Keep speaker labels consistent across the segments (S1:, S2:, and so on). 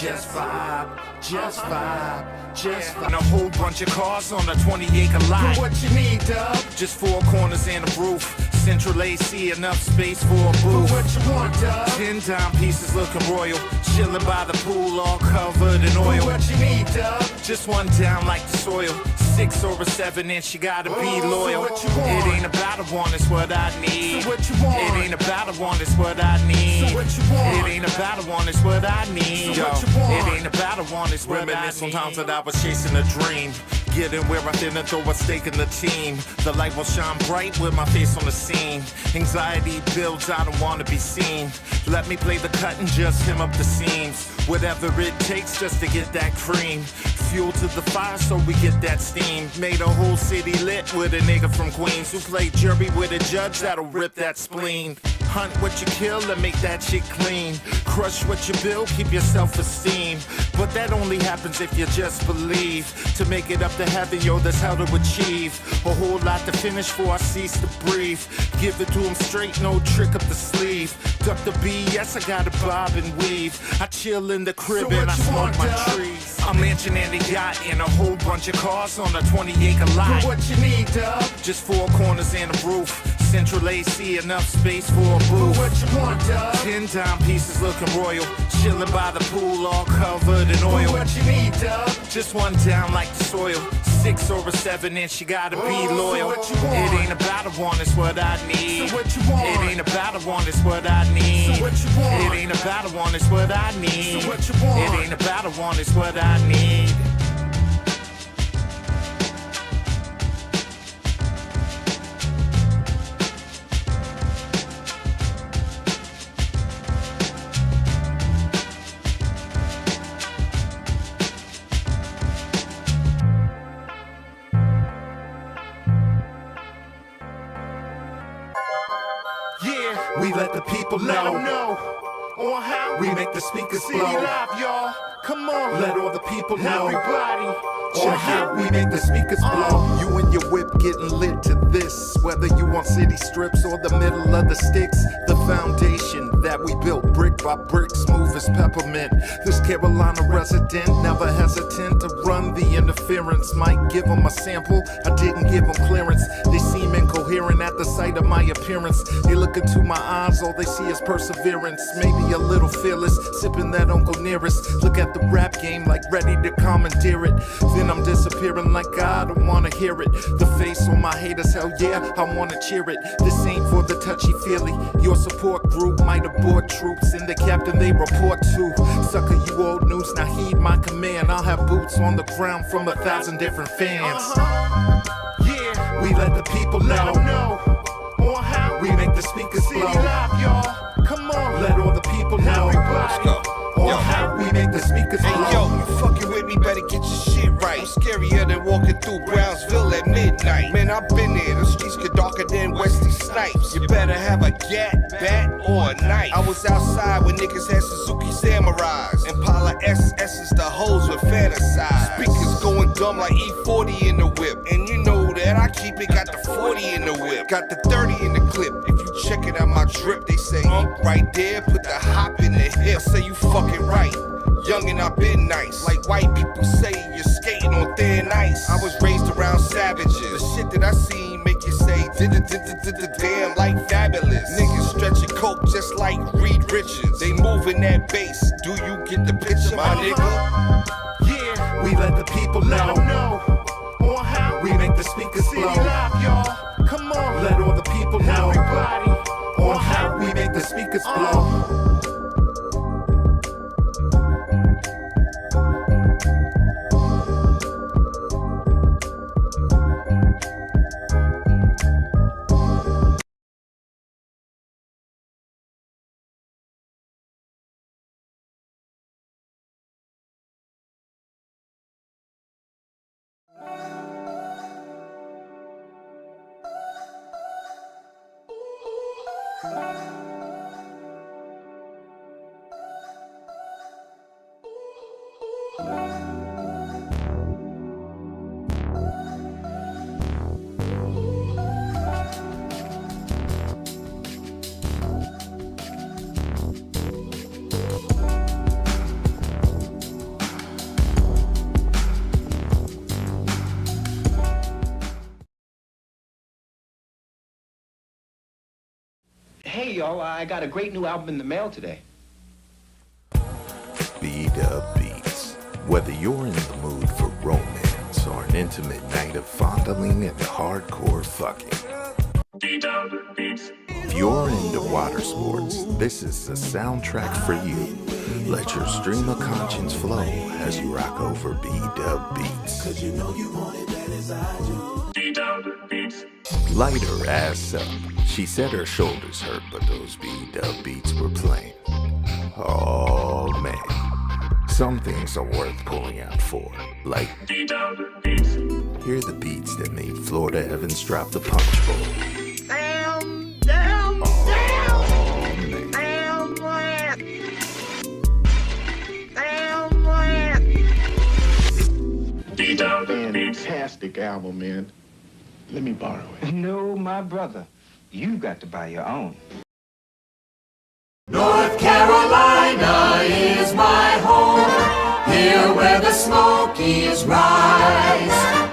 S1: just vibe, just vibe, just vibe. And a whole bunch of cars on a 20-acre lot. What you need, dub? Just 4 corners and a roof. Central AC, enough space for a booth. What you want, dub? 10 dime pieces looking royal. Chilling by the pool, all covered in oil. What you need, dub? Just one down like the soil. 6 or a 7 inch, you gotta be loyal. So what you want? It ain't about a want, it's what I need. So what you want? It ain't about a want, it's what I need. So what you want? It ain't about a want, it's what I need. So what you want? It ain't about a want, it's what I need. Reminisce on times that I was chasing a dream. Getting where I didn't throw a stake in the team. The light will shine bright with my face on the scene. Anxiety builds, I don't wanna be seen. Let me play the cut and just hem up the seams. Whatever it takes just to get that cream. Fuel to the fire so we get that steam. Made a whole city lit with a nigga from Queens who played jury with a judge that'll rip that spleen. Hunt what you kill and make that shit clean. Crush what you build, keep your self-esteem. But that only happens if you just believe. To make it up to heaven, yo, that's how to achieve. A whole lot to finish before I cease to breathe. Give it to him straight, no trick up the sleeve. Duck the BS, I gotta bob and weave. I chill in the crib so and I smoke my trees. A mansion and a yacht and a whole bunch of cars on a 20-acre lot. What you need, dub? Just 4 corners and a roof. Central AC, enough space for a booth. What you want, dub? 10 dime pieces looking royal. Chilling by the pool, all covered in oil. What you need, dub? Just one down like the soil. 6 or a 7 inch, you gotta be loyal. So what you want? It ain't about a want, it's what I need. So what you want? It ain't about a want, it's what I need. So what you want? It ain't about a want, it's what I need. So what you want? It ain't about a want, it's what I need. We let the people know on how we make the speakers blow. Live, y'all. Come on, let all the people know. Everybody, on how we make the speakers blow. You and your whip getting lit to this. Whether you on city strips or the middle of the sticks, the foundation that we built brick by brick, smooth as peppermint. This Carolina resident, never hesitant to run the interference. Might give them a sample, I didn't give them clearance. They seem incoherent at the sight of my appearance. They look into my eyes, all they see is perseverance. Maybe a little fearless, sipping that Uncle Nearest. Look at the rap game like ready to commandeer it. Then I'm disappearing like I don't wanna hear it. The face on my haters, hell yeah, I wanna cheer it. This ain't for the touchy-feely. Your support group might abort troops, and the captain they report to. Sucker, you old news, now heed my command. I'll have boots on the ground from 1,000 different fans. Yeah, we let the people know on how we make the speakers blow. Live, y'all. Come on, let all the people know. Everybody. On how we make the speakers blow.
S2: Hey yo, you fucking with me, better get your shit right. I'm scarier than walking through Brownsville at midnight. Man, I've been there, the streets get darker than Wesley Snipes. You better have a gat, bat, or a knife. I was outside when niggas had Suzuki Samurais. Impala SS's the hoes with fantasize. Speakers going dumb like E40 in the whip. And you know that I keep it, got the 40 in the whip. Got the 30 in the clip. If you check it out my drip, they say, right there, put the hop in the hip. I say you fucking right. Young and I've been nice. Like white people say, you're skating on thin ice. I was raised around savages. The shit that I seen make you say, damn, like fabulous. Niggas stretching coke just like Reed Richards. They moving that bass. Do you get the picture, my nigga?
S1: Yeah, we let the people know on how we make the speakers blow. Live, y'all. Come on, let all the people know. Everybody, on how we make the speakers blow.
S3: Hey, yo, I got a great new album in the mail today.
S1: B-Dub Beats. Whether you're in the mood for romance or an intimate night of fondling and hardcore fucking, B-Dub Beats. If you're into water sports, this is the soundtrack for you. Let your stream of conscience flow as you rock over B-Dub Beats. Cause you know you want it bad as I do. B-Dub Beats. Light her ass up. She said her shoulders hurt, but those B-Dub Beats were playing. Oh man. Some things are worth pulling out for, like B-Dub Beats. Here are the beats that made Florida Evans drop the punch bowl.
S3: Fantastic album, man. Let me borrow it. No, my brother. You got to buy your own.
S1: North Carolina is my home, here where the Smokies rise.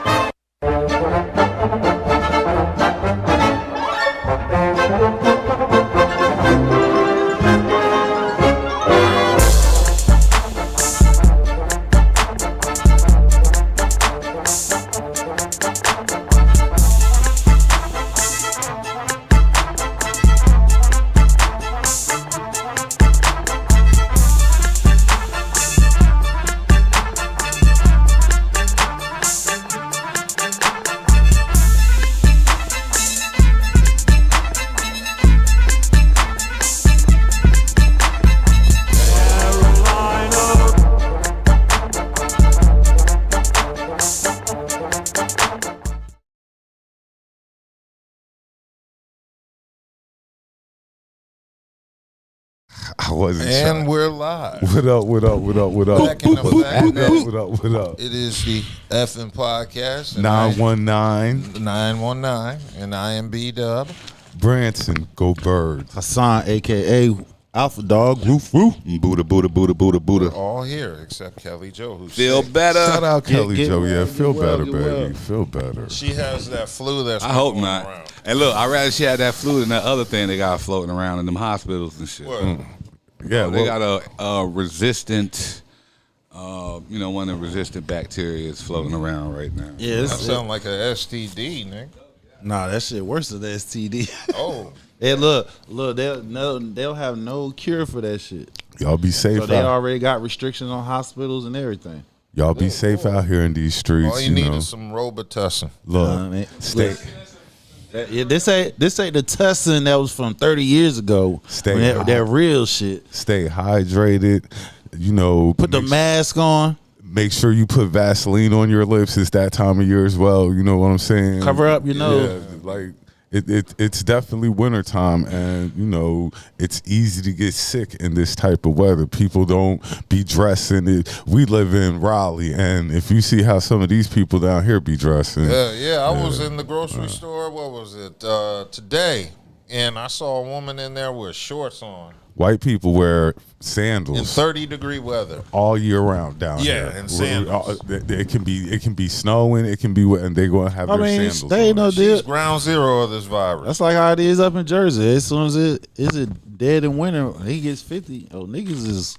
S4: And we're live.
S5: What up?
S4: Back in the fat
S5: What up?
S4: It is the effing podcast.
S5: 919.
S4: And I am B-Dub.
S5: Branson, go Birds.
S6: Hassan, a.k.a. Alpha Dog, Roof. Buddha.
S4: We're all here except Kelly Joe, who's
S7: Feel
S4: sick.
S7: better.
S5: Shout out Kelly Joe. Yeah, feel better,
S6: get
S5: baby.
S6: well.
S5: Feel better.
S4: She has that flu that's
S7: I hope
S4: going
S7: not.
S4: around.
S7: And look, I'd rather she had that flu than that other thing they got floating around in them hospitals and shit.
S4: What?
S5: Yeah,
S7: They
S5: well,
S7: got a resistant, one of the resistant bacteria is floating around right now.
S6: Yeah,
S4: That sounds like a STD, nigga.
S6: nah, that shit worse than the STD.
S4: Oh.
S6: Hey, look, they'll have no cure for that shit.
S5: y'all be safe
S6: So they
S5: out.
S6: already got restrictions on hospitals and everything.
S5: Y'all be safe out here in these streets.
S4: All you need
S5: know.
S4: is some Robitussin.
S5: Look,
S6: man.
S5: stay.
S6: Look. Yeah, this ain't the Tussin that was from 30 years ago.
S5: Stay
S6: When
S5: high.
S6: that real shit.
S5: Stay hydrated. You know,
S6: Put the mask on.
S5: Make sure you put Vaseline on your lips. It's that time of year as well. You know what I'm saying?
S6: Cover up your nose.
S5: Yeah, like it's definitely wintertime, and you know it's easy to get sick in this type of weather. People don't be dressing. We live in Raleigh, and if you see how some of these people down here be dressing,
S4: Yeah, I was in the grocery store, what was it, today, and I saw a woman in there with shorts on
S5: white people wear
S4: in
S5: sandals
S4: 30-degree weather.
S5: all year round down
S4: Yeah,
S5: here.
S4: and sandals.
S5: It can be snowing, it can be wet, and they gonna have
S6: I
S5: their
S6: mean,
S5: sandals.
S6: they ain't
S5: on.
S6: no deal.
S4: She's ground zero of this virus.
S6: That's like how it is up in Jersey. As soon as it dead in winter, he gets 50. Oh, niggas is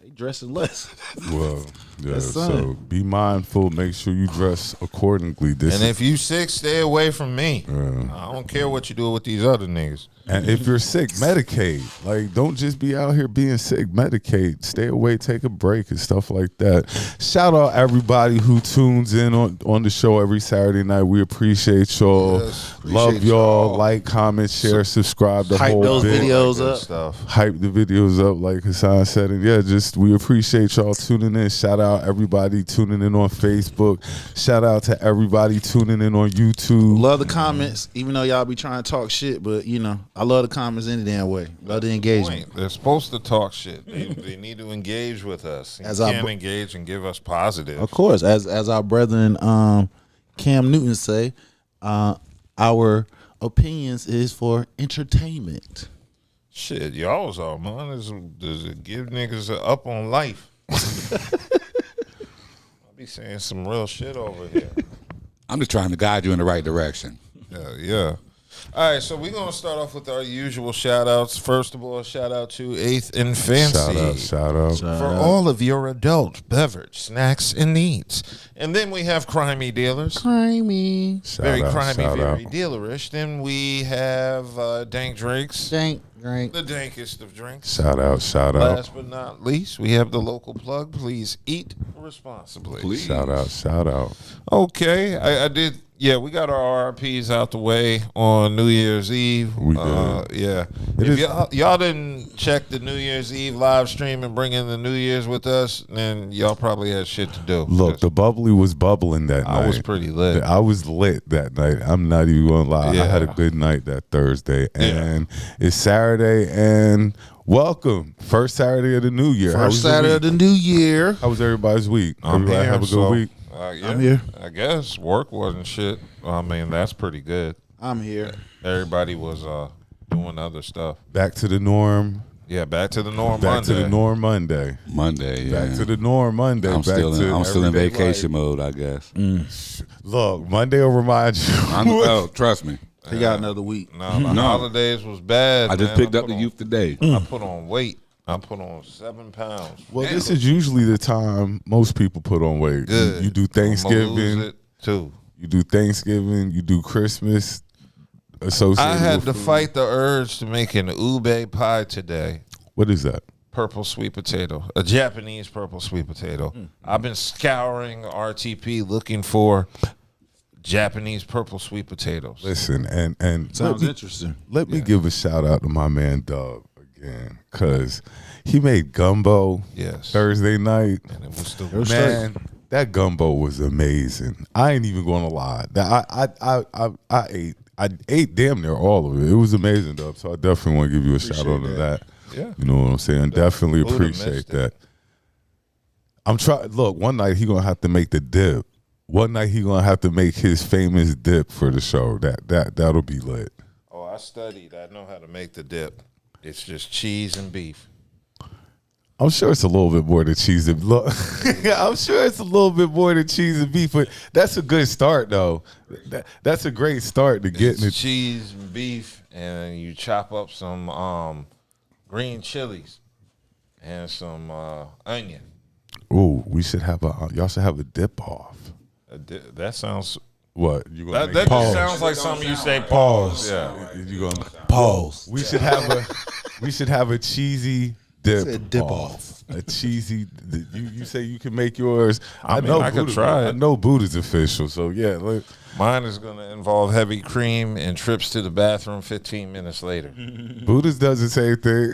S6: they dressing less.
S5: Well, yeah.
S6: That's
S5: So
S6: something.
S5: be mindful. Make sure you dress accordingly.
S4: And if you sick, stay away from me. I don't care what you do with these other niggas.
S5: And if you're sick, medicate. Like, don't just be out here being sick. Medicate. Stay away. Take a break and stuff like that. Shout out everybody who tunes in on the show every Saturday night. We appreciate y'all.
S4: Yes, appreciate
S5: Love y'all.
S4: y'all.
S5: Like, comment, share, subscribe. The
S6: Hype
S5: whole
S6: those
S5: bit.
S6: videos
S4: Good
S6: up.
S4: stuff.
S5: Hype the videos up, like Hassan said. And yeah, just we appreciate y'all tuning in. Shout out everybody tuning in on Facebook. Shout out to everybody tuning in on YouTube.
S6: Love the comments, even though y'all be trying to talk shit, but you know, I love the comments any damn way. Love the engagement.
S4: Point. They're supposed to talk shit. They need to engage with us. You
S6: As I
S4: can't
S6: br-
S4: engage and give us positive.
S6: Of course, as our brethren Cam Newton say, our opinions is for entertainment.
S4: Shit, y'all's all, man. Does it give niggas a up on life? I be saying some real shit over here.
S7: I'm just trying to guide you in the right direction.
S4: Yeah. All right, so we're going to start off with our usual shout-outs. First of all, shout-out to Eighth and Fancy.
S5: Shout out.
S4: For all of your adult beverage, snacks, and needs. And then we have Crimey Dealers.
S6: Crimey.
S4: Very crimey, very dealerish. Then we have Dank Drinks.
S6: Dank drink.
S4: The dankest of drinks.
S5: Shout out.
S4: Last but not least, we have the local plug. Please eat responsibly.
S7: Please.
S5: Shout out.
S4: Okay, I did. Yeah, we got our RPs out the way on New Year's Eve.
S5: We did.
S4: Yeah. If y'all didn't check the New Year's Eve live stream and bring in the New Year's with us, then y'all probably had shit to do.
S5: Look, the bubbly was bubbling that night.
S4: I was pretty lit.
S5: I was lit that night. I'm not even gonna lie.
S4: Yeah.
S5: I had a good night that Thursday, and it's Saturday. And welcome, first Saturday of the new year.
S6: First Saturday of the new year.
S5: How was everybody's week?
S4: I'm
S5: Everybody
S4: here,
S5: have a good
S4: so,
S5: week.
S4: Yeah,
S6: I'm here.
S4: I guess work wasn't shit. I mean, that's pretty good.
S6: I'm here.
S4: Everybody was doing other stuff.
S5: Back to the norm.
S4: Yeah, back to the norm.
S5: Back
S4: Monday.
S5: to the norm Monday.
S7: Monday, yeah.
S5: Back to the norm Monday.
S7: I'm still in
S5: everyday
S7: vacation
S5: life.
S7: mode, I guess.
S5: Look, Monday will remind you.
S7: Trust me.
S6: He got another week.
S4: No, the holidays was bad.
S7: I just
S4: man.
S7: picked up the youth today.
S4: I put on weight. I put on 7 pounds.
S5: Well, this is usually the time most people put on weight.
S4: Good.
S5: You do
S4: I'ma
S5: Thanksgiving.
S4: lose it too.
S5: You do Thanksgiving. You do Christmas. Associated.
S4: I had
S5: with
S4: to
S5: food.
S4: fight the urge to make an ube pie today.
S5: What is that?
S4: Purple sweet potato, a Japanese purple sweet potato. I've been scouring RTP looking for Japanese purple sweet potatoes.
S5: Listen, and
S6: Sounds interesting.
S5: let me give a shout out to my man Doug again, because he made gumbo
S4: Yes.
S5: Thursday night.
S4: And it was still
S5: Man, that gumbo was amazing. I ain't even gonna lie. I ate damn near all of it. It was amazing, Dub. So I definitely want to give you a shout out to that.
S4: Yeah.
S5: You know what I'm saying? Definitely
S4: Buddha
S5: appreciate
S4: missed
S5: that.
S4: it.
S5: I'm trying. Look, one night he gonna have to make the dip. One night he gonna have to make his famous dip for the show. That'll be lit.
S4: Oh, I studied. I know how to make the dip. It's just cheese and beef.
S5: I'm sure it's a little bit more than cheese and look. I'm sure it's a little bit more than cheese and beef, but that's a good start though. That's a great start to getting
S4: It's
S5: it.
S4: cheese and beef, and you chop up some green chilies and some onion.
S5: Ooh, we should have y'all should have a dip off.
S4: That sounds.
S5: What you gonna
S4: That
S5: make
S4: just sounds like something you say. Pause. Yeah.
S5: You gonna
S6: Pause.
S5: We should have a cheesy dip.
S6: Said dip off.
S5: A cheesy. You say you can make yours.
S4: I mean, I could try it.
S5: I know Buddha's official, so yeah. Look,
S4: Mine is going to involve heavy cream and trips to the bathroom 15 minutes later.
S5: Buddha's does the same thing.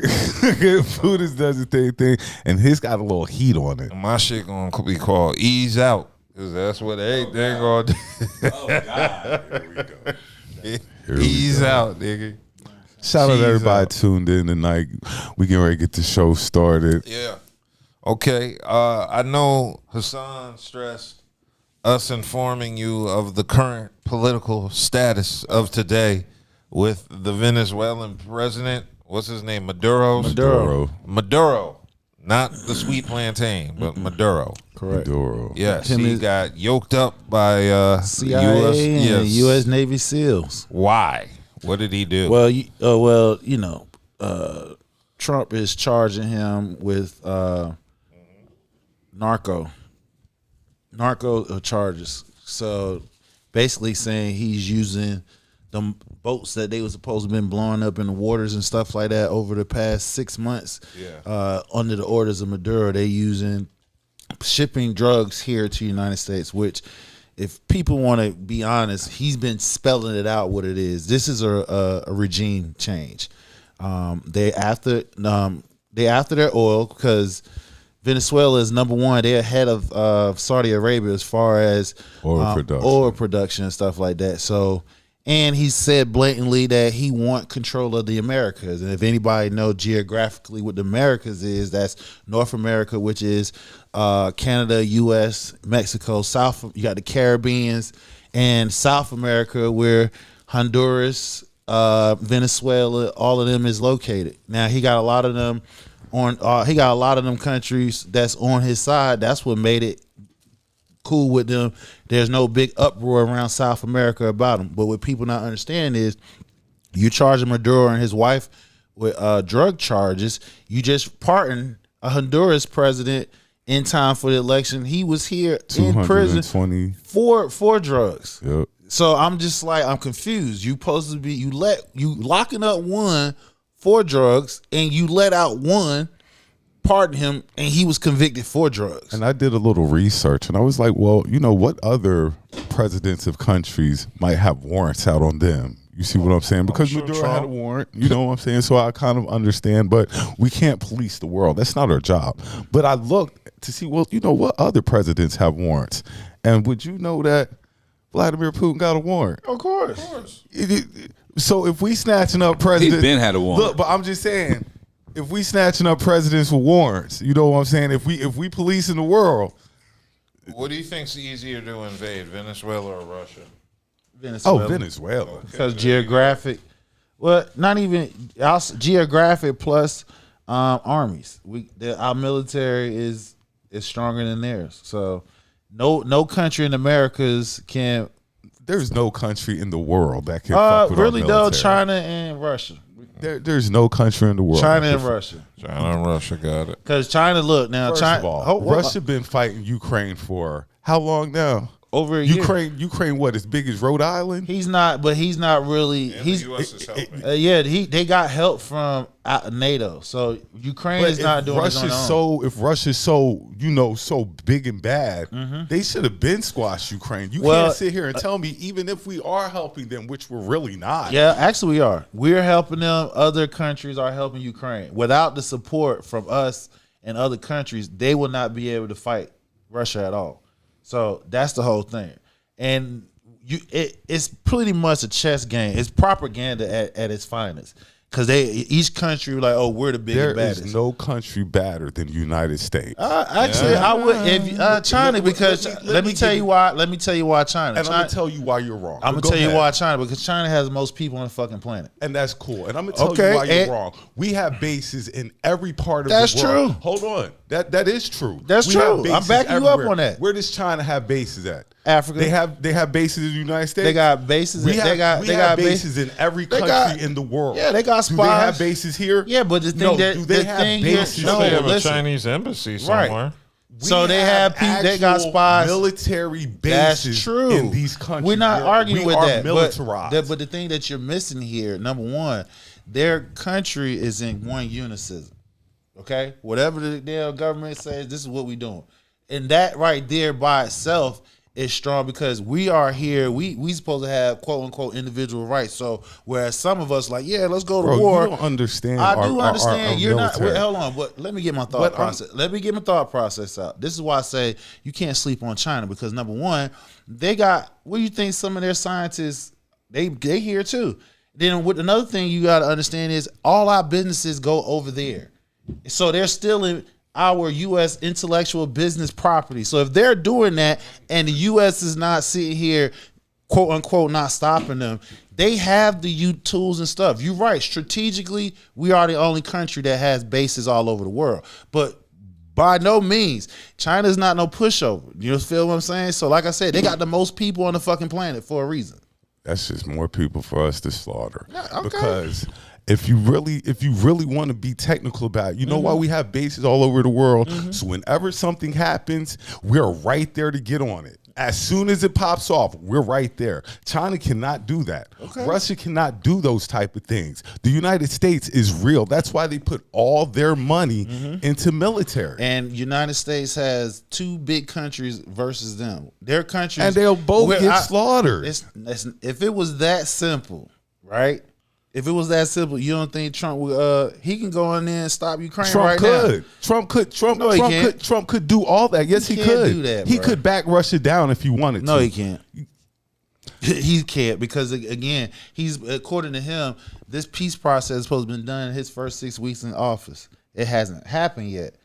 S5: Buddha's does the same thing, and his got a little heat on it.
S4: My shit going to be called Ease Out, because that's what they going to do.
S7: Oh, God. Here we go.
S5: Here we
S4: Ease
S5: go.
S4: out, nigga.
S5: Shout out to
S4: Cheese
S5: everybody
S4: out.
S5: tuned in tonight. We getting ready to get the show started.
S4: Yeah. Okay. I know Hassan stressed us informing you of the current political status of today with the Venezuelan president. What's his name? Maduro. Not the sweet plantain, but Maduro.
S6: Correct.
S5: Maduro.
S4: Yes,
S6: Him
S4: he
S6: is-
S4: got yoked up by
S6: CIA
S4: US.
S6: and
S4: Yes.
S6: U.S. Navy SEALs.
S4: Why? What did he do?
S6: Well, Trump is charging him with narco charges. So basically saying he's using the boats that they were supposed to have been blowing up in the waters and stuff like that over the past 6 months.
S4: Yeah.
S6: Under the orders of Maduro, they using shipping drugs here to the United States, which, if people want to be honest, he's been spelling it out what it is. This is a regime change. They after their oil, because Venezuela is number one. They're ahead of Saudi Arabia as far as oil production and stuff like that. So, and he said blatantly that he want control of the Americas. And if anybody know geographically what the Americas is, that's North America, which is Canada, U.S., Mexico. South, you got the Caribbeans, and South America, where Honduras, Venezuela, all of them is located. Now he got a lot of them on. He got a lot of them countries that's on his side. That's what made it cool with them. There's no big uproar around South America about them. But what people not understand is You charging Maduro and his wife with drug charges. You just pardoned a Honduras president in time for the election. He was here in prison for drugs.
S5: Yep.
S6: So I'm just like, I'm confused. You supposed to be you locking up one for drugs and you let out one, pardon him, and he was convicted for drugs.
S5: And I did a little research and I was like, well, you know, what other presidents of countries might have warrants out on them? You see what I'm saying? Because Maduro had a warrant, you know what I'm saying? So I kind of understand, but we can't police the world. That's not our job. But I looked to see, well, you know, what other presidents have warrants? And would you know that Vladimir Putin got a warrant?
S6: Of course.
S5: So if we snatching up presidents,
S7: He's been had a warrant.
S5: Look, but I'm just saying, if we snatching up presidents for warrants, you know what I'm saying? If we policing the world,
S4: what do you think's easier to invade, Venezuela or Russia?
S6: Venezuela.
S5: Oh, Venezuela.
S6: Because geographic, well, not even geographic plus armies. Our military is stronger than theirs. So no country in Americas can.
S5: There's no country in the world that can fuck with
S6: really
S5: our
S6: though.
S5: military.
S6: China and Russia.
S5: There's no country in the world.
S6: China and Russia.
S4: China and Russia got it.
S6: Because China, look now.
S5: First
S6: China,
S5: of all, Russia been fighting Ukraine for how long now?
S6: Over a year.
S5: Ukraine, what, as big as Rhode Island?
S6: He's not really.
S4: And
S6: He's
S4: the U.S. is helping.
S6: they got help from NATO. So Ukraine is not doing it on their own.
S5: If Russia's so big and bad, they should have been squashed Ukraine. You
S6: Well,
S5: can't sit here and tell me even if we are helping them, which we're really not.
S6: Yeah, actually we are. We're helping them. Other countries are helping Ukraine. Without the support from us and other countries, they will not be able to fight Russia at all. So that's the whole thing. And it's pretty much a chess game. It's propaganda at its finest. Because each country like, oh, we're the biggest, baddest.
S5: There is no country badder than the United States.
S6: Actually, I would if China, because let me tell you why. Let me tell you why China.
S5: And I'm gonna tell you why you're wrong.
S6: I'm gonna tell you why China, because China has the most people on the fucking planet.
S5: And that's cool. And I'm gonna tell you why you're wrong. We have bases in every part of the world.
S6: That's true.
S5: Hold on. That is true.
S6: That's true. I'm backing you up on that.
S5: Where does China have bases at?
S6: Africa.
S5: They have bases in the United States.
S6: They got bases.
S5: We have bases in every country in the world.
S6: Yeah, they got spies.
S5: Do they have bases here?
S6: Yeah, but the thing
S5: do they have bases?
S4: No, they have a
S6: listen.
S4: Chinese embassy somewhere.
S6: So they have people. They got spies.
S5: Military bases.
S6: That's true.
S5: In these countries,
S6: we're not arguing with that.
S5: Militarized.
S6: But the thing that you're missing here, number one, their country is in one unicism. Okay, whatever the damn government says, this is what we doing, and that right there by itself is strong, because we are here. We supposed to have quote unquote individual rights. So whereas some of us like, yeah, let's go to war.
S5: You don't understand.
S6: I do understand.
S5: Our
S6: You're
S5: military.
S6: not. Wait, hold on. But let me get my thought process. Let me get my thought process out. This is why I say you can't sleep on China, because number one, they got. What do you think? Some of their scientists they here too. Then what? Another thing you got to understand is all our businesses go over there, so they're still in our U.S. intellectual business property. So if they're doing that and the U.S. is not sitting here, quote unquote, not stopping them, they have the tools and stuff. You're right. Strategically, we are the only country that has bases all over the world. But by no means, China's not no pushover. You feel what I'm saying? So like I said, they got the most people on the fucking planet for a reason.
S5: That's just more people for us to slaughter.
S6: Yeah, okay.
S5: Because if you really want to be technical about it, you know why we have bases all over the world? So whenever something happens, we're right there to get on it. As soon as it pops off, we're right there. China cannot do that. Okay. Russia cannot do those type of things. The United States is real. That's why they put all their money into military.
S6: And United States has two big countries versus them. Their countries,
S5: and they'll both get slaughtered.
S6: If it was that simple, right? If it was that simple, you don't think Trump would? He can go in there and stop Ukraine right now.
S5: Trump could do all that. Yes, he could.
S6: Do that,
S5: he could back Russia down if he wanted to.
S6: No, he can't. He can't, because again, according to him, this peace process is supposed to have been done in his first 6 weeks in office. It hasn't happened yet.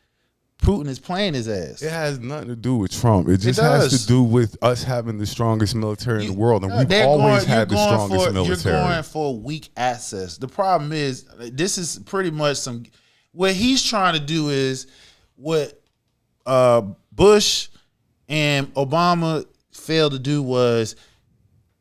S6: Putin is playing his ass.
S5: It has nothing to do with Trump. It just has to do with us having the strongest military in the world, and we've always had the strongest military.
S6: You're going for weak access. The problem is, this is pretty much what he's trying to do is what Bush and Obama failed to do was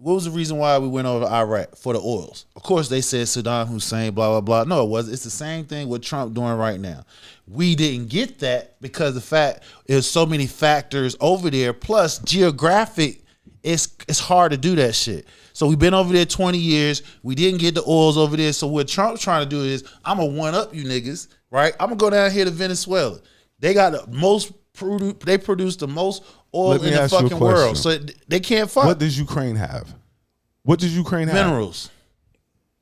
S6: what was the reason why we went over Iraq? For the oils. Of course, they said Saddam Hussein, blah, blah, blah. No, it wasn't. It's the same thing what Trump doing right now. We didn't get that because the fact there's so many factors over there. Plus, geographic, it's hard to do that shit. So we've been over there 20 years. We didn't get the oils over there. So what Trump's trying to do is, I'm going to one-up you niggas, right? I'm going to go down here to Venezuela. They got the most, they produce the most oil in the fucking world. So they can't fuck.
S5: What does Ukraine have? What does Ukraine have?
S6: Minerals.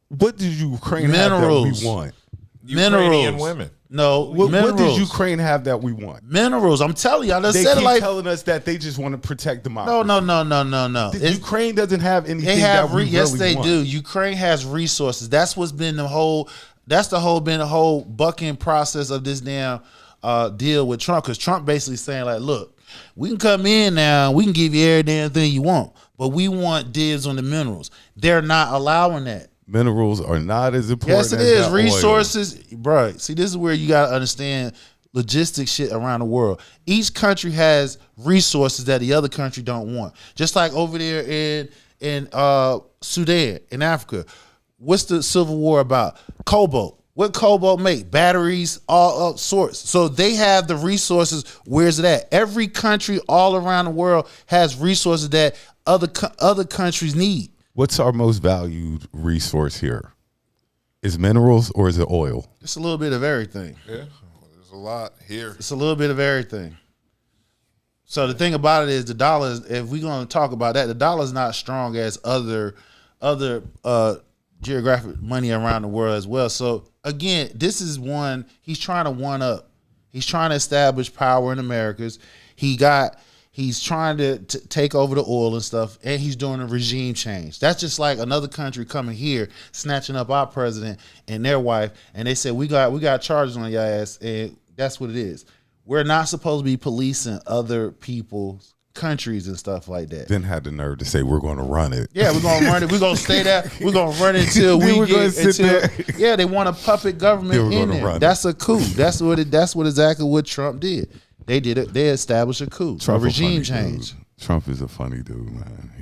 S5: What does Ukraine have that we want?
S4: Ukrainian women.
S6: No,
S5: What does Ukraine have that we want?
S6: Minerals. I'm telling you, I just
S5: They
S6: said
S5: keep
S6: it like
S5: telling us that they just want to protect democracy.
S6: no.
S5: Ukraine doesn't have anything
S6: They have
S5: that we
S6: yes,
S5: really
S6: they
S5: want.
S6: do. Ukraine has resources. That's what's been the whole. That's the whole bucking process of this damn deal with Trump. Because Trump basically saying like, look, we can come in now, we can give you every damn thing you want, but we want dibs on the minerals. They're not allowing that.
S5: Minerals are not as important.
S6: Yes, it
S5: as
S6: is.
S5: that
S6: Resources, bro. See, this is where you gotta understand logistics shit around the world. Each country has resources that the other country don't want. Just like over there in Sudan, in Africa. What's the Civil War about? Cobalt. What cobalt make? Batteries, all sorts. So they have the resources. Where's it at? Every country all around the world has resources that other countries need.
S5: What's our most valued resource here? Is minerals or is it oil?
S6: It's a little bit of everything.
S4: Yeah, there's a lot here.
S6: It's a little bit of everything. So the thing about it is the dollar is, if we're going to talk about that, the dollar is not strong as other geographic money around the world as well. So again, this is one, he's trying to one up. He's trying to establish power in Americas. He's trying to take over the oil and stuff, and he's doing a regime change. That's just like another country coming here, snatching up our president and their wife, and they said, we got charges on your ass, and that's what it is. We're not supposed to be policing other people's countries and stuff like that.
S5: Then had the nerve to say we're going to run it.
S6: Yeah, we're gonna run it. We're gonna stay there. We're gonna run it until yeah, they want a puppet government in there. That's a coup. That's exactly what Trump did. They did it. They established a coup, a regime change.
S5: Trump is a funny dude, man.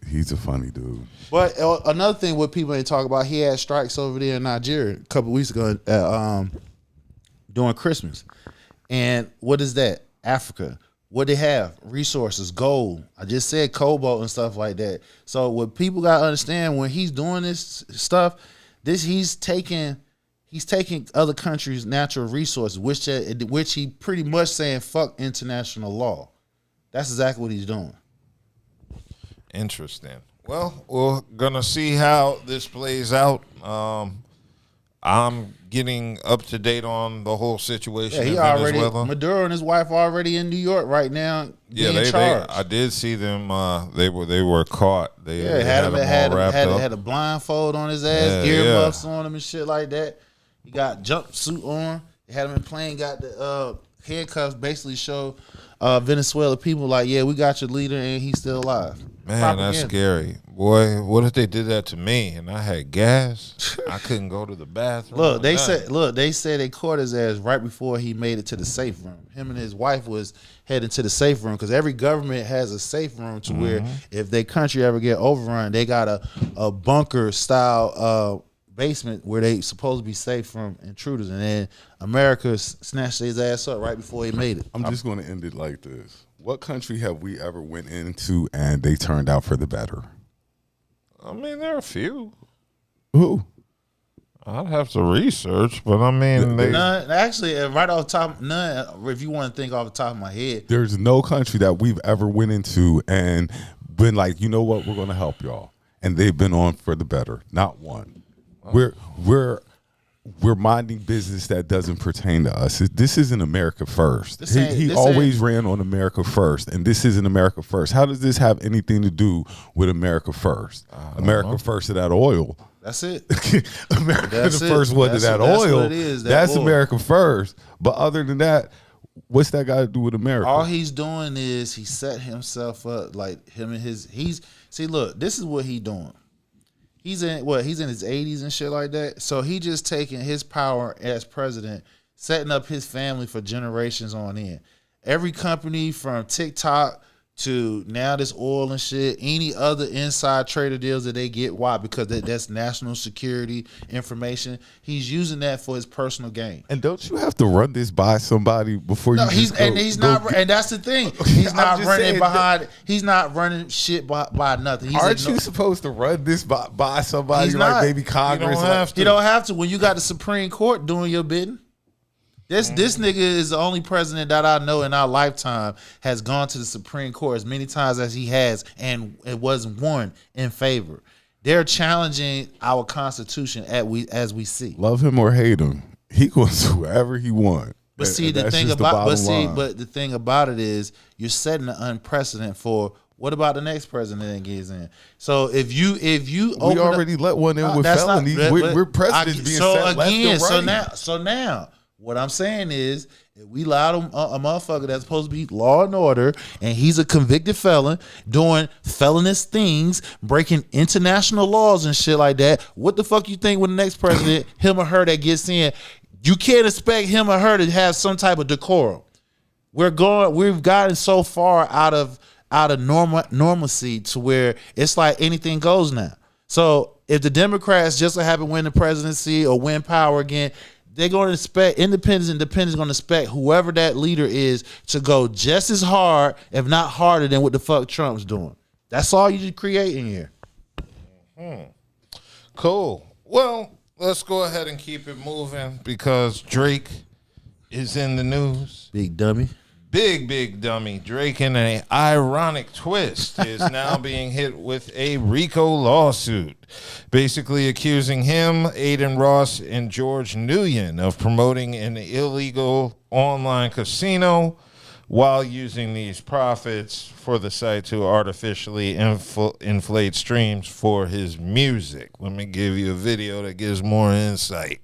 S5: He's a funny dude.
S6: But another thing, what people ain't talk about, he had strikes over there in Nigeria a couple weeks ago during Christmas. And what is that? Africa. What they have? Resources, gold. I just said cobalt and stuff like that. So what people gotta understand, when he's doing this stuff, he's taking other countries' natural resources, which he pretty much saying fuck international law. That's exactly what he's doing.
S4: Interesting. Well, we're gonna see how this plays out. I'm getting up to date on the whole situation in Venezuela.
S6: Maduro and his wife are already in New York right now.
S4: I did see them. They were caught. They had them all wrapped up.
S6: Had a blindfold on his ass, earmuffs on him and shit like that. He got jumpsuit on. They had him in plane. Got the handcuffs. Basically show Venezuela people like, yeah, we got your leader and he's still alive.
S4: Man,
S6: Propaganda.
S4: That's scary. Boy, what if they did that to me and I had gas? I couldn't go to the bathroom.
S6: They said they caught his ass right before he made it to the safe room. Him and his wife was heading to the safe room because every government has a safe room to where if their country ever get overrun, they got a bunker style basement where they supposed to be safe from intruders. And then America snatched his ass up right before he made it.
S5: I'm just going to end it like this. What country have we ever went into and they turned out for the better?
S4: I mean, there are a few.
S5: Who?
S4: I'd have to research, but I mean,
S6: none. Actually, right off the top, none. If you want to think off the top of my head,
S5: there's no country that we've ever went into and been like, you know what, we're going to help y'all, and they've been on for the better. Not one. We're minding business that doesn't pertain to us. This isn't America first. He always ran on America first, and this isn't America first. How does this have anything to do with America first? America first to that oil.
S6: That's it.
S5: America first one to that oil. That's oil. America first. But other than that, what's that got to do with America?
S6: All he's doing is he set himself up like him and his. Look, this is what he doing. He's in his 80s and shit like that. So he just taking his power as president, setting up his family for generations on end. Every company from TikTok to now this oil and shit, any other inside trader deals that they get. Why? Because that's national security information. He's using that for his personal gain.
S5: And don't you have to run this by somebody before you?
S6: And that's the thing. He's not running behind. He's not running shit by nothing.
S5: Aren't you supposed to run this by somebody like maybe Congress?
S6: You don't have to when you got the Supreme Court doing your bidding. This nigga is the only president that I know in our lifetime has gone to the Supreme Court as many times as he has, and it wasn't won in favor. They're challenging our Constitution as we see.
S5: Love him or hate him, he goes wherever he wants.
S6: But see, the thing about it is you're setting an unprecedented for what about the next president that gets in? So if you
S5: we already let one in with felonies. We're presidents being set left and right.
S6: So now. What I'm saying is, if we allowed a motherfucker that's supposed to be law and order, and he's a convicted felon doing felonious things, breaking international laws and shit like that, what the fuck you think when the next president, him or her that gets in, you can't expect him or her to have some type of decorum. We've gotten so far out of normalcy to where it's like anything goes now. So if the Democrats just so happen to win the presidency or win power again, they're going to expect independents going to expect whoever that leader is to go just as hard, if not harder, than what the fuck Trump's doing. That's all you create in here.
S4: Cool. Well, let's go ahead and keep it moving because Drake is in the news.
S6: Big dummy.
S4: Big dummy. Drake, in an ironic twist, is now being hit with a RICO lawsuit, basically accusing him, Adin Ross, and George Nguyen of promoting an illegal online casino while using these profits for the site to artificially inflate streams for his music. Let me give you a video that gives more insight.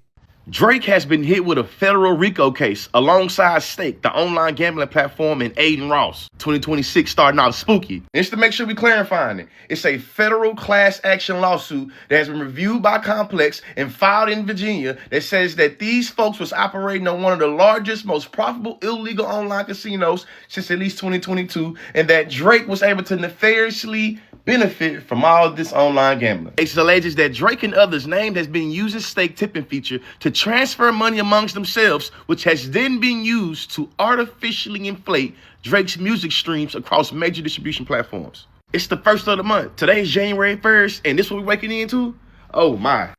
S8: Drake has been hit with a federal RICO case alongside Stake, the online gambling platform, and Adin Ross. 2026 starting off spooky. And just to make sure we're clarifying it, it's a federal class action lawsuit that has been reviewed by Complex and filed in Virginia that says that these folks was operating on one of the largest, most profitable illegal online casinos since at least 2022, and that Drake was able to nefariously benefit from all of this online gambling. It alleges that Drake and others named has been using Stake tipping feature to transfer money amongst themselves, which has then been used to artificially inflate Drake's music streams across major distribution platforms. It's the first of the month. Today is January 1st, and this what we're waking into? Oh my.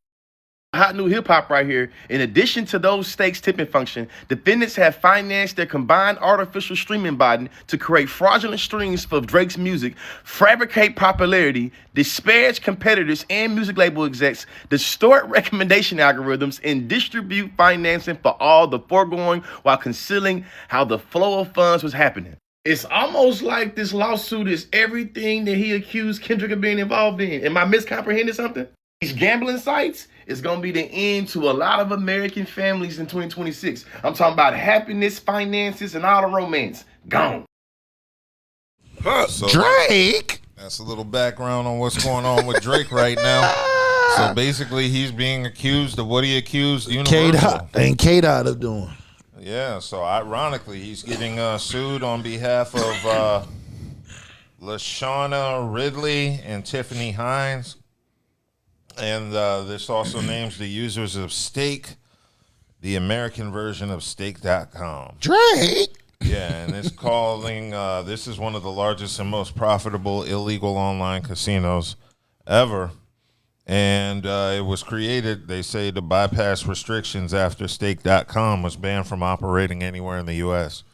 S8: Hot new hip hop right here. In addition to those Stakes tipping function, defendants have financed their combined artificial streaming bot to create fraudulent streams for Drake's music, fabricate popularity, disparage competitors and music label execs, distort recommendation algorithms, and distribute financing for all the foregoing while concealing how the flow of funds was happening. It's almost like this lawsuit is everything that he accused Kendrick of being involved in. Am I miscomprehending something? These gambling sites is going to be the end to a lot of American families in 2026. I'm talking about happiness, finances, and all the romance. Gone.
S4: So
S6: Drake?
S4: That's a little background on what's going on with Drake right now. So basically, he's being accused of what he accused Universal.
S6: K-Dot of doing.
S4: Yeah, so ironically, he's getting sued on behalf of LaShawnna, Ridley, and Tiffany Hines. And this also names the users of Stake, the American version of Stake.com.
S6: Drake?
S4: Yeah, and it's calling, this is one of the largest and most profitable illegal online casinos ever. And it was created, they say, to bypass restrictions after Stake.com was banned from operating anywhere in the U.S.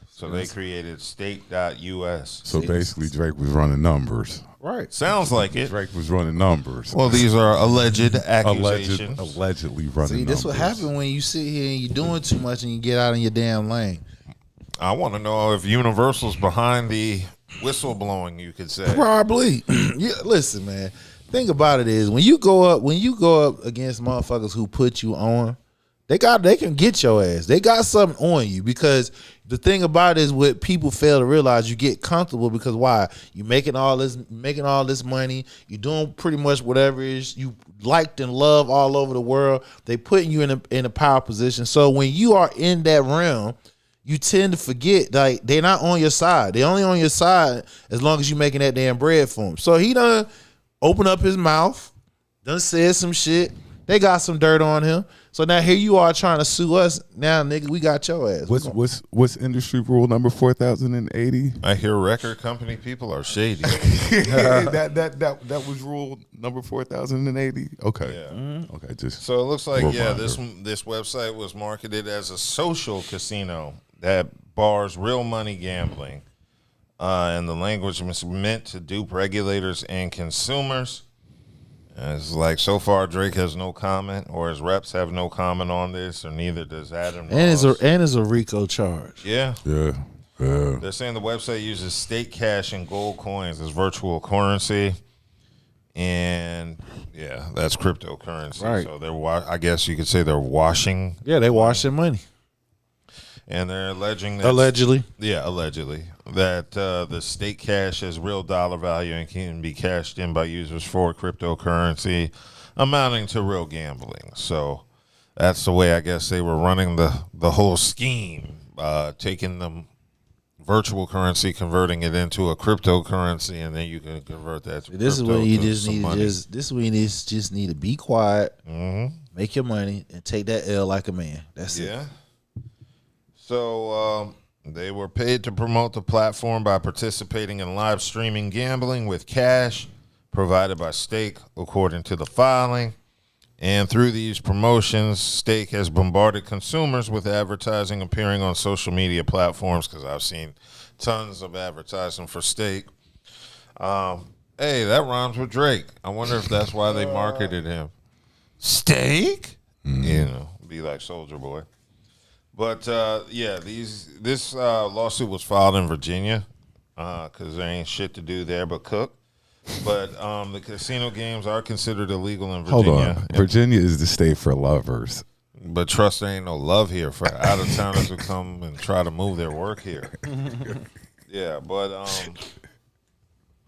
S4: So they created Stake.us.
S5: So basically, Drake was running numbers.
S6: Right.
S4: Sounds like it.
S5: Drake was running numbers.
S4: Well, these are alleged accusations.
S5: Allegedly running
S6: See, this
S5: numbers.
S6: what happens when you sit here and you're doing too much and you get out in your damn lane.
S4: I want to know if Universal's behind the whistleblowing, you could say.
S6: Probably. Yeah, listen, man. Thing about it is when you go up against motherfuckers who put you on, they can get your ass. They got something on you because the thing about it is what people fail to realize, you get comfortable because why? You making all this money, you're doing pretty much whatever it is you liked and love all over the world. They putting you in a power position. So when you are in that realm, you tend to forget, like, they're not on your side. They only on your side as long as you making that damn bread for them. So he done open up his mouth, done said some shit. They got some dirt on him. So now here you are trying to sue us. Now, nigga, we got your ass.
S5: What's industry rule number 4080?
S4: I hear record company people are shady.
S5: that was rule number 4080. Okay,
S4: Yeah.
S5: Okay. Just
S4: So it looks like
S5: reminder.
S4: this website was marketed as a social casino that bars real money gambling, and the language was meant to dupe regulators and consumers. It's like so far Drake has no comment, or his reps have no comment on this, or neither does Adin Ross.
S6: And it's a RICO charge.
S4: Yeah.
S5: Yeah.
S4: They're saying the website uses state cash and gold coins as virtual currency, and yeah, that's cryptocurrency.
S6: Right.
S4: So I guess you could say they're washing.
S6: Yeah, they washing money.
S4: And they're alleging that
S6: Allegedly.
S4: allegedly that the state cash has real dollar value and can be cashed in by users for cryptocurrency, amounting to real gambling. So that's the way I guess they were running the whole scheme, taking the virtual currency, converting it into a cryptocurrency, and then you can convert that to
S6: This is
S4: crypto
S6: when you
S4: to
S6: just
S4: some
S6: need
S4: money.
S6: this is when you just need to be quiet,
S4: Mm-hmm.
S6: make your money, and take that L like a man. That's it.
S4: Yeah. So they were paid to promote the platform by participating in live streaming gambling with cash provided by Stake, according to the filing. And through these promotions, Stake has bombarded consumers with advertising appearing on social media platforms, because I've seen tons of advertising for Stake. Hey, that rhymes with Drake. I wonder if that's why they marketed him. Stake? You know, be like Soulja Boy. But yeah, this lawsuit was filed in Virginia because there ain't shit to do there but cook. But the casino games are considered illegal in Virginia.
S5: hold on. Virginia is the state for lovers.
S4: But trust there ain't no love here for out of towners who come and try to move their work here. Yeah, but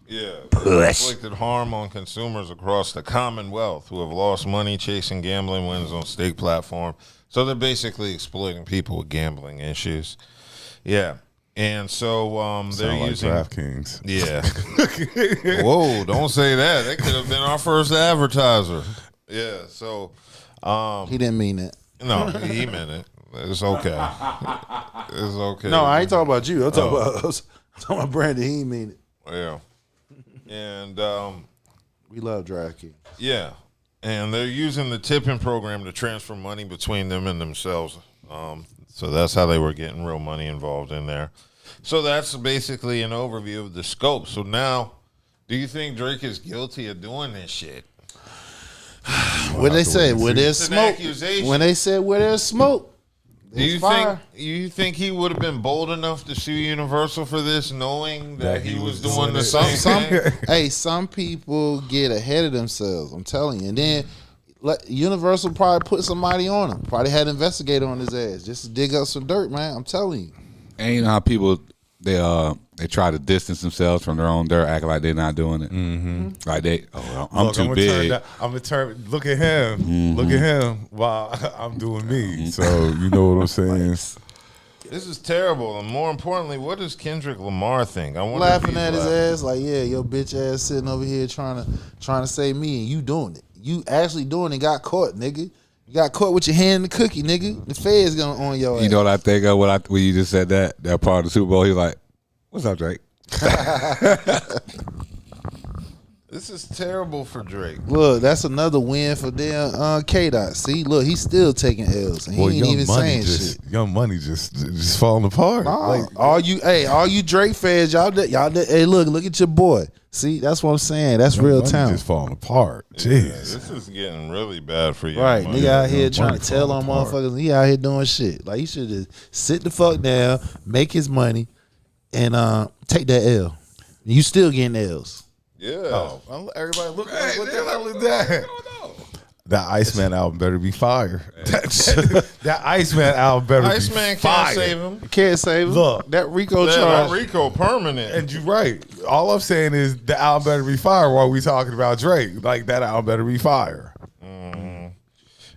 S4: yeah, inflicted harm on consumers across the Commonwealth who have lost money chasing gambling wins on Stake platform. So they're basically exploiting people with gambling issues. Yeah. And so they're
S5: Sound like
S4: using
S5: DraftKings.
S4: Yeah. Whoa, don't say that. That could have been our first advertiser. Yeah, so
S6: He didn't mean that.
S4: no, he meant it. It's okay. It's okay.
S6: No, I ain't talking about you. I'm talking about Brandon. He ain't mean it.
S4: Yeah. And
S6: We love DraftKings.
S4: yeah. And they're using the tipping program to transfer money between them and themselves. So that's how they were getting real money involved in there. So that's basically an overview of the scope. So now, do you think Drake is guilty of doing this shit?
S6: What they say? Where there's
S4: It's an
S6: smoke.
S4: accusation.
S6: When they said where there's smoke,
S4: Do you
S6: there's fire.
S4: think he would have been bold enough to sue Universal for this, knowing that he was doing the
S5: it.
S4: same thing?
S6: Hey, some people get ahead of themselves. I'm telling you. And then Universal probably put somebody on him. Probably had an investigator on his ass just to dig up some dirt, man. I'm telling you.
S7: And you know how people they try to distance themselves from their own dirt, acting like they're not doing it. Mm-hmm. Like I'm
S5: Look,
S7: too
S5: I'ma
S7: big.
S5: I'm gonna turn. Look at him. Look at him while I'm doing me. So you know what I'm saying?
S4: This is terrible. And more importantly, what does Kendrick Lamar think? I wonder if
S6: Laughing
S4: he's
S6: at his
S4: laughing.
S6: ass like, yeah, your bitch ass sitting over here trying to say me and you doing it. You actually doing it, got caught, nigga. You got caught with your hand in the cookie, nigga. The feds gonna on your ass.
S7: You know what I think of when you just said that part of the Super Bowl? He's like, "What's up, Drake?"
S4: This is terrible for Drake.
S6: Look, that's another win for damn K-Dot. See, look, he's still taking L's and he ain't even saying shit.
S5: Young Money just falling apart.
S6: Nah,
S5: Like,
S6: all you Drake fans, y'all, hey, look at your boy. See, that's what I'm saying. That's
S5: Young
S6: real
S5: Money
S6: talent.
S5: just falling apart.
S4: Yeah,
S5: Jeez.
S4: this is getting really bad for you.
S6: Right, nigga out here trying
S5: Money
S6: to tell on
S5: falling apart.
S6: motherfuckers. He out here doing shit. Like he should just sit the fuck down, make his money, and take that L. You still getting L's.
S4: Yeah.
S5: Oh, everybody look at what the hell is that? That Iceman album better be fire. That Iceman album better
S4: Iceman
S5: be fire.
S4: can't save him.
S6: Can't save him.
S5: Look,
S6: that RICO
S4: That
S6: charge.
S4: RICO permanent.
S5: And you're right. All I'm saying is the album better be fire while we talking about Drake. Like that album better be fire.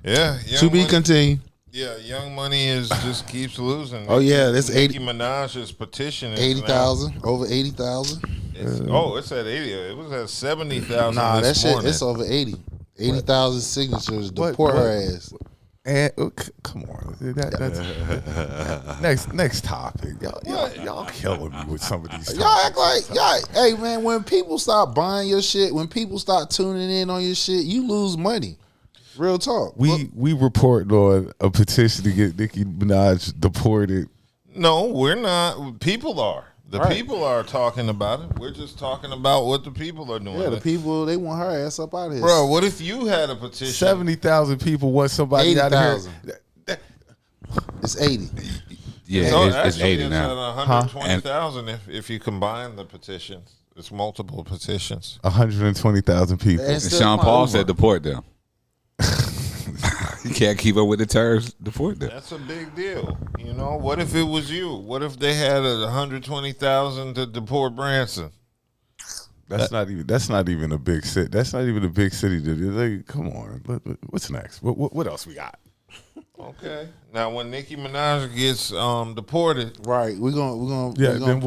S4: Yeah.
S6: To be continued.
S4: Yeah, Young Money just keeps losing.
S6: Oh, yeah, that's
S4: Nicki
S6: 80
S4: Minaj's petition is
S6: 80,000, over 80,000.
S4: it's at 80. It was at 70,000
S6: Nah, that
S4: this
S6: shit,
S4: morning.
S6: it's over 80. 80,000 signatures. Deport her ass.
S5: And come on, that's next topic. Y'all killing me with some of these.
S6: Y'all act like hey man, when people start buying your shit, when people start tuning in on your shit, you lose money. Real talk.
S5: We report on a petition to get Nicki Minaj deported.
S4: No, we're not. People are. The
S6: Right.
S4: people are talking about it. We're just talking about what the people are doing.
S6: Yeah, the people, they want her ass up out of here.
S4: Bro, what if you had a petition?
S5: 70,000 people want somebody out of
S6: 80,000.
S5: here.
S6: It's 80.
S7: Yeah,
S4: So
S7: it's
S4: actually,
S7: 80 now.
S4: At 120,000 if you combine the petitions. It's multiple petitions.
S5: 120,000 people.
S6: And
S7: And
S6: still
S7: Sean
S6: not
S7: Paul
S6: over.
S7: said deport them. You can't keep up with the terms. Deport them.
S4: That's a big deal. You know, what if it was you? What if they had 120,000 to deport Branson?
S5: That's not even a big city. That's not even a big city. Come on. What's next? What else we got?
S4: Okay. Now, when Nicki Minaj gets deported,
S6: Right. We're gonna
S5: Then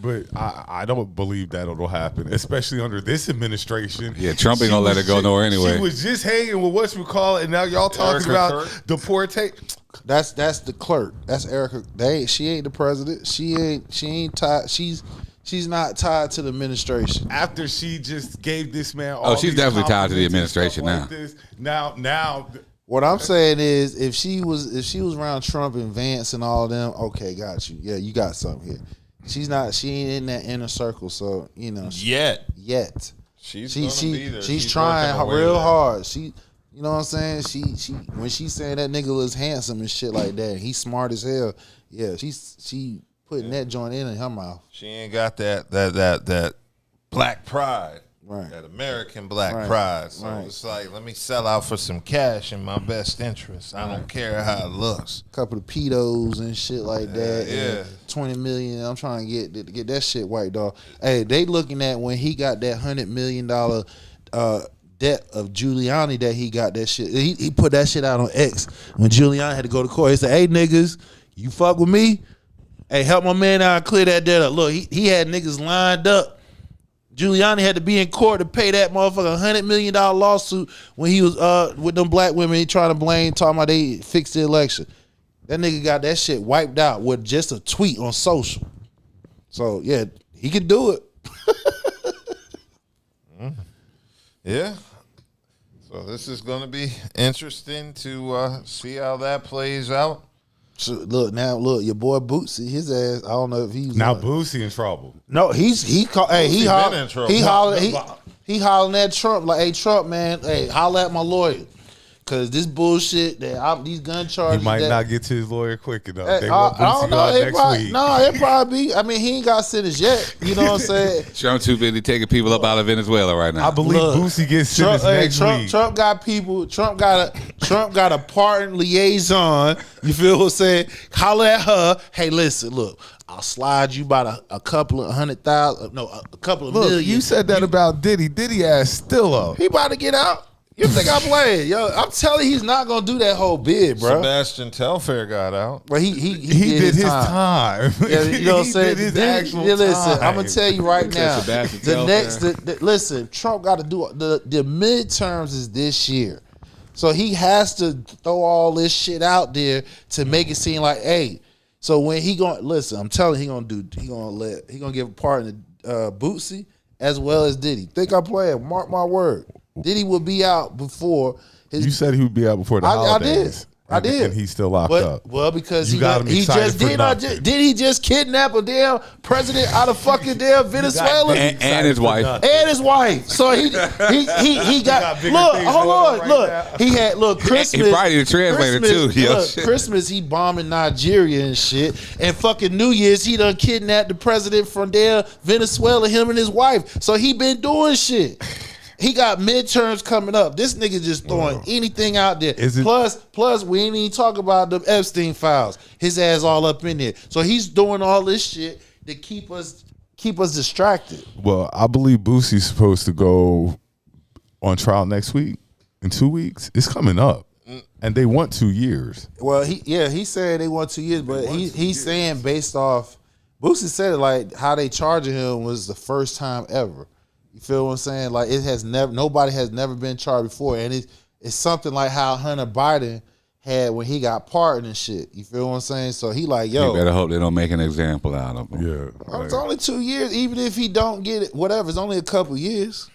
S5: but I don't believe that'll happen, especially under this administration.
S7: Yeah, Trump ain't gonna let it go nowhere anyway.
S5: She was just hanging with whatchamacallit, and now y'all talking
S4: Erica
S5: about
S4: Kirk?
S5: deportation.
S6: That's the clerk. That's Erica. She ain't the president. She ain't tied. She's not tied to the administration.
S5: After she just gave this man all
S7: she's
S5: these
S7: definitely tied to the
S5: compliments and
S7: administration
S5: stuff like this, now
S6: What I'm saying is, if she was around Trump and Vance and all them, okay, got you. Yeah, you got something here. She ain't in that inner circle, so
S4: yet
S6: she's
S4: gonna be there.
S6: she's
S4: She's
S6: trying
S4: working her way
S6: real
S4: there.
S6: hard. She, you know what I'm saying? She when she's saying that nigga was handsome and shit like that, he's smart as hell. Yeah, she putting that joint in her mouth.
S4: She ain't got that black pride.
S6: Right.
S4: That American black
S6: Right.
S4: pride. So
S6: Right.
S4: it's like, let me sell out for some cash in my best interest. I don't care how it looks.
S6: Couple of pedos and shit like that.
S4: Yeah.
S6: And 20 million. I'm trying to get that shit wiped off. Hey, they looking at when he got that $100 million debt of Giuliani that he got that shit. He put that shit out on X when Giuliani had to go to court. He said, "Hey niggas, you fuck with me? Hey, help my man out and clear that debt up." Look, he had niggas lined up. Giuliani had to be in court to pay that motherfucker $100 million lawsuit when he was with them black women he trying to blame, talking about they fixed the election. That nigga got that shit wiped out with just a tweet on social. So yeah, he could do it.
S4: Yeah. So this is going to be interesting to see how that plays out.
S6: So look, your boy Bootsy, his ass. I don't know if he's
S5: now Boosie in trouble.
S6: No, he
S4: been in trouble.
S6: He hollering at Trump like, "Hey Trump, man, hey, holler at my lawyer, cause this bullshit these gun charges."
S5: He might not get to his lawyer quick enough.
S6: Hey,
S5: They want
S6: I don't
S5: Boosie
S6: know.
S5: out
S6: It
S5: next
S6: probably,
S5: week.
S6: no, it probably be. I mean, he ain't got sentenced yet. You know what I'm saying?
S7: Trump too busy taking people up out of Venezuela right now.
S5: I believe
S6: Look,
S5: Boosie gets sentenced next week.
S6: Trump got people. Trump got a pardon liaison. You feel what I'm saying? Holler at her. Hey, listen, look, I'll slide you about a couple of 100,000. No, a couple of
S5: Look,
S6: million.
S5: you said that about Diddy. Diddy ass still up.
S6: He about to get out. You think I'm playing? Yo, I'm telling you, he's not gonna do that whole bid, bro.
S4: Sebastian Telfair got out.
S6: But he
S5: did his time.
S6: Yeah, you know what I'm
S5: He
S6: saying?
S5: did his
S6: Then-
S5: actual
S6: yeah, listen,
S5: time.
S6: I'm gonna tell you right now.
S7: Sebastian
S6: The
S7: Telfair.
S6: next, listen, Trump got to do the midterms is this year, so he has to throw all this shit out there to make it seem like, hey. So when he gonna listen, I'm telling you, he gonna give a pardon to Bootsy as well as Diddy. Think I'm playing? Mark my word. Diddy will be out before his.
S5: You said he would be out before the
S6: I
S5: holidays.
S6: did.
S5: And he's still locked
S6: But,
S5: up.
S6: well, because
S5: You got him
S6: he
S5: excited
S6: just
S5: for
S6: did.
S5: nothing.
S6: Did he just kidnap a damn president out of fucking damn Venezuela?
S7: and his wife.
S6: And his wife. So he got
S5: bigger
S6: look,
S5: things
S6: hold
S5: going
S6: on,
S5: on right
S6: look.
S5: now.
S6: He had Christmas.
S7: He probably the translator
S6: Christmas,
S7: too, yo.
S6: look, Christmas he bombing Nigeria and shit. And fucking New Year's he done kidnapped the president from there, Venezuela, him and his wife. So he been doing shit. He got midterms coming up. This nigga just throwing anything out there.
S5: Is it-
S6: Plus, we ain't even talk about the Epstein files. His ass all up in there. So he's doing all this shit to keep us distracted.
S5: Well, I believe Boosie's supposed to go on trial next week. In 2 weeks. It's coming up. And they want 2 years.
S6: Well, he said they want 2 years, but he's saying based off. Boosie said it like how they charging him was the first time ever. You feel what I'm saying? Like it has never, nobody has never been charged before, and it's something like how Hunter Biden had when he got pardoned and shit. You feel what I'm saying? So he like, yo,
S7: you better hope they don't make an example out of him.
S5: Yeah,
S6: it's only 2 years. Even if he don't get it, whatever, it's only a couple years.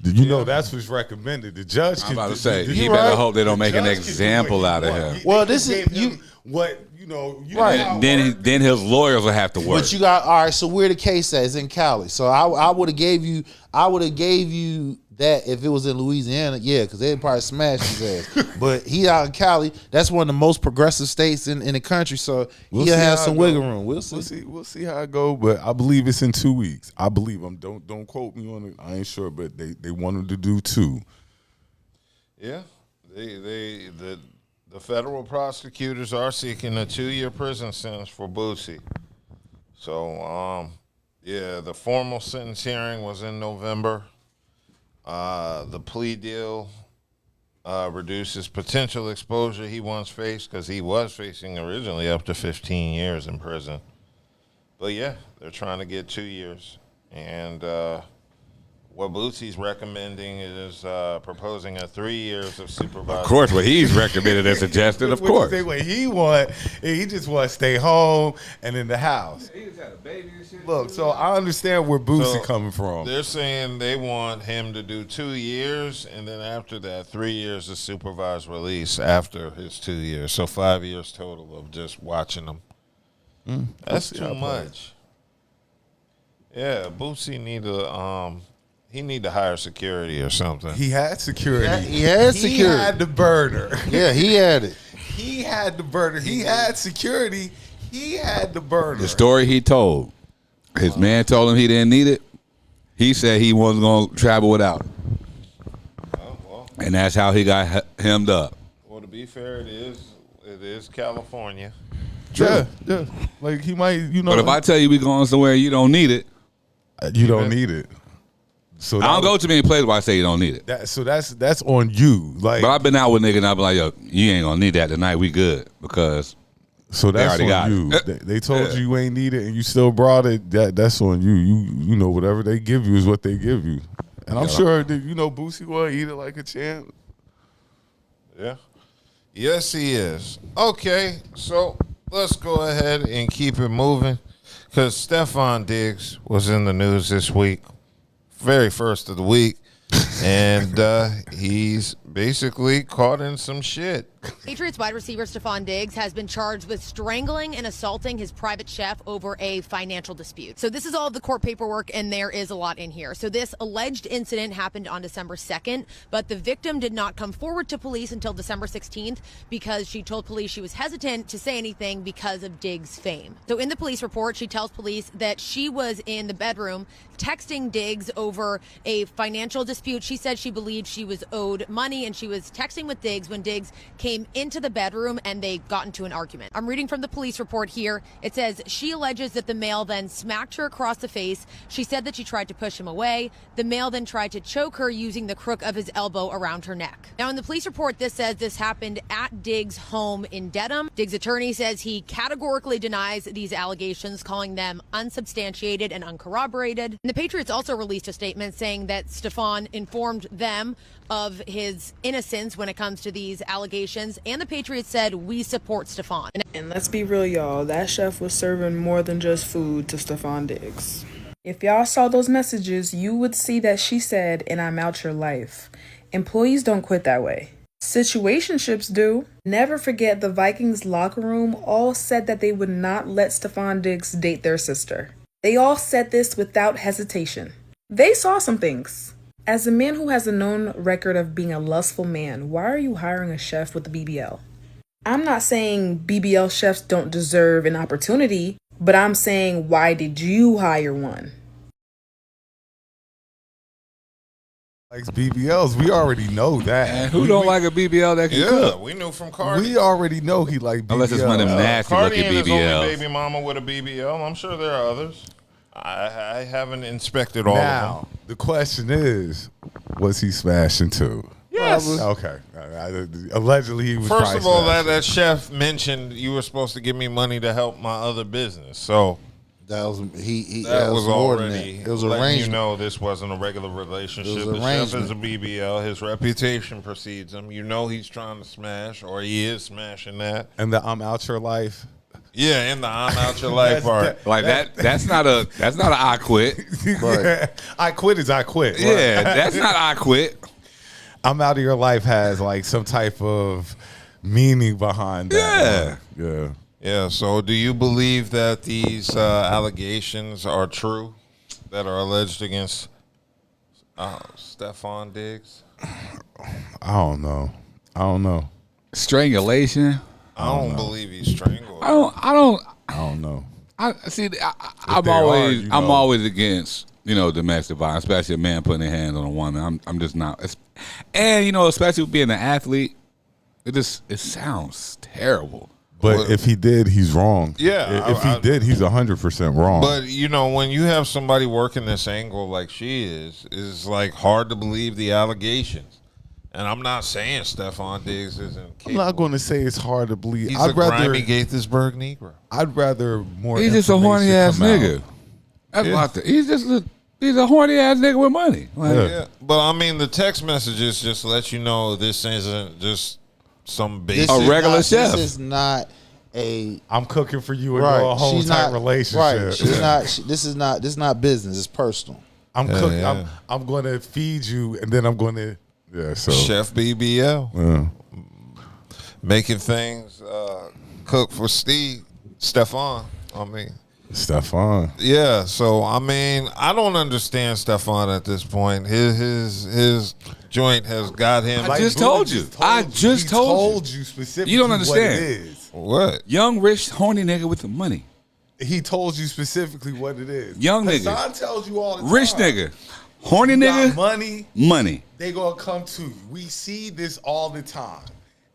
S5: You know that's what's recommended. The judge.
S7: I'm about to say he better hope they don't make an example out of him.
S6: Well, this is you.
S5: What you know,
S6: Right.
S7: Then his lawyers will have to work.
S6: But you got all right. So where the case at? It's in Cali. So I would have gave you that if it was in Louisiana, yeah, because they'd probably smash his ass. But he out in Cali. That's one of the most progressive states in the country. So he'll have some wiggle room. We'll see.
S5: We'll see how it go. But I believe it's in 2 weeks. I believe them. Don't quote me on it. I ain't sure, but they want him to do 2.
S4: Yeah, the federal prosecutors are seeking a 2-year prison sentence for Boosie. So, yeah, the formal sentence hearing was in November. The plea deal reduces potential exposure he once faced because he was facing originally up to 15 years in prison. But, yeah, they're trying to get 2 years. And what Boosie's recommending is proposing a 3 years of supervised.
S7: Of course, what he's recommended and suggested, of course.
S5: What he just want to stay home and in the house.
S7: He just had a baby and shit.
S5: Look, so I understand where Boosie coming from.
S4: They're saying they want him to do 2 years, and then after that, 3 years of supervised release after his 2 years. So 5 years total of just watching him. That's too much. Yeah, Boosie need to hire security or something.
S5: He had security.
S6: He had security.
S5: He had the burner.
S6: Yeah, he had it.
S5: He had the burner. He had security. He had the burner.
S7: The story he told, his man told him he didn't need it. He said he wasn't going to travel without it. And that's how he got hemmed up.
S4: Well, to be fair, it is California.
S5: Yeah. Like he might,
S7: But if I tell you we going somewhere and you don't need it,
S5: you don't need it. So
S7: I don't go to many places where I say you don't need it.
S5: That's on you. Like,
S7: but I've been out with niggas and I've been like, yo, you ain't gonna need that tonight. We good because
S5: so that's
S7: they already
S5: on
S7: got
S5: you.
S7: it.
S5: They told you ain't need it and you still brought it. That's on you. You know whatever they give you is what they give you. And I'm sure that Boosie will eat it like a champ.
S4: Yeah. Yes, he is. Okay, so let's go ahead and keep it moving because Stefon Diggs was in the news this week. Very first of the week, and he's basically caught in some shit.
S9: Patriots wide receiver Stefon Diggs has been charged with strangling and assaulting his private chef over a financial dispute. So this is all of the court paperwork, and there is a lot in here. So this alleged incident happened on December 2nd, but the victim did not come forward to police until December 16th because she told police she was hesitant to say anything because of Diggs' fame. So in the police report, she tells police that she was in the bedroom texting Diggs over a financial dispute. She said she believed she was owed money, and she was texting with Diggs when Diggs came into the bedroom and they got into an argument. I'm reading from the police report here. It says she alleges that the male then smacked her across the face. She said that she tried to push him away. The male then tried to choke her using the crook of his elbow around her neck. Now in the police report, this says this happened at Diggs' home in Dedham. Diggs' attorney says he categorically denies these allegations, calling them unsubstantiated and uncorroborated. And the Patriots also released a statement saying that Stefon informed them of his innocence when it comes to these allegations, and the Patriots said, we support Stefon.
S10: And let's be real, y'all, that chef was serving more than just food to Stefon Diggs. If y'all saw those messages, you would see that she said, and I'm out your life. Employees don't quit that way. Situationships do. Never forget the Vikings locker room all said that they would not let Stefon Diggs date their sister. They all said this without hesitation. They saw some things. As a man who has a known record of being a lustful man, why are you hiring a chef with a BBL? I'm not saying BBL chefs don't deserve an opportunity, but I'm saying, why did you hire one?
S5: Likes BBLs. We already know that.
S7: And who don't like a BBL that can cook?
S4: We knew from Cardi.
S5: We already know he like BBL.
S7: Unless it's one of them nasty
S4: Cardi
S7: looking
S4: and his only
S7: BBLs.
S4: baby mama with a BBL. I'm sure there are others. I haven't inspected all of them.
S5: Now, the question is, was he smashing too?
S7: Yes.
S5: Okay. Allegedly, he was.
S4: First
S5: probably
S4: of all,
S5: smashing.
S4: that chef mentioned you were supposed to give me money to help my other business. So
S6: That was he.
S4: that was
S6: more than
S4: already
S6: that. It was
S4: letting you
S6: arrangement.
S4: know this wasn't a regular relationship.
S6: It was
S4: The chef is a
S6: arrangement.
S4: BBL. His reputation precedes him. You know he's trying to smash, or he is smashing that.
S5: And the I'm out your life.
S4: Yeah, in the I'm out your life part.
S7: Like that's not a I quit.
S5: Yeah. I quit is I quit.
S7: Yeah, that's not I quit.
S5: I'm out of your life has like some type of meaning behind that. Yeah.
S4: Yeah, so do you believe that these allegations are true that are alleged against Stephon Diggs?
S5: I don't know.
S7: Strangulation.
S4: I don't believe he's strangled.
S7: I don't
S5: know.
S7: I'm
S5: they are,
S7: always
S5: you
S7: I'm
S5: know.
S7: always against domestic violence, especially a man putting their hands on a woman. I'm just not. And especially being an athlete, it sounds terrible.
S5: But if he did, he's wrong.
S4: Yeah,
S5: If he did, he's 100% wrong.
S4: But when you have somebody working this angle like she is like hard to believe the allegations. And I'm not saying Stephon Diggs isn't capable.
S5: I'm not going to say it's hard to believe.
S4: He's a grimy Gaithersburg Negro.
S5: I'd rather more.
S7: He's just a horny ass
S5: information come
S7: nigga.
S5: out.
S7: That's what he's a horny ass nigga with money. Like,
S4: Yeah, but I mean the text messages just let you know this isn't just some basic.
S7: A regular chef.
S6: This is not a.
S5: I'm cooking for you and
S6: Right.
S5: a whole
S6: She's
S5: tight
S6: not
S5: relationship.
S6: Right. She's not. This is not business. It's personal.
S5: I'm cooking.
S4: yeah.
S5: I'm going to feed you, and then I'm going to. Yeah. So
S4: Chef BBL
S5: yeah.
S4: making things cook for Stephon. I mean.
S5: Stephon.
S4: Yeah, so I mean, I don't understand Stephon at this point. His joint has got him.
S7: I just told you. I just told
S5: you specifically.
S7: You don't understand.
S5: What it is.
S4: What?
S7: Young, rich, horny nigga with the money.
S5: He told you specifically what it is.
S7: Young nigga.
S5: Hassan tells you all the time.
S7: Rich nigga. Horny
S5: You got
S7: nigga.
S5: money.
S7: Money.
S5: They gonna come to you. We see this all the time.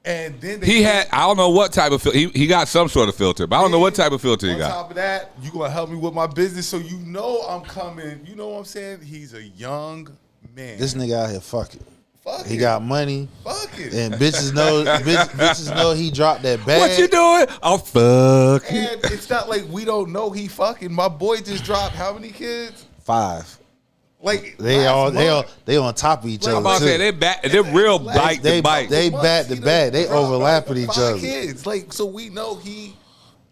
S5: And then
S7: I don't know what type of filter. He got some sort of filter, but I don't know what type of filter he
S5: on
S7: got.
S5: top of that, you gonna help me with my business, so you know I'm coming. You know what I'm saying? He's a young man.
S6: This nigga out here fucking.
S5: Fuck
S6: He
S5: it.
S6: got money.
S5: Fuck it.
S6: And bitches know he dropped that bag.
S7: What you doing? Oh fuck.
S5: And it's not like we don't know he fucking. My boy just dropped how many kids?
S6: 5.
S5: Like
S6: They
S5: last month.
S6: they on top of each
S7: I'm
S6: other.
S7: about to say
S6: too.
S7: they're real bike
S6: They
S7: to bike.
S6: back to back. They overlap with each
S5: 5
S6: other.
S5: kids. Like, so we know he,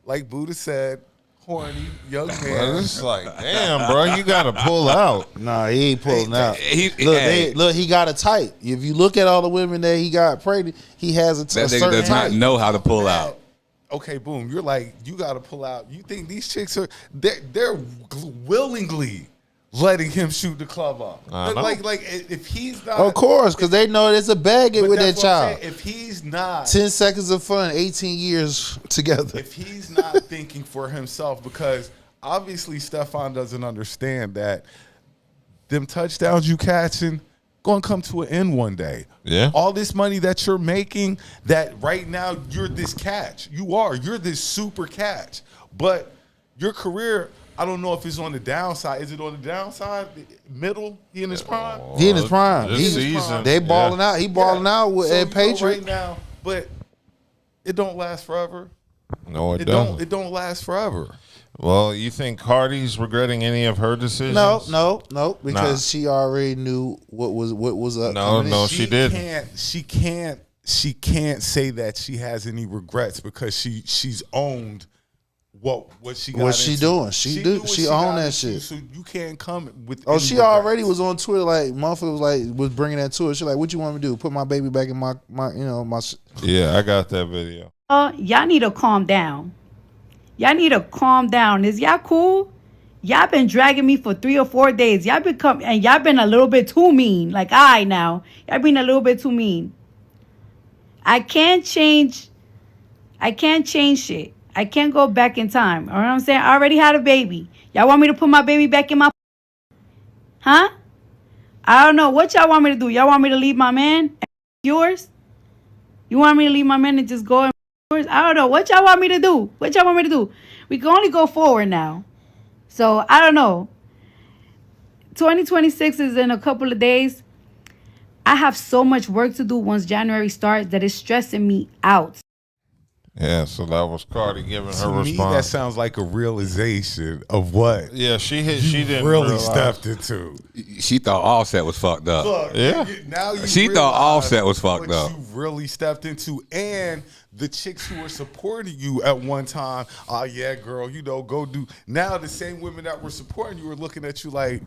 S5: like Buddha said, horny young
S4: Well,
S5: man.
S4: it's like, damn, bro, you gotta pull out.
S6: Nah, he ain't pulling out.
S7: Hey.
S6: Look, he got a type. If you look at all the women that he got pregnant, he has a
S7: That nigga
S6: certain
S7: does not
S6: type.
S7: know how to pull out.
S5: Okay, boom. You're like, you got to pull out. You think these chicks are? They're willingly letting him shoot the club up.
S4: I know.
S5: Like if he's not,
S6: Of course, because they know there's a bag
S5: but
S6: with that
S5: that's what I'm
S6: child.
S5: saying. If he's not,
S6: 10 seconds of fun, 18 years together.
S5: if he's not thinking for himself, because obviously Stephon doesn't understand that them touchdowns you catching gonna come to an end one day.
S4: Yeah.
S5: All this money that you're making, that right now you're this catch. You're this super catch. But your career, I don't know if it's on the downside. Is it on the downside? Middle? He in his prime?
S6: He in his prime.
S4: This season,
S6: They balling out. He balling out with
S5: So
S6: at
S5: you know
S6: Patriot.
S5: right now, but it don't last forever.
S4: No, it
S5: It
S4: don't.
S5: don't last forever.
S4: Well, you think Cardi's regretting any of her decisions?
S6: No, because
S4: Nah.
S6: she already knew what was up.
S4: No,
S6: coming in.
S4: no, she didn't.
S5: She can't say that she has any regrets because she's owned what she got.
S6: What she
S5: into.
S6: doing? She
S5: knew what
S6: owned
S5: got
S6: that
S5: into,
S6: shit.
S5: So you can't come with.
S6: Oh,
S5: any
S6: she
S5: regrets.
S6: already was on Twitter. Like, motherfucker was bringing that to her. She like, what you want me to do? Put my baby back in my.
S4: Yeah, I got that video.
S11: Y'all need to calm down. Y'all need to calm down. Is y'all cool? Y'all been dragging me for 3 or 4 days. Y'all been a little bit too mean. Like, all right now. Y'all been a little bit too mean. I can't change shit. I can't go back in time. You know what I'm saying? I already had a baby. Y'all want me to put my baby back in my... Huh? I don't know. What y'all want me to do? Y'all want me to leave my man and yours? You want me to leave my man and just go and yours? I don't know. What y'all want me to do? We can only go forward now. So, I don't know. 2026 is in a couple of days. I have so much work to do once January starts that it's stressing me out.
S4: Yeah, so that was Cardi giving her
S5: To me,
S4: response.
S5: that sounds like a realization of what
S4: Yeah, she didn't
S5: really
S4: realize.
S5: stepped into.
S7: She thought Offset was fucked up.
S5: Look,
S4: Yeah.
S5: now you
S7: She thought
S5: realize
S7: Offset was fucked
S5: what
S7: up.
S5: you really stepped into, and the chicks who were supporting you at one time. Oh yeah, girl, go do. Now the same women that were supporting you were looking at you like,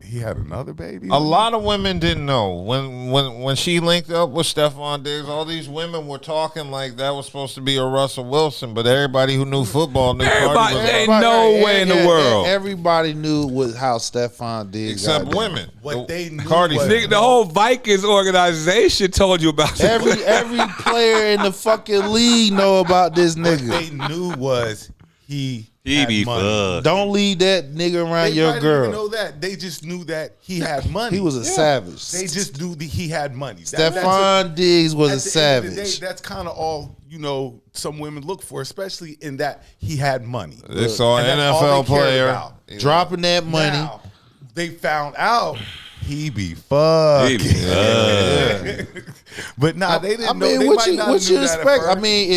S5: he had another baby.
S4: A lot of women didn't know when she linked up with Stephon Diggs. All these women were talking like that was supposed to be a Russell Wilson, but everybody who knew football knew
S7: Everybody,
S4: Cardi was
S7: ain't no way in the world.
S6: Everybody knew was how Stephon Diggs
S4: except
S6: got down.
S4: women.
S5: What they knew
S4: Cardi
S5: was-
S7: Nigga, the whole Vikings organization told you about it.
S6: Every player in the fucking league know about this
S5: What
S6: nigga.
S5: they knew was he
S7: He be
S5: money.
S7: fucked.
S6: Don't leave that nigga around
S5: They
S6: your
S5: probably didn't even
S6: girl.
S5: know that. They just knew that he had money.
S6: He was a savage.
S5: They just knew that he had money.
S6: Stephon Diggs was a
S5: at the end of the
S6: savage.
S5: day, that's kind of all some women look for, especially in that he had money.
S4: They saw an
S5: And that's all
S4: NFL
S5: they cared
S4: player.
S5: about.
S6: Dropping that money.
S5: Now, they found out he be fucking. But nah, they didn't
S6: I
S5: know.
S6: mean,
S5: They
S6: what
S5: might
S6: you
S5: not
S6: what
S5: have
S6: you
S5: knew that at
S6: expect? I
S5: first.
S6: mean,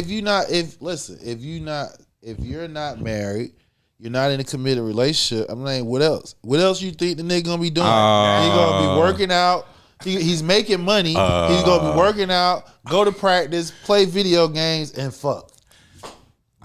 S6: if you're not married, you're not in a committed relationship. I'm like, what else? What else you think the nigga gonna be doing? He gonna be working out. He's making money. He's gonna be working out, go to practice, play video games, and fuck.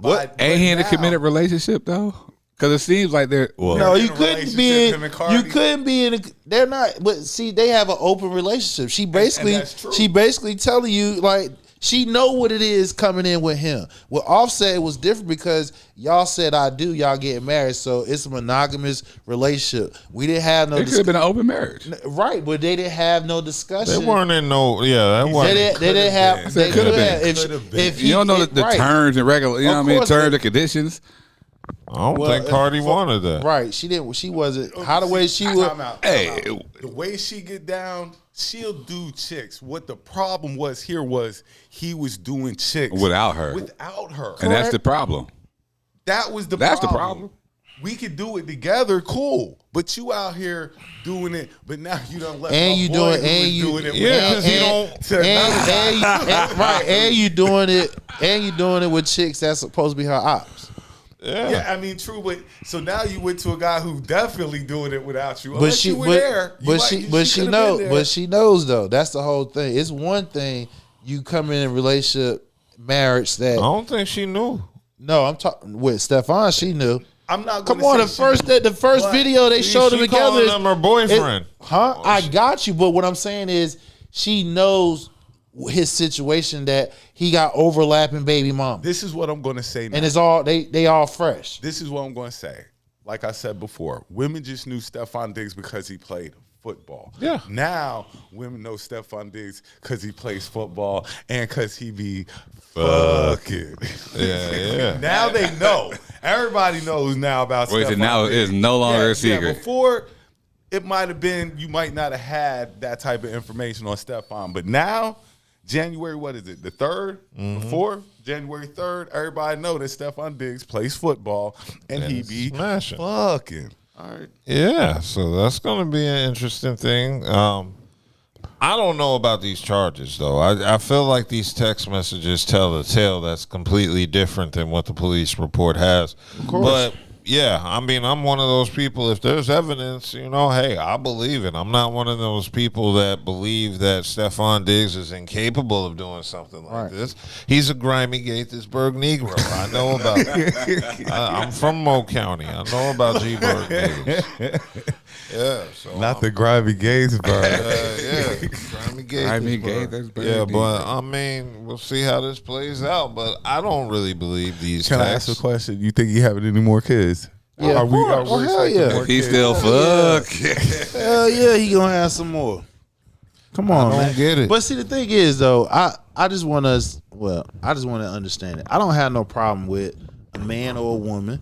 S5: But
S7: Ain't he in a
S5: now-
S7: committed relationship though? Because it seems like they're
S6: No,
S5: in
S6: you
S5: a
S6: couldn't be
S5: relationship,
S6: in.
S5: him and Cardi.
S6: You couldn't be in. They're not. But see, they have an open relationship. She basically,
S5: that's true.
S6: she basically telling you like she know what it is coming in with him. With Offset, it was different because y'all said I do. Y'all getting married, so it's a monogamous relationship. We didn't have no.
S7: It could have been an open marriage.
S6: Right, but they didn't have no discussion.
S4: They weren't in no. Yeah, that
S6: They
S4: wasn't.
S6: didn't have. They
S7: Could've
S6: could
S7: been.
S6: have.
S5: Could've been.
S6: If
S7: You don't know the
S6: right.
S7: terms and regular, you know
S6: Of
S7: what I mean?
S6: course,
S7: Terms
S6: but-
S7: and conditions.
S4: I don't
S6: Well,
S4: think Cardi wanted that.
S6: Right, she didn't. She wasn't. How the way she would.
S5: Time out.
S7: Hey,
S5: The way she get down, she'll do chicks. What the problem was here was he was doing chicks
S7: Without her.
S5: Without her.
S7: and that's the problem.
S5: That was the
S7: That's the
S5: problem.
S7: problem.
S5: We could do it together, cool. But you out here doing it, but now you don't let
S6: And
S5: my
S6: you
S5: boy
S6: doing-
S5: who
S6: and
S5: was
S6: you-
S5: doing it
S4: Yeah,
S5: with
S4: 'cause you
S5: me
S4: don't-
S5: to another guy.
S6: And you doing it with chicks that's supposed to be her ops.
S5: Yeah, I mean, true, but so now you went to a guy who's definitely doing it without you.
S6: But
S5: Unless
S6: she,
S5: you were there, you might-
S6: she
S5: could've been
S6: knows.
S5: there.
S6: But she knows though. That's the whole thing. It's one thing you come in a relationship, marriage
S4: I
S6: that.
S4: don't think she knew.
S6: No, I'm talking with Stephon. She knew.
S5: I'm not.
S6: Come
S5: gonna
S6: on,
S5: say
S6: the first
S5: but
S6: video they showed them
S4: She
S6: together.
S4: calling
S6: is-
S4: him her boyfriend.
S6: Huh? I got you. But what I'm saying is, she knows his situation that he got overlapping baby mom,
S5: This is what I'm going to say now.
S6: and it's all they all fresh.
S5: This is what I'm going to say. Like I said before, women just knew Stephon Diggs because he played football.
S4: Yeah.
S5: Now women know Stephon Diggs because he plays football and because he be fucking.
S4: Yeah.
S5: Now they know. Everybody knows now about
S7: Wait, so
S5: Stephon
S7: now
S5: Diggs.
S7: it's no longer a secret.
S5: Before, it might have been, you might not have had that type of information on Stephon. But now, January, what is it, the 3rd?
S4: Mm-hmm.
S5: The 4th? January 3rd, everybody know that Stephon Diggs plays football and he be
S4: smashing.
S5: fucking. All right.
S4: Yeah, so that's going to be an interesting thing. I don't know about these charges, though. I feel like these text messages tell a tale that's completely different than what the police report has. Of course. But, yeah, I mean, I'm one of those people, if there's evidence, hey, I believe it. I'm not one of those people that believe that Stephon Diggs is incapable of doing something like this. He's a grimy Gaithersburg Negro. I know about that. I'm from Mo County. I know about G-Burg niggas. Yeah, so
S5: Not the grimy Gaithersburg.
S4: yeah, grimy Gaithersburg. Yeah, but I mean, we'll see how this plays out. But I don't really believe these.
S5: Can I ask a question? You think you having any more kids?
S6: Yeah,
S5: Are
S6: of
S5: we
S6: course. Oh, hell
S5: expecting
S6: yeah.
S5: more
S7: He
S5: kids?
S7: still fuck.
S6: Hell yeah, he gonna have some more. Come on,
S4: I don't
S6: man.
S4: get it.
S6: But see, the thing is, though, I just want us. Well, I just want to understand it. I don't have no problem with a man or a woman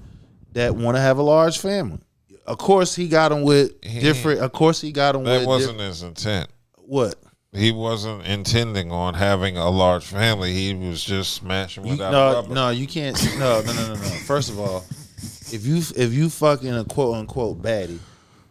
S6: that want to have a large family. Of course, he got them with different. Of course, he got them with.
S4: That wasn't his intent.
S6: What?
S4: He wasn't intending on having a large family. He was just smashing without rubber.
S6: No, you can't. No. First of all, if you fucking a quote unquote baddie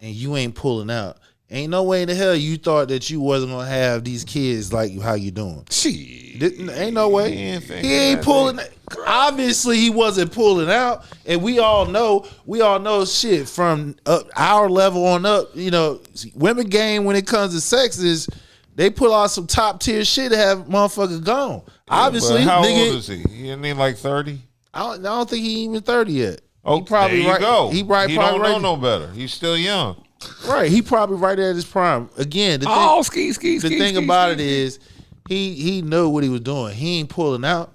S6: and you ain't pulling out, Ain't no way in the hell you thought that you wasn't gonna have these kids like how you doing. Ain't no way. He ain't pulling. Obviously, he wasn't pulling out, and we all know shit from our level on up. You know, women game when it comes to sex is they pull out some top tier shit to have motherfucker gone. Obviously,
S4: how
S6: nigga,
S4: old is he? He ain't like 30.
S6: I don't think he even 30 yet.
S4: Oh,
S6: he probably
S4: there you
S6: right.
S4: go.
S6: He probably
S4: don't
S6: right.
S4: know no better. He's still young.
S6: Right, he probably right at his prime. Again, the thing about it is he knew what he was doing. He ain't pulling out.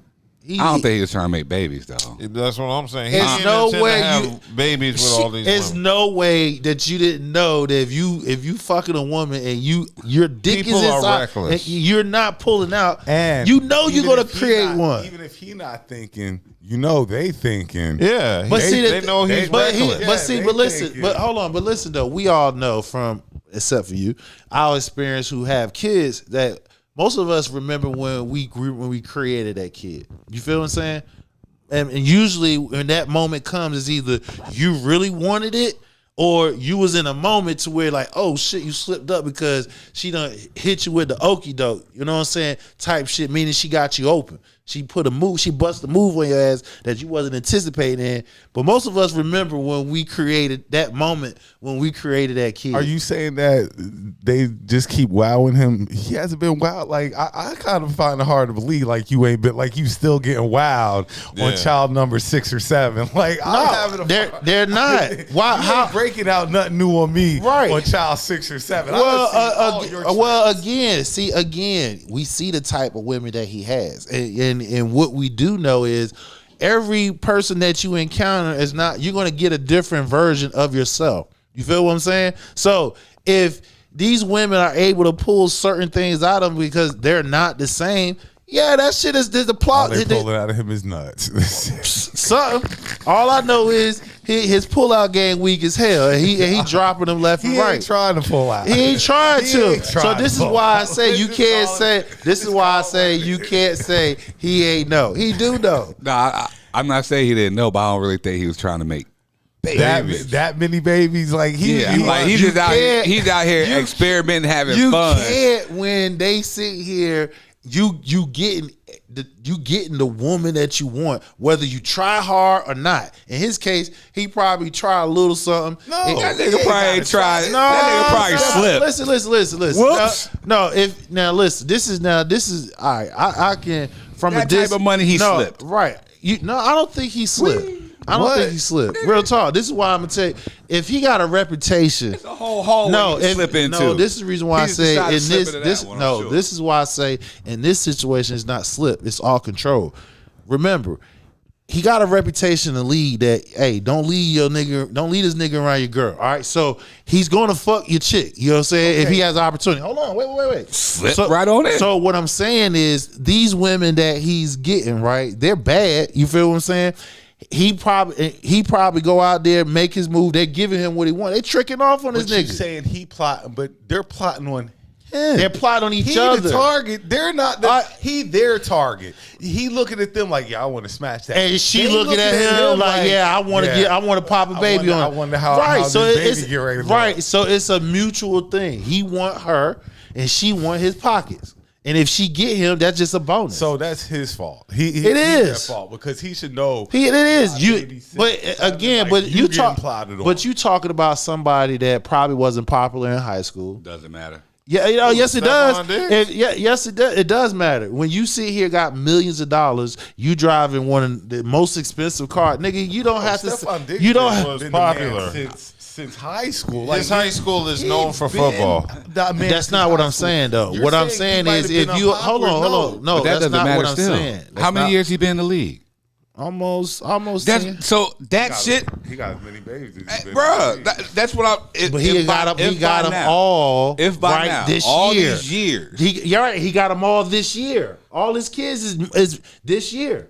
S7: I don't think he was trying to make babies though.
S4: That's what I'm saying.
S6: It's no way
S4: you babies with all these.
S6: It's
S4: women.
S6: no way that you didn't know that if you fucking a woman and your dick
S4: People
S6: is
S4: are
S6: inside,
S4: reckless.
S6: and you're not pulling out,
S5: And
S6: you know you're
S5: even
S6: gonna
S5: if he
S6: create
S5: not-
S6: one.
S5: Even if he not thinking, you know they thinking.
S4: Yeah,
S6: But see,
S4: they know he's reckless.
S6: But listen, but hold on, but listen though, we all know from, except for you, our experience who have kids, that most of us remember when we created that kid. You feel what I'm saying? And usually when that moment comes, it's either you really wanted it or you was in a moment to where like, oh shit, you slipped up because she done hit you with the okie doke. You know what I'm saying? Type shit, meaning she got you open. She put a move, she bust a move on your ass that you wasn't anticipating in. But most of us remember when we created that moment, when we created that kid.
S5: Are you saying that they just keep wowing him? He hasn't been wowed. Like I kind of find it hard to believe like you ain't been like you still getting wowed on child number 6 or 7. Like
S6: they're not. Why?
S5: You
S6: How
S5: ain't breaking out nothing new on me on child 6 or 7.
S6: Again, we see the type of women that he has, and what we do know is every person that you encounter is not, you're going to get a different version of yourself. You feel what I'm saying? So if these women are able to pull certain things out of them because they're not the same, yeah, that shit is the plot.
S5: All they pulling out of him is nuts.
S6: Something. All I know is his pullout game weak as hell, and he dropping them left and right.
S5: He ain't trying to pull out.
S6: He ain't trying
S5: He
S6: to.
S5: ain't trying
S6: So this
S5: to
S6: is why I say you can't say. This is why I say you can't say he ain't know. He do know.
S7: Nah, I'm not saying he didn't know, but I don't really think he was trying to make
S5: that many babies. Like he's
S7: out here experimenting, having fun.
S6: You can't when they sit here. You getting the woman that you want, whether you try hard or not. In his case, he probably tried a little something.
S7: No, that nigga probably ain't tried. No, that nigga probably slipped.
S6: Listen.
S7: Whoops.
S6: Listen. This is all right. I can from
S7: that type of money he slipped.
S6: Right. I don't think he slipped. I don't think he slipped. Real talk. This is why I'm gonna tell you. If he got a reputation,
S7: it's a whole hallway to slip into.
S6: No, this is the reason why I say in this is why I say in this situation it's not slip. It's all control. Remember, he got a reputation to lead that. Hey, don't lead this nigga around your girl. All right, so he's gonna fuck your chick. You know what I'm saying? Okay. If he has the opportunity. Hold on, wait.
S7: Slip right on it.
S6: So what I'm saying is these women that he's getting, right? They're bad. You feel what I'm saying? He probably go out there, make his move. They're giving him what he wants. They tricking off on this nigga.
S5: You're saying he plotting, but they're plotting on him.
S6: They're plotting on each other.
S5: The target. They're not. He their target. He looking at them like, yeah, I want to smash that.
S6: And she looking at him like, yeah, I want to pop a baby on.
S5: I wonder how
S6: so
S5: this baby get ready to go.
S6: Right. So it's a mutual thing. He want her, and she want his pockets. And if she get him, that's just a bonus.
S5: So that's his fault. It
S6: is
S5: his fault because he should know.
S6: It is you. But again, like you talking about somebody that probably wasn't popular in high school.
S7: Doesn't matter.
S6: Yeah, yes it does. Yes it does. It does matter. When you sit here, got millions of dollars, you driving one of the most expensive cars, nigga. You don't have to. You don't have
S4: was popular
S5: since high school.
S4: Like his high school is known for football.
S6: That's not what I'm saying, though. What I'm saying is, if you hold on, no, that's not what I'm saying.
S7: How many years he been in the league?
S6: Almost.
S7: So that shit.
S5: He got as many babies,
S7: bro. That's what I'm.
S6: But he got them all.
S7: If by
S6: right
S7: now,
S6: this
S7: all
S6: year.
S7: these years.
S6: You're right. He got them all this year. All his kids is this year,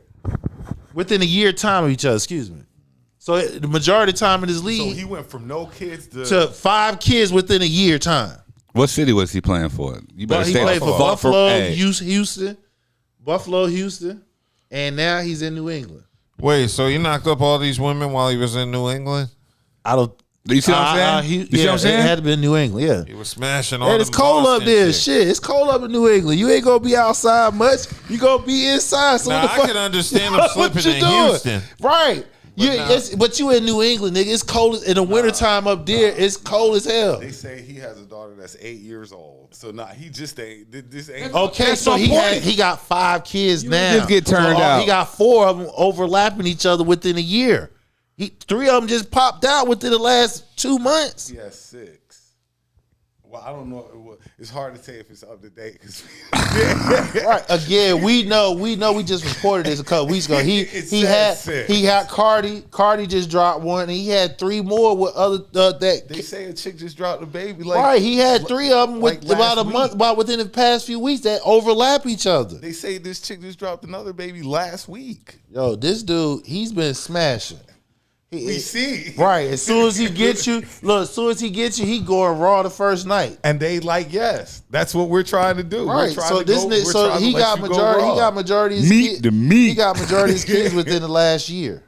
S6: within a year time of each other. Excuse me. So the majority of the time in his league,
S5: so he went from no kids
S6: to 5 kids within a year time.
S7: What city was he playing for? You better
S6: he played for Buffalo, Houston, and now he's in New England.
S4: Wait, so he knocked up all these women while he was in New England?
S6: I don't.
S7: You see what I'm saying? You see what I'm saying?
S6: It had to be in New England. Yeah.
S4: He was smashing all.
S6: And it's cold up there. Shit, it's cold up in New England. You ain't gonna be outside much. You gonna be inside. So
S4: now,
S6: what the
S4: I
S6: fuck?
S4: can understand him slipping in Houston.
S6: Right. But you in New England, nigga. It's cold in the wintertime up there. It's cold as hell.
S5: They say he has a daughter that's 8 years old. So he just ain't. This ain't.
S6: Okay, so he got 5 kids now.
S7: Just get turned out.
S6: He got 4 of them overlapping each other within a year. 3 of them just popped out within the last 2 months.
S5: He has 6. Well, I don't know. It's hard to say if it's up to date.
S6: Right. Again, we know. We just reported this a couple weeks ago. He had Cardi. Cardi just dropped one, and he had 3 more with other that.
S5: They say a chick just dropped a baby.
S6: Right. He had 3 of them with about a month, within the past few weeks that overlap each other.
S5: They say this chick just dropped another baby last week.
S6: Yo, this dude, he's been smashing.
S5: We see.
S6: Right. As soon as he gets you, he going raw the first night.
S5: And they like, yes. That's what we're trying to do.
S6: Right. So he got majority of his kids. He got majority of his kids within the last year.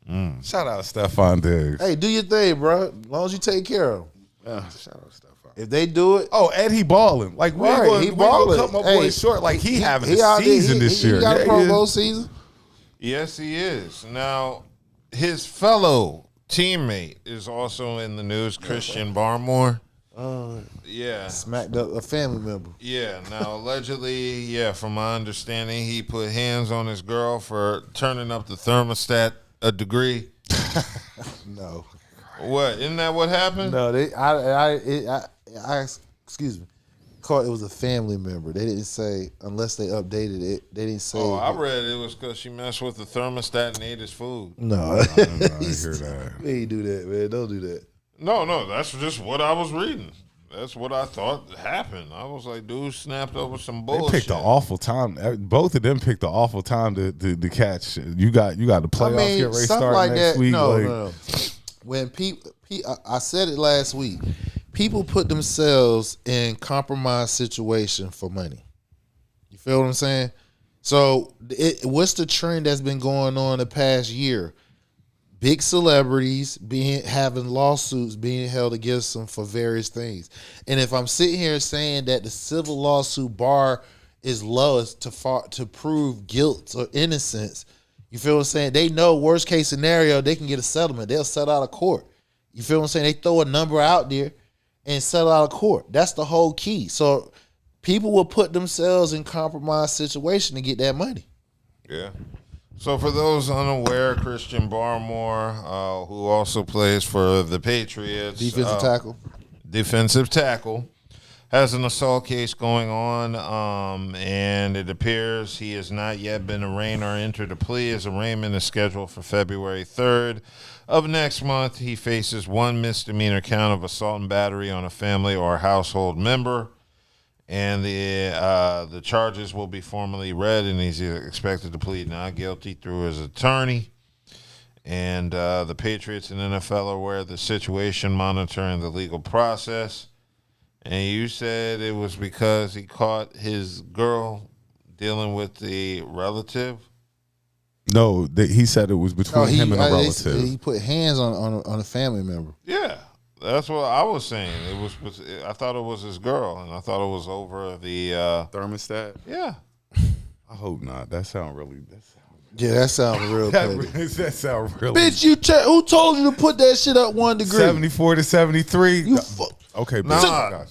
S5: Shout out Stephon Diggs.
S6: Hey, do your thing, bro. As long as you take care of them.
S5: Shout out Stephon.
S6: If they do it.
S5: Oh, and he balling. Like,
S6: he
S5: balling.
S6: balling.
S5: Cut my boy short. Like, he having a season this year.
S6: He got a Pro Bowl season.
S4: Yes, he is. Now, his fellow teammate is also in the news, Christian Barmore. Yeah.
S6: Smacked up a family member.
S4: Yeah. Now, allegedly, from my understanding, he put hands on his girl for turning up the thermostat a degree.
S6: No.
S4: What? Isn't that what happened?
S6: No, excuse me. It was a family member. They didn't say, unless they updated it, they didn't say.
S4: Oh, I read it was because she messed with the thermostat and ate his food.
S6: No.
S5: I didn't hear that.
S6: They ain't do that, man. Don't do that.
S4: No, that's just what I was reading. That's what I thought happened. I was like, dude snapped over some bullshit.
S5: They picked an awful time. Both of them picked an awful time to catch. You got the playoffs get ready start
S6: like
S5: next
S6: that,
S5: week.
S6: No. When people, I said it last week. People put themselves in compromised situation for money. You feel what I'm saying? So, what's the trend that's been going on the past year? Big celebrities having lawsuits being held against them for various things. And if I'm sitting here saying that the civil lawsuit bar is lowest to prove guilt or innocence, you feel what I'm saying? They know worst case scenario, they can get a settlement. They'll settle out of court. You feel what I'm saying? They throw a number out there and settle out of court. That's the whole key. So people will put themselves in compromised situation to get that money.
S4: Yeah. So for those unaware, Christian Barmore, who also plays for the Patriots. Defensive tackle. Has an assault case going on, and it appears he has not yet been arraigned or entered a plea. His arraignment is scheduled for February 3rd of next month. He faces 1 misdemeanor count of assault and battery on a family or household member, and the charges will be formally read, and he's expected to plead not guilty through his attorney. And the Patriots and NFL are aware of the situation, monitoring the legal process. And you said it was because he caught his girl dealing with the relative?
S5: No, he said it was between him and a relative.
S6: He put hands on a family member.
S4: Yeah, that's what I was saying. I thought it was his girl, and I thought it was over the
S5: thermostat.
S4: Yeah.
S5: I hope not. That sounds really.
S6: Yeah, that sounds real petty.
S5: That sounds really.
S6: Bitch, who told you to put that shit up 1 degree?
S5: 74 to 73. Okay,
S4: nah.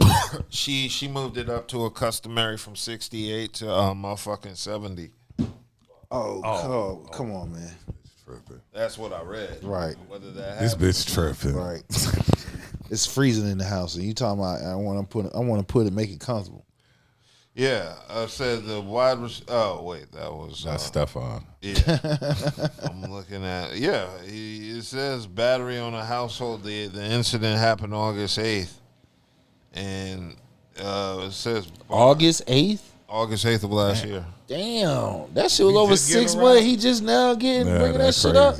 S4: She moved it up to a customary from 68 to motherfucking 70.
S6: Oh, come on, man.
S4: That's what I read.
S6: Right.
S4: Whether that
S5: this
S4: happened.
S5: bitch tripping.
S6: Right. It's freezing in the house, and you talking about I want to put it, make it comfortable.
S4: Yeah, I said the wide receiver. Oh wait, that's
S5: Stephon.
S4: Yeah, I'm looking at. Yeah, it says battery on a household. The incident happened August 8th, and it says
S6: August 8th.
S4: August 8th of last year.
S6: Damn, that shit was over 6 months. He just now bringing that shit up.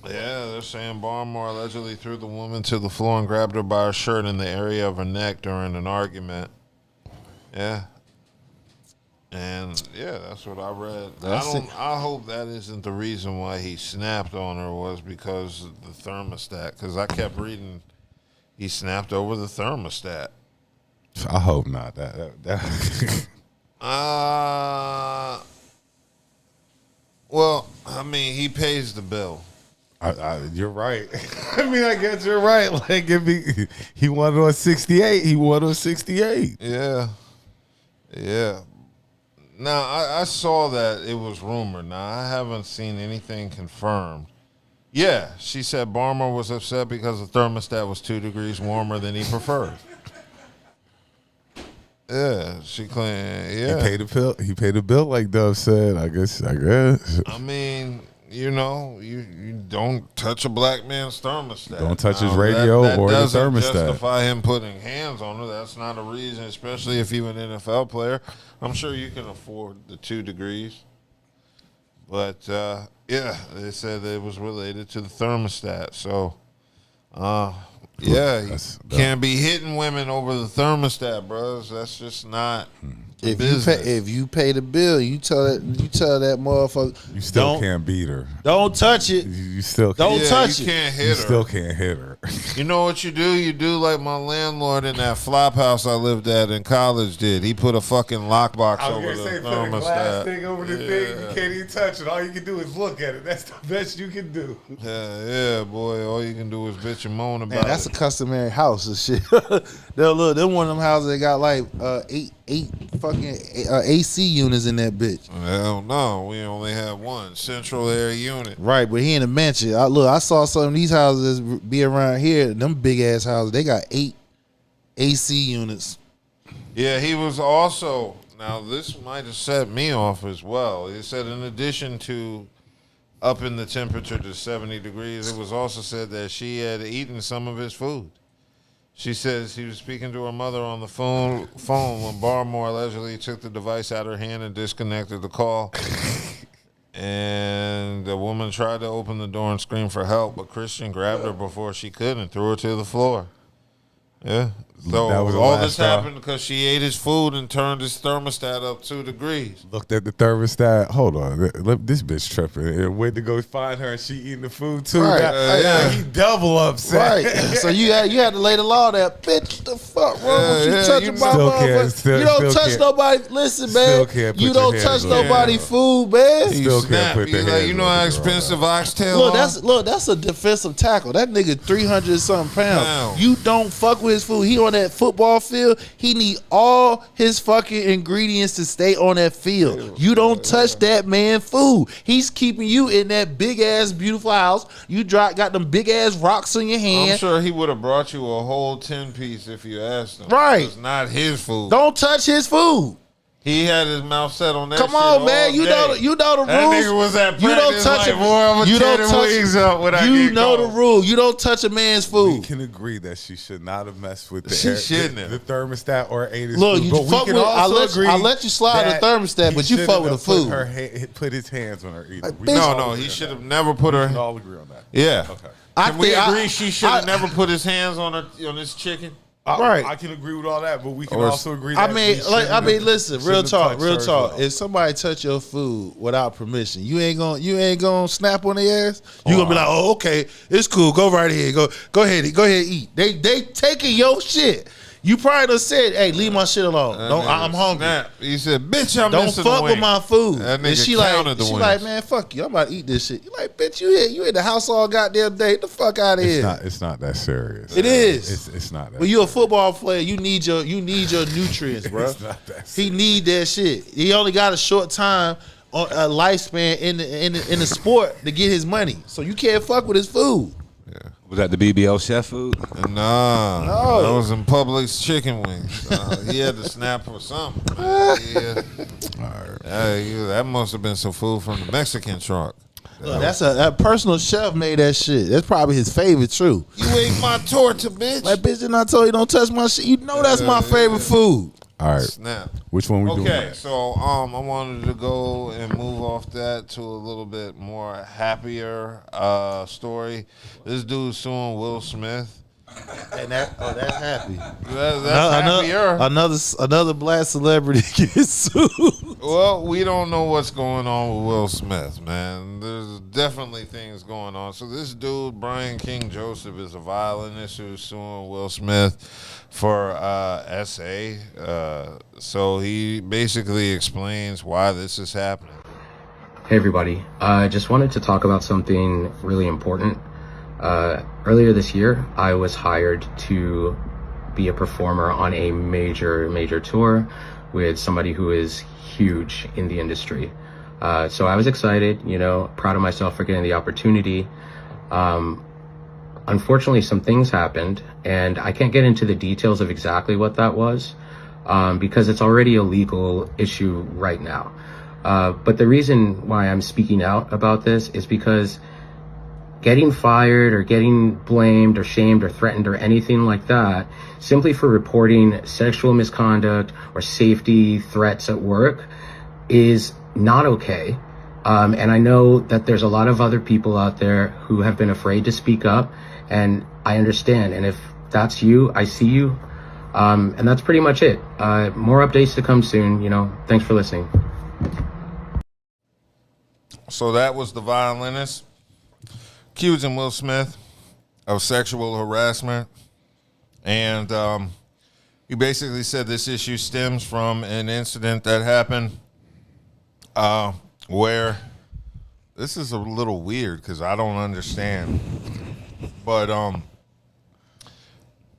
S4: Yeah, they're saying Barmore allegedly threw the woman to the floor and grabbed her by her shirt in the area of her neck during an argument. Yeah. And yeah, that's what I read. I hope that isn't the reason why he snapped on her was because of the thermostat. Because I kept reading he snapped over the thermostat.
S5: I hope not. That.
S4: Well, I mean, he pays the bill.
S5: You're right. I mean, I guess you're right. Like, he won on 68. He won on 68.
S4: Yeah. Now, I saw that it was rumored. Now, I haven't seen anything confirmed. Yeah, she said Barmer was upset because the thermostat was 2 degrees warmer than he preferred. Yeah, she claimed. Yeah,
S5: he paid the bill. He paid the bill, like Dove said. I guess.
S4: I mean, you don't touch a black man's thermostat.
S5: Don't touch his radio or the thermostat.
S4: That doesn't justify him putting hands on her. That's not a reason, especially if you're an NFL player. I'm sure you can afford the 2 degrees. But yeah, they said that it was related to the thermostat. So, yeah, can't be hitting women over the thermostat, bros. That's just not.
S6: If you pay the bill, you tell that motherfucker.
S5: You still can't beat her.
S6: Don't touch it.
S5: You still
S6: don't touch
S4: you
S6: it.
S4: Can't hit
S5: you
S4: her.
S5: Still can't hit her.
S4: You know what you do? You do like my landlord in that flop house I lived at in college did. He put a fucking lockbox over the thermostat.
S5: Put a glass thing over the thing. You can't even touch it. All you can do is look at it. That's the best you can do.
S4: Yeah, boy. All you can do is bitch and moan about it.
S6: That's a customary house and shit. Look, they're one of them houses that got like eight fucking AC units in that bitch.
S4: Hell no, we only have one central air unit.
S6: Right, but he in a mansion. I saw some of these houses be around here. Them big ass houses, they got 8 AC units.
S4: Yeah, he was also. Now this might have set me off as well. He said in addition to upping the temperature to 70 degrees, it was also said that she had eaten some of his food. She says he was speaking to her mother on the phone when Barmore allegedly took the device out of her hand and disconnected the call. And the woman tried to open the door and scream for help, but Christian grabbed her before she could and threw her to the floor. Yeah. So all this happened because she ate his food and turned his thermostat up 2 degrees.
S5: Looked at the thermostat. Hold on, this bitch tripping. And went to go find her, and she eating the food too.
S6: Right.
S5: He double upset.
S6: Right. So you had to lay the law there. Bitch, the fuck wrong with you touching my motherfucker? You don't touch nobody. Listen, man. You don't touch nobody food, man.
S5: Still can't put the hands.
S4: You know how expensive oxtail are?
S6: Look, that's a defensive tackle. That nigga 300 something pounds. You don't fuck with his food. He on that football field, he need all his fucking ingredients to stay on that field. You don't touch that man food. He's keeping you in that big ass beautiful house. You got them big ass rocks in your hand.
S4: I'm sure he would have brought you a whole 10-piece if you asked him.
S6: Right.
S4: It's not his food.
S6: Don't touch his food.
S4: He had his mouth set on that.
S6: Come
S4: shit
S6: on, man.
S4: all
S6: You
S4: day.
S6: know the rules.
S4: That nigga was at practice.
S6: You don't touch
S4: like, boy, I'm
S6: you don't touch
S4: wings up when I
S6: You
S4: get
S6: know
S4: called.
S6: the rule. You don't touch a man's food.
S5: We can agree that she should not have messed with the thermostat or ate his
S6: Look,
S5: food.
S6: you
S5: But
S6: fuck
S5: we can
S6: with.
S5: also
S6: I let you slide the thermostat, but you fuck with the food.
S5: Put his hands on her either.
S4: No, he should have never put her.
S5: We can all agree on that.
S4: Yeah.
S5: Okay.
S4: Can we agree she should have never put his hands on his chicken?
S6: Right.
S5: I can agree with all that, but we can also agree that
S6: listen, real talk. If somebody touch your food without permission, you ain't gonna snap on their ass. You gonna be like, oh, okay, it's cool. Go right ahead. Go ahead, eat. They taking your shit. You probably done said, hey, leave my shit alone. I'm hungry.
S4: He said, bitch, I'm
S6: don't
S4: missing
S6: fuck
S4: the
S6: with
S4: wing.
S6: my food.
S4: That nigga
S6: and she like, man, fuck you. I'm about to eat this shit. You like, bitch, you in the house all goddamn day. Get the fuck out of here.
S5: It's not that serious.
S6: It is.
S5: It's not that.
S6: When you a football player, you need your nutrients, bro.
S5: It's not that serious.
S6: He need that shit. He only got a short time on a lifespan in the sport to get his money. So you can't fuck with his food.
S4: Yeah.
S7: Was that the BBL chef food?
S4: Nah, that was in Publix chicken wings. He had to snap for something. That must have been some food from the Mexican truck.
S6: Look, that personal chef made that shit. That's probably his favorite too.
S4: You ate my torta, bitch.
S6: Like, bitch, didn't I tell you don't touch my shit? You know that's my favorite food.
S5: All right.
S4: Snap.
S5: Which one we doing?
S4: Okay, so I wanted to go and move off that to a little bit more happier story. This dude's suing Will Smith
S6: And that's happy.
S4: That's happier.
S6: Another black celebrity gets sued.
S4: Well, we don't know what's going on with Will Smith, man. There's definitely things going on. So this dude, Brian King Joseph, is a violinist who's suing Will Smith for SA. So he basically explains why this is happening.
S12: Hey everybody, I just wanted to talk about something really important. Earlier this year, I was hired to be a performer on a major tour with somebody who is huge in the industry. So I was excited, proud of myself for getting the opportunity. Unfortunately, some things happened, and I can't get into the details of exactly what that was, because it's already a legal issue right now. But the reason why I'm speaking out about this is because getting fired or getting blamed or shamed or threatened or anything like that simply for reporting sexual misconduct or safety threats at work is not okay. And I know that there's a lot of other people out there who have been afraid to speak up, and I understand. And if that's you, I see you. And that's pretty much it. More updates to come soon. Thanks for listening.
S4: So that was the violinist accusing Will Smith of sexual harassment. And he basically said this issue stems from an incident that happened where this is a little weird because I don't understand. But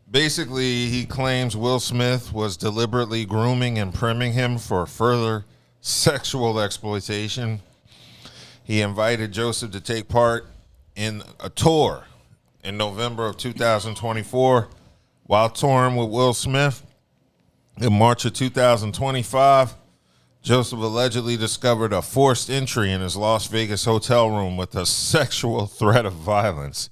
S4: basically he claims Will Smith was deliberately grooming and priming him for further sexual exploitation. He invited Joseph to take part in a tour in November of 2024. While touring with Will Smith in March of 2025, Joseph allegedly discovered a forced entry in his Las Vegas hotel room with a sexual threat of violence,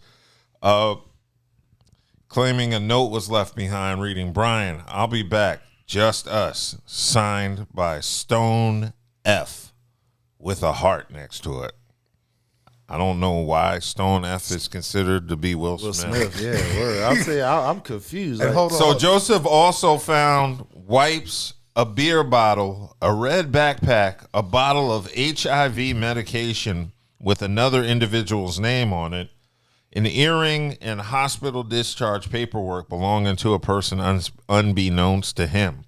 S4: claiming a note was left behind reading, "Brian, I'll be back, just us," signed by Stone F with a heart next to it. I don't know why Stone F is considered to be Will Smith.
S6: Yeah, word. I'll say I'm confused.
S4: Like, so Joseph also found wipes, a beer bottle, a red backpack, a bottle of HIV medication with another individual's name on it, an earring, and hospital discharge paperwork belonging to a person unbeknownst to him.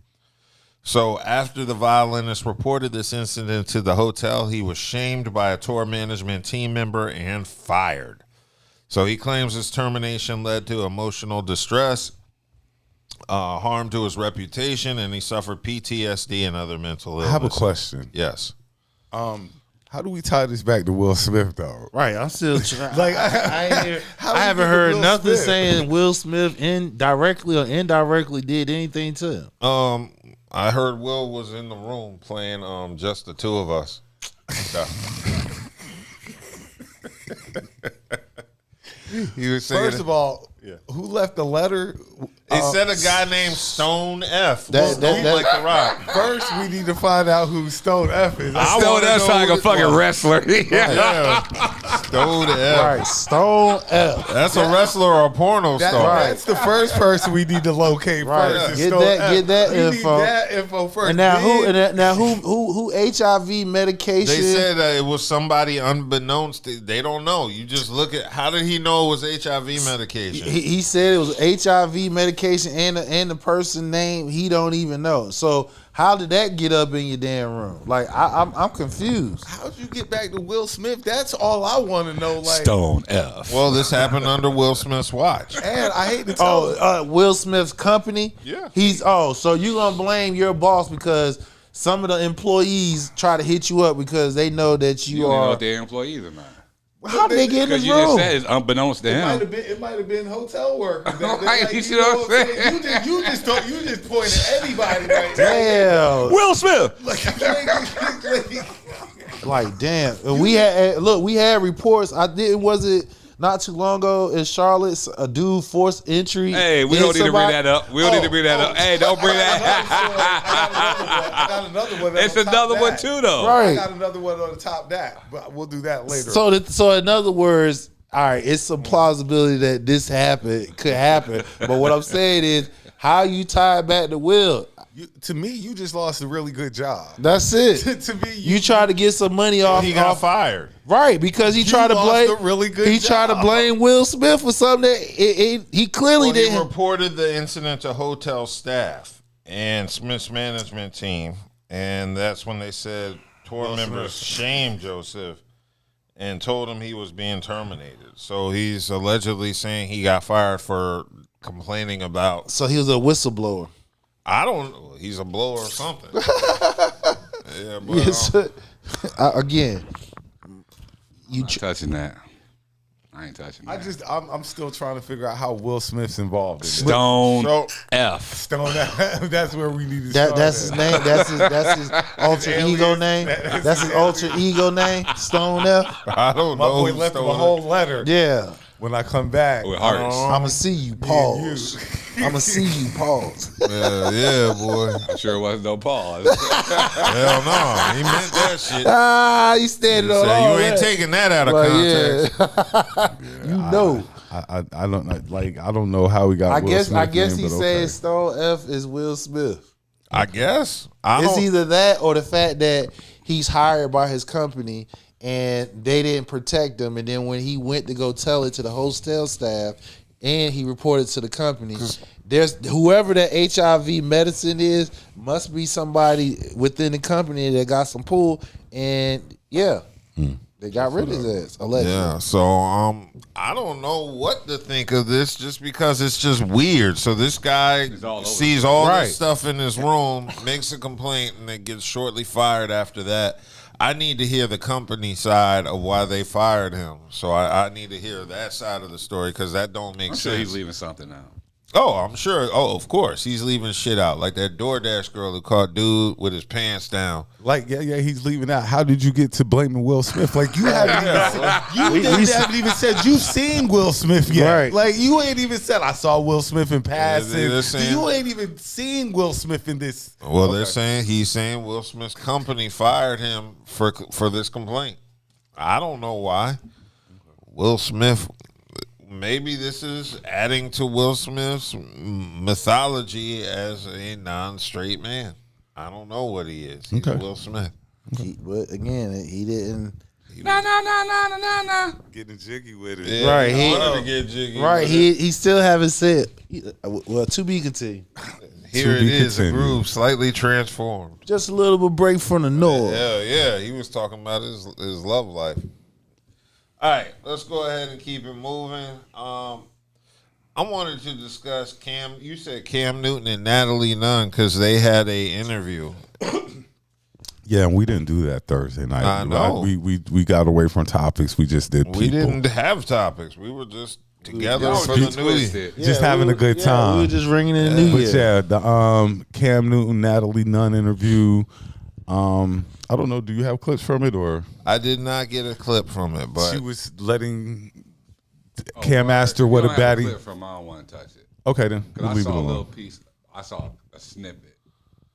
S4: So after the violinist reported this incident to the hotel, he was shamed by a tour management team member and fired. So he claims his termination led to emotional distress, harm to his reputation, and he suffered PTSD and other mental illness.
S5: I have a question.
S4: Yes.
S5: How do we tie this back to Will Smith, though?
S6: Right, I'm still trying. Like I haven't heard nothing saying Will Smith directly or indirectly did anything to him.
S4: I heard Will was in the room playing Just the Two of Us. He was singing.
S5: First of all, who left the letter?
S4: It said a guy named Stone F.
S6: That
S4: like the Rock.
S5: First, we need to find out who Stone F is.
S7: Stone F sounds like a fucking wrestler.
S4: Yeah. Stone F.
S6: Right, Stone F.
S4: That's a wrestler or a porno star.
S5: That's the first person we need to locate first.
S6: Get that info.
S5: Need that info first.
S6: And now who HIV medication?
S4: They said it was somebody unbeknownst. They don't know. You just look at how did he know it was HIV medication?
S6: He said it was HIV medication and the person name he don't even know. So how did that get up in your damn room? Like I'm confused.
S5: How'd you get back to Will Smith? That's all I want to know. Like
S7: Stone F.
S4: Well, this happened under Will Smith's watch.
S5: And I hate to tell
S6: Will Smith's company.
S4: Yeah.
S6: So you gonna blame your boss because some of the employees try to hit you up because they know that you
S7: don't
S6: are.
S7: know what their employees are, man.
S6: How did they get in the room?
S7: Because you just said it's unbeknownst to him.
S5: It might have been hotel workers.
S7: Right, you see what I'm saying?
S5: You just pointed at anybody right
S6: Damn.
S7: Will Smith.
S6: Like damn. We had reports. Was it not too long ago in Charlotte, a dude forced entry.
S7: Hey, we don't need to bring that up. We don't need to bring that up. Hey, don't bring that.
S5: I got another one.
S7: It's another one too, though.
S6: Right.
S5: I got another one on the top of that, but we'll do that later.
S6: So in other words, all right, it's some plausibility that this could happen. But what I'm saying is, how you tie it back to Will?
S5: To me, you just lost a really good job.
S6: That's it.
S5: To me,
S6: you tried to get some money off.
S4: He got fired,
S6: right? Because he tried to blame.
S5: A really good
S6: he
S5: job.
S6: tried to blame Will Smith for something that he clearly didn't.
S4: He reported the incident to hotel staff and Smith's management team, and that's when they said tour members shamed Joseph and told him he was being terminated. So he's allegedly saying he got fired for complaining about.
S6: So he was a whistleblower.
S4: I don't know. He's a blower or something. Yeah, but
S6: yes, again,
S7: I'm not touching that. I ain't touching that.
S5: I'm still trying to figure out how Will Smith's involved in it.
S7: Stone F.
S5: Stone F. That's where we need to start.
S6: That's his name. That's his alter ego name. That's his alter ego name. Stone F.
S4: I don't
S5: My
S4: know.
S5: boy left him a whole letter.
S6: Yeah.
S5: When I come back,
S7: with hearts.
S6: I'ma see you. Pause. I'ma see you. Pause.
S4: Yeah, boy.
S7: I'm sure it wasn't no pause.
S4: Hell no, he meant that shit.
S6: You standing on
S4: So
S6: all
S4: you ain't
S6: that.
S4: taking that out of context.
S6: You know.
S5: I don't like. I don't know how we got.
S6: I
S5: Will
S6: guess
S5: Smith
S6: he
S5: but
S6: said
S5: okay.
S6: Stone F is Will Smith.
S4: I guess
S6: It's either that or the fact that he's hired by his company and they didn't protect him, and then when he went to go tell it to the hotel staff and he reported to the company, there's whoever that HIV medicine is must be somebody within the company that got some pull, and they got rid of his ass allegedly.
S4: Yeah, so I don't know what to think of this, just because it's just weird. So this guy sees all this stuff in his room, makes a complaint, and then gets shortly fired after that. I need to hear the company side of why they fired him. So I need to hear that side of the story, because that don't make sense.
S7: I'm sure he's leaving something out.
S4: Oh, I'm sure. Oh, of course. He's leaving shit out. Like that DoorDash girl who caught dude with his pants down.
S5: Like, yeah, he's leaving out. How did you get to blaming Will Smith? Like, you haven't haven't even said you've seen Will Smith yet.
S6: Right.
S5: Like, you ain't even said, I saw Will Smith in passing.
S4: they're saying-
S5: You ain't even seen Will Smith in this.
S4: Well, they're saying he's saying Will Smith's company fired him for this complaint. I don't know why. Will Smith, maybe this is adding to Will Smith's mythology as a non-straight man. I don't know what he is. He's Will Smith.
S6: But again, he didn't.
S7: Nah.
S5: Getting jiggy with it.
S4: Yeah,
S6: Right,
S4: he wanted to get jiggy.
S6: Right, he still haven't said. Well, to be continued.
S4: Here
S5: To
S4: it
S5: be
S4: is, a
S5: continued.
S4: groove slightly transformed.
S6: Just a little bit break from the noise.
S4: Yeah, he was talking about his love life. All right, let's go ahead and keep it moving. I wanted to discuss Cam. You said Cam Newton and Natalie Nunn because they had a interview.
S5: Yeah, and we didn't do that Thursday night.
S4: I know.
S5: We got away from topics. We just did people.
S4: We didn't have topics. We were just together for the new year.
S5: Just having a good time.
S6: We were just ringing in the new
S5: But
S6: year.
S5: yeah, the Cam Newton, Natalie Nunn interview. I don't know. Do you have clips from it, or
S4: I did not get a clip from it, but
S5: she was letting Cam asked her what a baddie.
S7: Clip from, I don't want to touch it.
S5: Okay, then we
S7: I
S5: leave it
S7: saw a little
S5: alone.
S7: piece. I saw a snippet.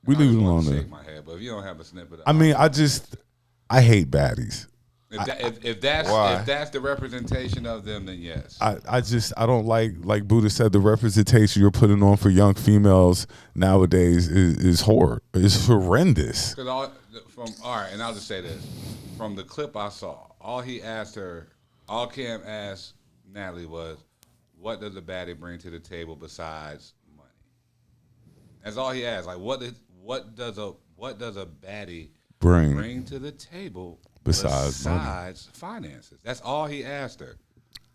S5: We leave it alone
S7: Shake
S5: there.
S7: my head, but if you don't have a snippet,
S5: I mean, I hate baddies.
S7: if that's the representation of them, then yes.
S5: I don't like Buddha said, the representation you're putting on for young females nowadays is horrendous.
S7: Because all right, and I'll just say this: from the clip I saw, all Cam asked Natalie was, "What does a baddie bring to the table besides money?" That's all he asked. Like, what does a baddie bring to the table
S5: besides money?
S7: finances? That's all he asked her.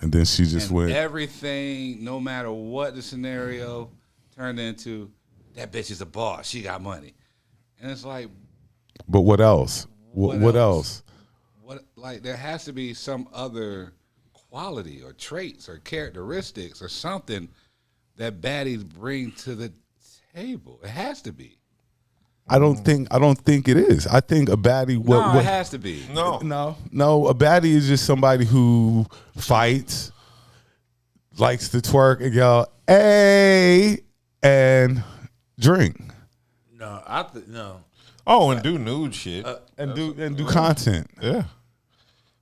S5: And then she just went.
S7: Everything, no matter what the scenario, turned into, that bitch is a boss. She got money, and it's like.
S5: But what else? What else?
S7: Like, there has to be some other quality or traits or characteristics or something that baddies bring to the table. It has to be.
S5: I don't think it is. I think a baddie.
S7: It has to be.
S5: No. A baddie is just somebody who fights, likes to twerk and yell, "Hey," and drink.
S6: No, no.
S4: oh, and do nude shit
S5: And do content.
S4: Yeah.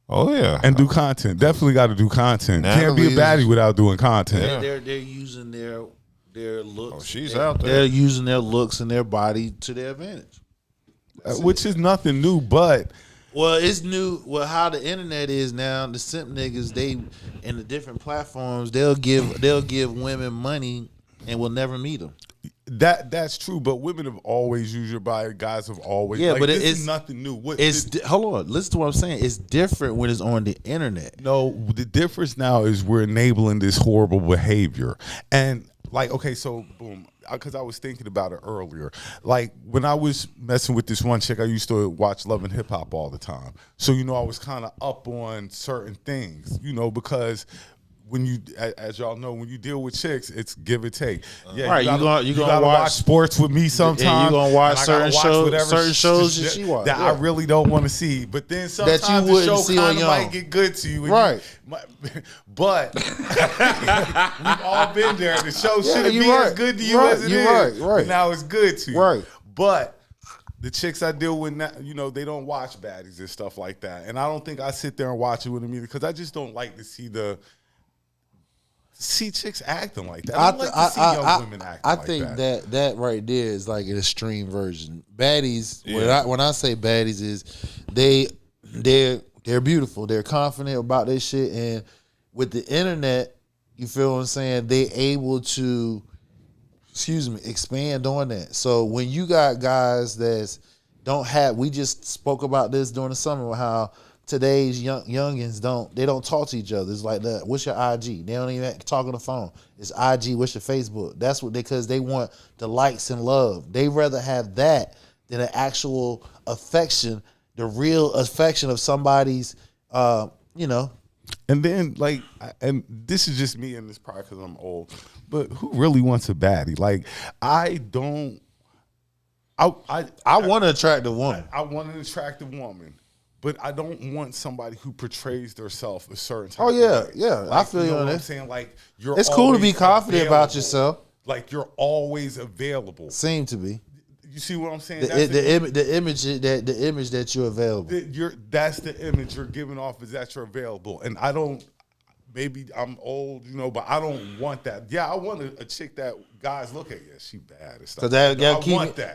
S4: Oh yeah,
S5: and do content. Definitely got to do content. Can't be a baddie without doing content.
S6: They're using their looks.
S4: Oh, she's out there.
S6: They're using their looks and their body to their advantage,
S5: which is nothing new, but.
S6: Well, it's new. Well, how the internet is now, the simp niggas, they in the different platforms, they'll give women money and will never meet them.
S5: That's true, but women have always used your body. Guys have always.
S6: Yeah,
S5: like,
S6: but
S5: this
S6: it's
S5: is nothing new.
S6: Hold on, listen to what I'm saying. It's different when it's on the internet.
S5: No, the difference now is we're enabling this horrible behavior, and like, okay, so boom. Because I was thinking about it earlier. Like, when I was messing with this one chick, I used to watch Love and Hip Hop all the time. So, you know, I was kind of up on certain things, you know, because when you, as y'all know, when you deal with chicks, it's give and take. Yeah,
S6: right,
S5: you gotta watch sports with me sometimes.
S6: And you're going to watch certain shows that
S5: she
S6: watch.
S5: That I really don't want to see. But then sometimes
S6: that you
S5: the show
S6: see
S5: kind of might get good to you.
S6: Right.
S5: But we've all been there. The show shouldn't be as good to you as it is.
S6: Right.
S5: Now it's good to you.
S6: Right.
S5: But the chicks I deal with now, you know, they don't watch baddies and stuff like that. And I don't think I sit there and watch it with them either because I just don't like to see chicks acting like that. I don't like to see young women acting like that.
S6: I think that right there is like an extreme version. Baddies, when I say baddies, is they're beautiful. They're confident about their shit, and with the internet, you feel what I'm saying? They able to, expand on that. So when you got guys that don't have, we just spoke about this during the summer, how today's youngins don't talk to each other. It's like that. What's your IG? They don't even talk on the phone. It's IG. What's your Facebook? That's what because they want the likes and love. They rather have that than an actual affection, the real affection of somebody's,
S5: And then, like, and this is just me, and this probably because I'm old, but who really wants a baddie? Like, I don't.
S6: I want an attractive woman.
S5: I want an attractive woman. But I don't want somebody who portrays themselves a certain type.
S6: Oh yeah,
S5: of way.
S6: yeah.
S5: Like,
S6: I feel you
S5: know
S6: on
S5: what I'm
S6: that.
S5: saying, like, you're.
S6: It's cool to be confident about yourself.
S5: Like, you're always available.
S6: Seem to be.
S5: You see what I'm saying?
S6: The image that you're available.
S5: That's the image you're giving off is that you're available, and I don't. Maybe I'm old, you know, but I don't want that. Yeah, I want a chick that guys look at. Yeah, she bad and stuff.
S6: Because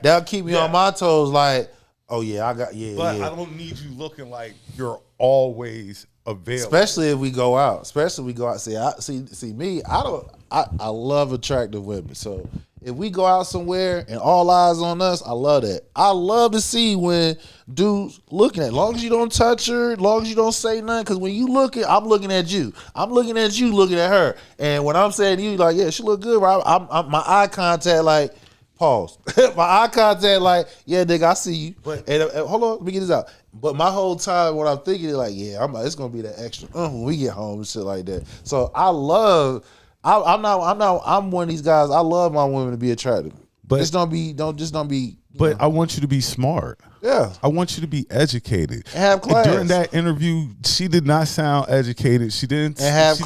S6: that'll keep me on my toes. Like, oh yeah, I got
S5: But I don't need you looking like you're always available.
S6: Especially if we go out. See me. I love attractive women. So if we go out somewhere and all eyes on us, I love that. I love to see when dudes looking at. As long as you don't touch her, as long as you don't say nothing. Because when you looking, I'm looking at you. I'm looking at you, looking at her. And when I'm saying to you, like, yeah, she look good, right? I'm my eye contact, like. Pause. My eye contact, like, yeah, nigga, I see you. And hold on, let me get this out. But my whole time, what I'm thinking is like, yeah, it's gonna be that extra when we get home and shit like that. So I'm one of these guys. I love my women to be attractive. But don't be.
S5: But I want you to be smart.
S6: Yeah.
S5: I want you to be educated.
S6: And have class.
S5: During that interview, she did not sound educated. She didn't
S6: have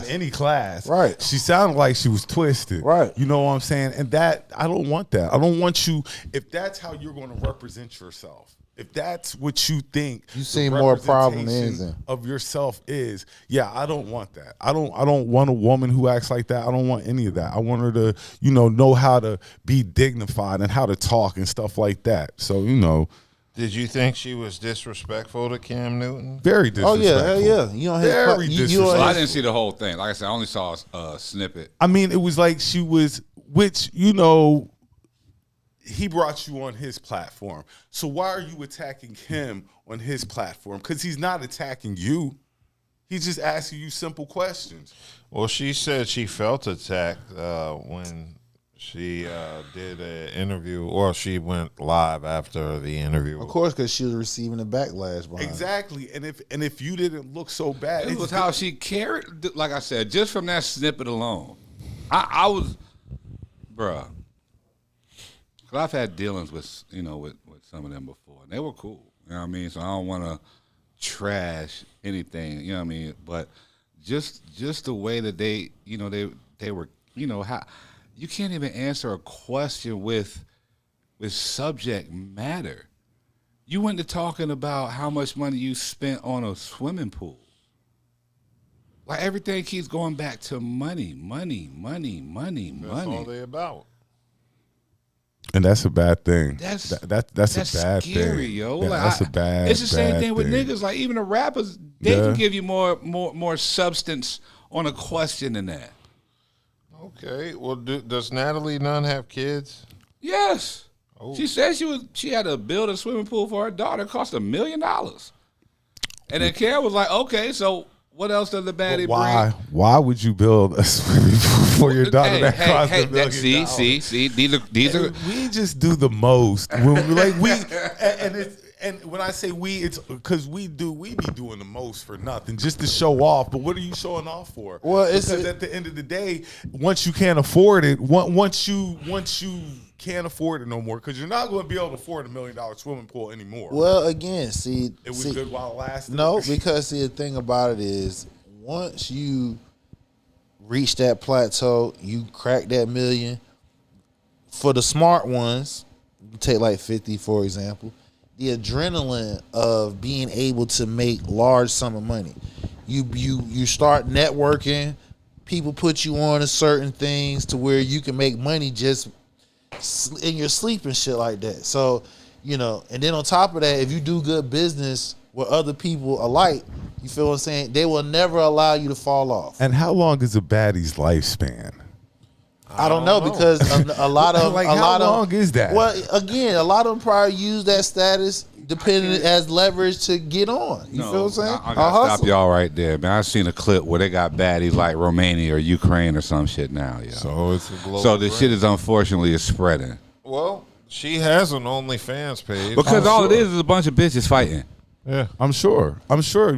S5: any class.
S6: Right.
S5: She sounded like she was twisted.
S6: Right.
S5: You know what I'm saying? And that, I don't want that. I don't want you, if that's how you're going to represent yourself, if that's what you think
S6: you see more problem than anything
S5: of yourself is, yeah, I don't want that. I don't want a woman who acts like that. I don't want any of that. I want her to, know how to be dignified and how to talk and stuff like that. So,
S4: Did you think she was disrespectful to Cam Newton?
S5: Very disrespectful.
S6: Oh yeah, hell yeah.
S5: Very disrespectful.
S7: I didn't see the whole thing. Like I said, I only saw a snippet.
S5: I mean, it was like she was, which, he brought you on his platform. So why are you attacking him on his platform? Because he's not attacking you. He's just asking you simple questions.
S4: Well, she said she felt attacked when she did an interview, or she went live after the interview.
S6: Of course, because she was receiving a backlash behind it.
S5: Exactly. And if you didn't look so bad.
S7: It was how she carried, like I said, just from that snippet alone. I was, bruh. Because I've had dealings with some of them before, and they were cool. You know what I mean? So I don't want to trash anything. You know what I mean? But just the way that they were, how you can't even answer a question with subject matter. You went to talking about how much money you spent on a swimming pool. Like everything keeps going back to money.
S4: That's all they about.
S5: And that's a bad thing.
S7: That's
S5: a bad
S7: scary,
S5: thing.
S7: yo.
S5: Yeah,
S7: Like,
S5: that's a bad.
S7: It's the same
S5: bad
S7: thing with niggas. Like even the rappers, they can give you more substance on a question than that.
S4: Okay. Well, does Natalie Nunn have kids?
S7: Yes.
S4: Oh.
S7: She said she had to build a swimming pool for her daughter. It cost $1 million. And then Karen was like, okay, so what else does the baddie bring?
S5: Why would you build a swimming pool for your daughter that cost $1 million?
S7: See, these are
S5: we just do the most. And when I say we, it's because we be doing the most for nothing, just to show off. But what are you showing off for?
S6: Well,
S5: because at the end of the day, once you can't afford it, once you can't afford it no more, because you're not going to be able to afford $1 million swimming pool anymore.
S6: Well, again, see,
S5: it was good while it lasted.
S6: No, because see, the thing about it is, once you reach that plateau, you crack that $1 million. For the smart ones, you take like 50 for example. The adrenaline of being able to make large sum of money. You start networking. People put you on to certain things to where you can make money just in your sleep and shit like that. So, and then on top of that, if you do good business with other people alike, you feel what I'm saying? They will never allow you to fall off.
S5: And how long is a baddie's lifespan?
S6: I don't know because a lot of
S5: how long is that?
S6: Well, again, a lot of them probably use that status depending as leverage to get on. You feel what I'm saying?
S7: I gotta stop y'all right there, man. I seen a clip where they got baddies like Romania or Ukraine or some shit now, yo.
S4: So it's a global.
S7: So the shit is unfortunately spreading.
S4: Well, she has an OnlyFans page
S7: because all it is a bunch of bitches fighting.
S5: Yeah, I'm sure.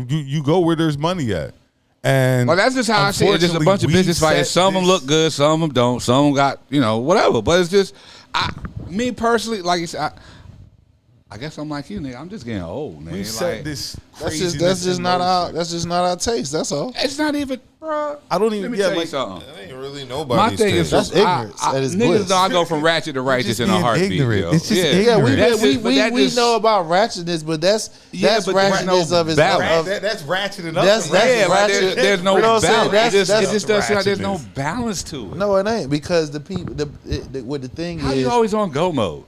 S5: You go where there's money at. And
S7: well, that's just how I see it. Just a bunch of bitches fighting. Some of them look good, some of them don't. Some of them got, whatever. But it's just, me personally, like you said, I guess I'm like you, nigga. I'm just getting old, man.
S5: We set this
S6: that's just not our taste. That's all.
S7: It's not even, bro.
S5: I don't even.
S7: Let me tell you something.
S4: That ain't really nobody's
S7: My thing is,
S6: that's ignorance.
S7: Niggas know I go from ratchet to righteous in a heartbeat. Yo.
S5: It's just ignorant.
S6: We know about ratchetness, but that's ratchetness of his balance.
S5: That's ratcheting up.
S6: That's ratchet.
S7: There's no balance. It just does like there's no balance to it.
S6: No, it ain't because the people. What the thing is?
S7: How you always on go mode?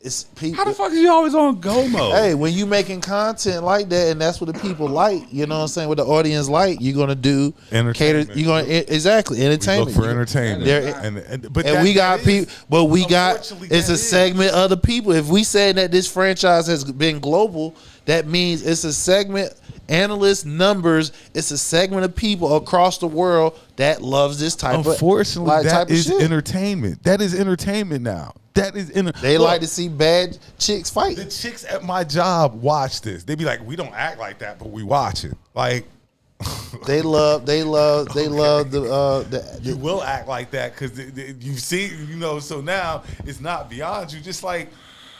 S6: It's people.
S7: How the fuck are you always on go mode?
S6: Hey, when you making content like that, and that's what the people like, you know what I'm saying? What the audience like, you're gonna do
S5: entertainment.
S6: You're gonna entertainment.
S5: We look for entertainment.
S6: But we got people. But we got it's a segment of the people. If we say that this franchise has been global, that means it's a segment. Analysts, numbers. It's a segment of people across the world that loves this type.
S5: Unfortunately, that is
S6: shit.
S5: Entertainment. That is entertainment now. That is
S6: They like to see bad chicks fight.
S5: The chicks at my job watch this. They be like, we don't act like that, but we watch it. Like
S6: they love the
S5: you will act like that because you see, so now it's not beyond you. Just like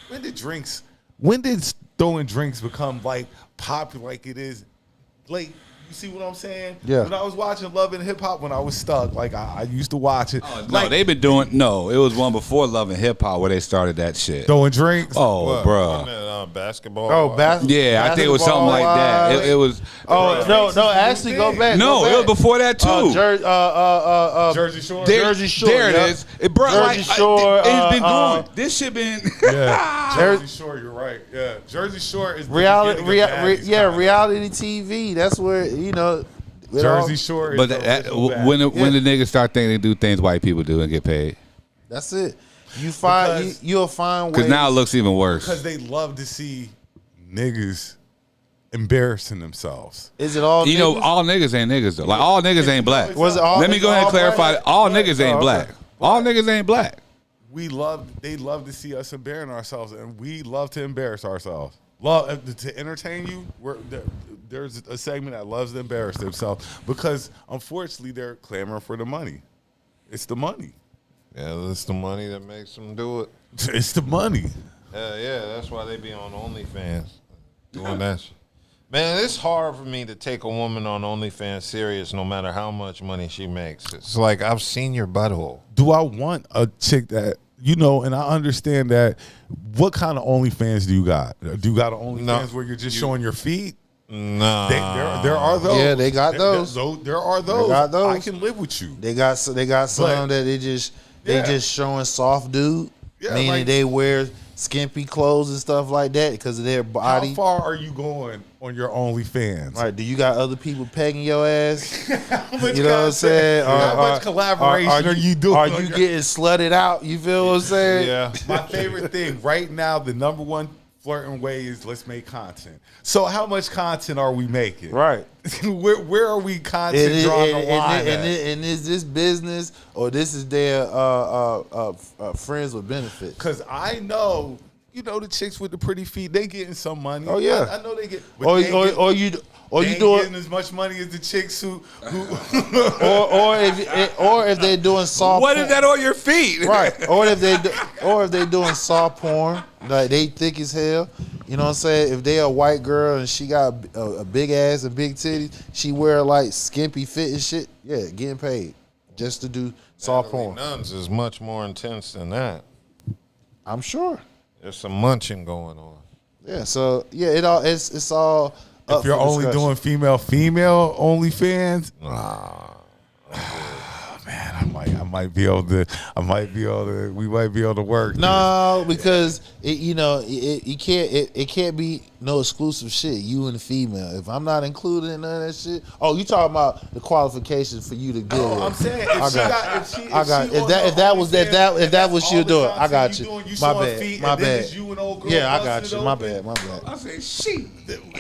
S5: when did throwing drinks become like popular like it is? Like, you see what I'm saying?
S6: Yeah.
S5: When I was watching Love and Hip Hop, when I was stuck, like I used to watch it.
S7: Oh, no, they've been doing. No, it was one before Love and Hip Hop where they started that shit.
S5: Throwing drinks.
S7: Oh, bro.
S4: Basketball.
S6: Oh,
S7: yeah, I think it was something like that. It was.
S6: Oh no! Actually, go back.
S7: No, it was before that too.
S5: Jersey Shore.
S7: Jersey Shore. There it is. It brought
S6: Jersey Shore.
S7: It's been going. This shit been.
S5: Yeah. Jersey Shore. You're right. Yeah. Jersey Shore is
S6: reality. Reality TV. That's where
S5: Jersey Shore.
S7: But when the niggas start thinking they do things white people do and get paid.
S6: That's it. You'll find ways.
S7: Because now it looks even worse.
S5: Because they love to see niggas embarrassing themselves.
S6: Is it all?
S7: All niggas ain't niggas though. Like all niggas ain't black.
S6: Was it all?
S7: Let me go ahead and clarify. All niggas ain't black. All niggas ain't black.
S5: They love to see us embarrassing ourselves, and we love to embarrass ourselves. Love to entertain you. There's a segment that loves to embarrass themselves because unfortunately they're clamoring for the money. It's the money.
S4: Yeah, it's the money that makes them do it.
S5: It's the money.
S4: Yeah, that's why they be on OnlyFans doing that shit. Man, it's hard for me to take a woman on OnlyFans serious no matter how much money she makes. It's like, I've seen your butthole.
S5: Do I want a chick that you know, and I understand that. What kind of OnlyFans do you got? Do you got an OnlyFans where you're just showing your feet?
S4: Nah.
S5: There are those.
S6: Yeah, they got those.
S5: There are those.
S6: They got those.
S5: I can live with you.
S6: They got some that they just showing soft dude, meaning
S5: like,
S6: they wear skimpy clothes and stuff like that because of their body.
S5: How far are you going on your OnlyFans?
S6: Right? Do you got other people pegging your ass? You know
S5: content,
S6: what I'm saying?
S5: how much collaboration are you doing?
S6: Are you getting slutted out? You feel what I'm saying?
S4: Yeah.
S5: My favorite thing right now, the number one flirting way is let's make content. So how much content are we making?
S6: Right.
S5: where are we content drawing the line at?
S6: And is this business or this is their friends with benefits?
S5: Because I know, you know, the chicks with the pretty feet, they getting some money.
S6: Oh yeah,
S5: I know they get.
S6: Or you doing
S5: getting as much money as the chicks who
S6: or if they're doing soft.
S7: What is that on your feet?
S6: Right. Or if they doing soft porn, like they thick as hell. You know what I'm saying? If they a white girl and she got a big ass and big titties, she wear like skimpy fit and shit. Yeah, getting paid just to do soft porn.
S4: Nuns is much more intense than that.
S6: I'm sure.
S4: There's some munching going on.
S6: Yeah. So yeah, it's all.
S5: If you're only doing female OnlyFans, man, I might be able to. We might be able to work.
S6: No, because it can't be no exclusive shit. You and the female. If I'm not included in none of that shit. Oh, you talking about the qualifications for you to deal with?
S5: I'm saying
S6: if that was you doing, I got you. My bad. Yeah, I got you. My bad.
S5: I say shit.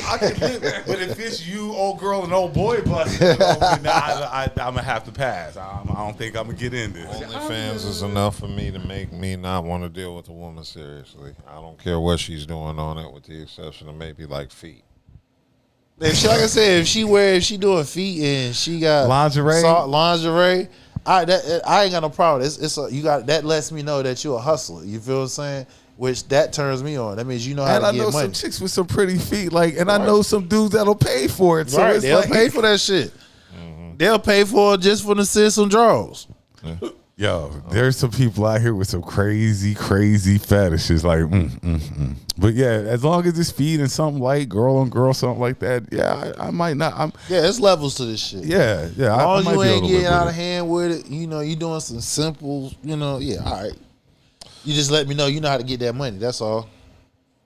S5: I can live, but if it's you, old girl, and old boy busting, I'm gonna have to pass. I don't think I'm gonna get in this.
S4: OnlyFans is enough for me to make me not want to deal with a woman seriously. I don't care what she's doing on it, with the exception of maybe like feet.
S6: If she, like I said, if she doing feet and she got lingerie, I ain't got no problem. That lets me know that you're a hustler. You feel what I'm saying? Which that turns me on. That means you know how to get money.
S5: And I know some chicks with some pretty feet, I know some dudes that'll pay for it. So
S6: they'll pay for that shit. Mm-hmm. They'll pay for it just for the sit some draws.
S4: Yeah.
S5: Yo, there's some people out here with some crazy fetishes. But yeah, as long as it's feet and something like girl on girl, something like that, yeah, I might not.
S6: It's levels to this shit.
S5: Yeah.
S6: As long as you ain't getting out of hand with it, you doing some simple, all right. You just let me know you know how to get that money. That's all.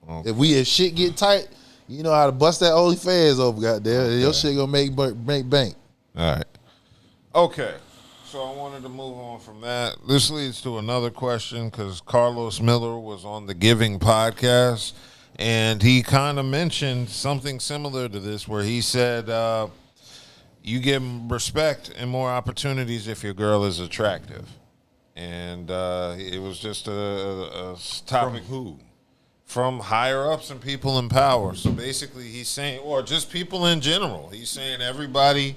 S6: Okay. If shit get tight, you know how to bust that OnlyFans over, goddamn. Okay. Your shit gonna make bank.
S4: All right. Okay. So I wanted to move on from that. This leads to another question because Carlos Miller was on the Giving podcast, and he kind of mentioned something similar to this, where he said you give respect and more opportunities if your girl is attractive. And it was just a topic.
S5: From who?
S4: From higher ups and people in power. So basically he's saying, or just people in general, he's saying everybody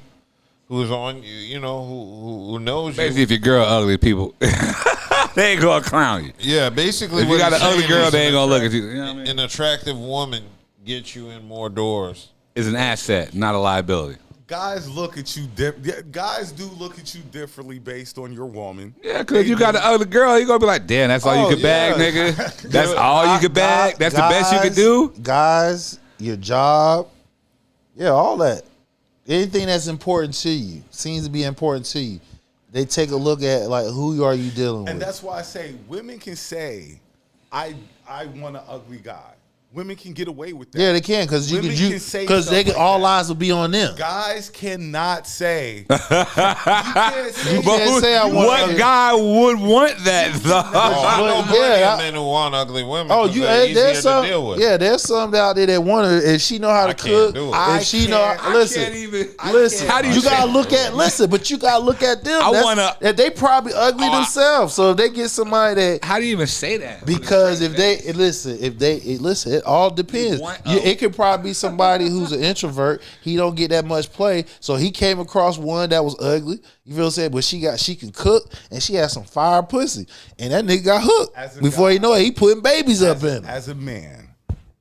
S4: who's on you, who knows
S7: basically,
S4: you.
S7: if your girl ugly, people, they ain't gonna clown you.
S4: Yeah, basically.
S7: If you got an ugly girl, they ain't gonna look at you. You know what I mean?
S4: An attractive woman gets you in more doors.
S7: It's an asset, not a liability.
S5: Guys look at you. Guys do look at you differently based on your woman.
S7: Yeah, because you got an ugly girl, you're gonna be like, damn, that's all you can bag, nigga. That's all you can bag. That's the best you can do.
S6: Guys, your job, all that. Anything that's important to you, seems to be important to you. They take a look at who are you dealing with.
S5: And that's why I say women can say, I want an ugly guy. Women can get away with that.
S6: Yeah, they can because all eyes will be on them.
S5: Guys cannot say.
S7: What guy would want that though?
S4: I know plenty of men who want ugly women. Oh, there's some.
S6: Yeah, there's some out there that want her. If she know how to cook, if she know, listen. How do you gotta look at? Listen, but you gotta look at them. They probably ugly themselves. So if they get somebody that.
S7: How do you even say that?
S6: Because if they listen, it all depends. It could probably be somebody who's an introvert. He don't get that much play, so he came across one that was ugly. You feel what I'm saying? But she can cook and she has some fire pussy, and that nigga got hooked. Before you know it, he putting babies up in him.
S5: As a man,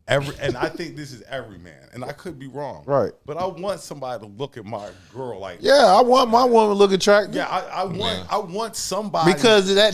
S5: And I think this is every man, and I could be wrong.
S6: Right.
S5: But I want somebody to look at my girl like.
S6: Yeah, I want my woman to look attractive.
S5: Yeah, I want somebody
S6: because that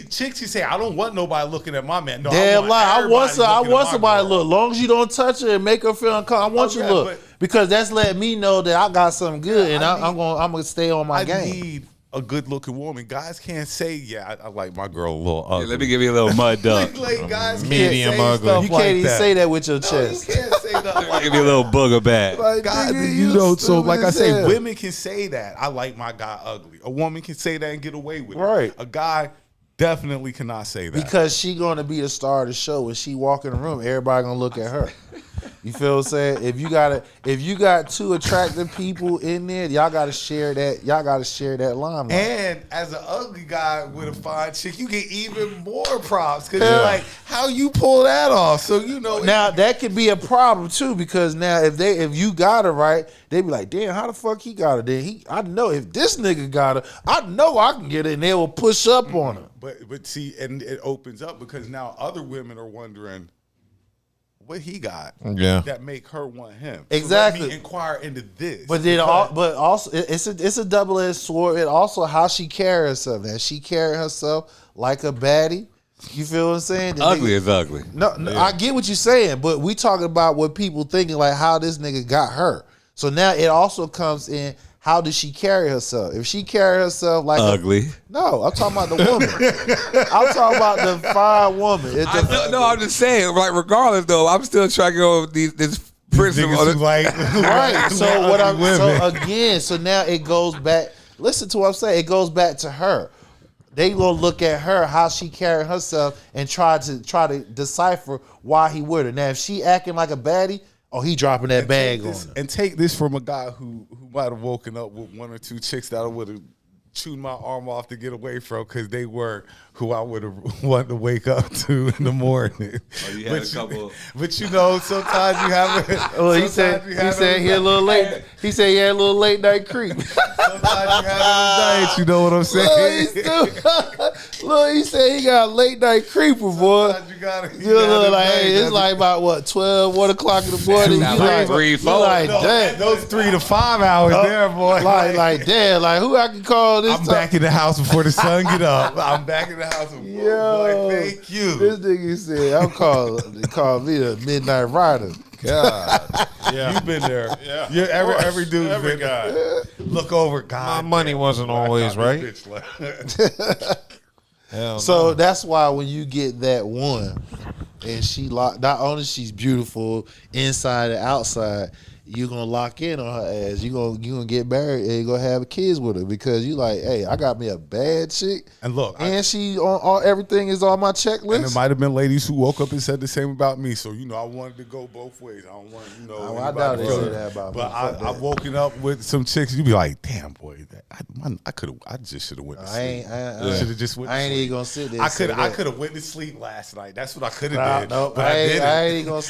S5: chicks you say I don't want nobody looking at my man. No,
S6: damn lie. I want somebody to look. As long as you don't touch her and make her feel uncomfortable, I want you to look because that's letting me know that I got something good, and I'm gonna stay on my game.
S5: I need a good looking woman. Guys can't say, I like my girl a little ugly.
S7: Let me give you a little mud duck.
S5: Guys
S4: medium
S5: can't say
S4: ugly.
S6: You can't even say that with your chest.
S5: You can't say that.
S7: Let me give you a little booger back.
S5: Like, God, so like I say, women can say that. I like my guy ugly. A woman can say that and get away with it. Right. A guy definitely cannot say that.
S6: Because she gonna be the star of the show. When she walk in the room, everybody gonna look at her. You feel what I'm saying? If you got two attractive people in there, y'all gotta share that. Y'all gotta share that limelight.
S5: And as an ugly guy with a fine chick, you get even more props because you're like, how you pull that off? So
S6: now that could be a problem too because now if you got her right, they be like, damn, how the fuck he got her? Then I know if this nigga got her, I know I can get her, and they will push up on her.
S5: But see, and it opens up because now other women are wondering what he got that make her want him.
S6: Exactly.
S5: So let me inquire into this.
S6: But then, but also, it's a double-edged sword. It also how she carry herself. Now she carry herself like a baddie. You feel what I'm saying?
S7: Ugly is ugly.
S6: No, I get what you're saying, but we talking about what people thinking like how this nigga got her. So now it also comes in. How does she carry herself? If she carry herself like
S7: ugly,
S6: no, I'm talking about the woman. I'm talking about the fine woman.
S7: I'm just saying. Like, regardless, though, I'm still tracking over this principle.
S6: Right. So now it goes back. Listen to what I'm saying. It goes back to her. They gonna look at her how she carry herself and try to decipher why he with her. Now, if she acting like a baddie. Oh, he dropping that bag on her.
S5: And take this from a guy who might have woken up with one or two chicks that I would have chewed my arm off to get away from because they were who I would have wanted to wake up to in the morning.
S7: Oh, you had a couple.
S5: But sometimes you have it.
S6: Well, he said he had a little late. He said he had a little late night creep.
S5: Sometimes you have it at night. You know what I'm saying?
S6: Look, he said he got a late night creeper, boy. You look like it's like about what 12, 1 o'clock in the morning. You like
S7: 3, 4.
S6: Like damn,
S5: those 3 to 5 hours there, boy.
S6: Like damn, like who I can call this?
S5: I'm back in the house before the sun get up. I'm back in the house. Boy, thank you.
S6: This nigga said, they call me the midnight rider.
S5: God. Yeah. You've been there. Yeah. You're every dude. Every guy. Look over. God.
S4: My money wasn't always right.
S6: So that's why when you get that one and she not only she's beautiful inside and outside, you're gonna lock in on her ass. You're gonna get married and you're gonna have kids with her because you like, hey, I got me a bad chick.
S5: And look,
S6: and she on everything is on my checklist.
S5: And there might have been ladies who woke up and said the same about me. So I wanted to go both ways. I don't want
S6: I doubt they say that about
S5: me. But I've woken up with some chicks. You be like, damn boy, I just should have went to sleep. I should have just went.
S6: I ain't even gonna sit there.
S5: I could have went to sleep last night. That's what I could have did.
S6: No,
S5: but I
S6: ain't gonna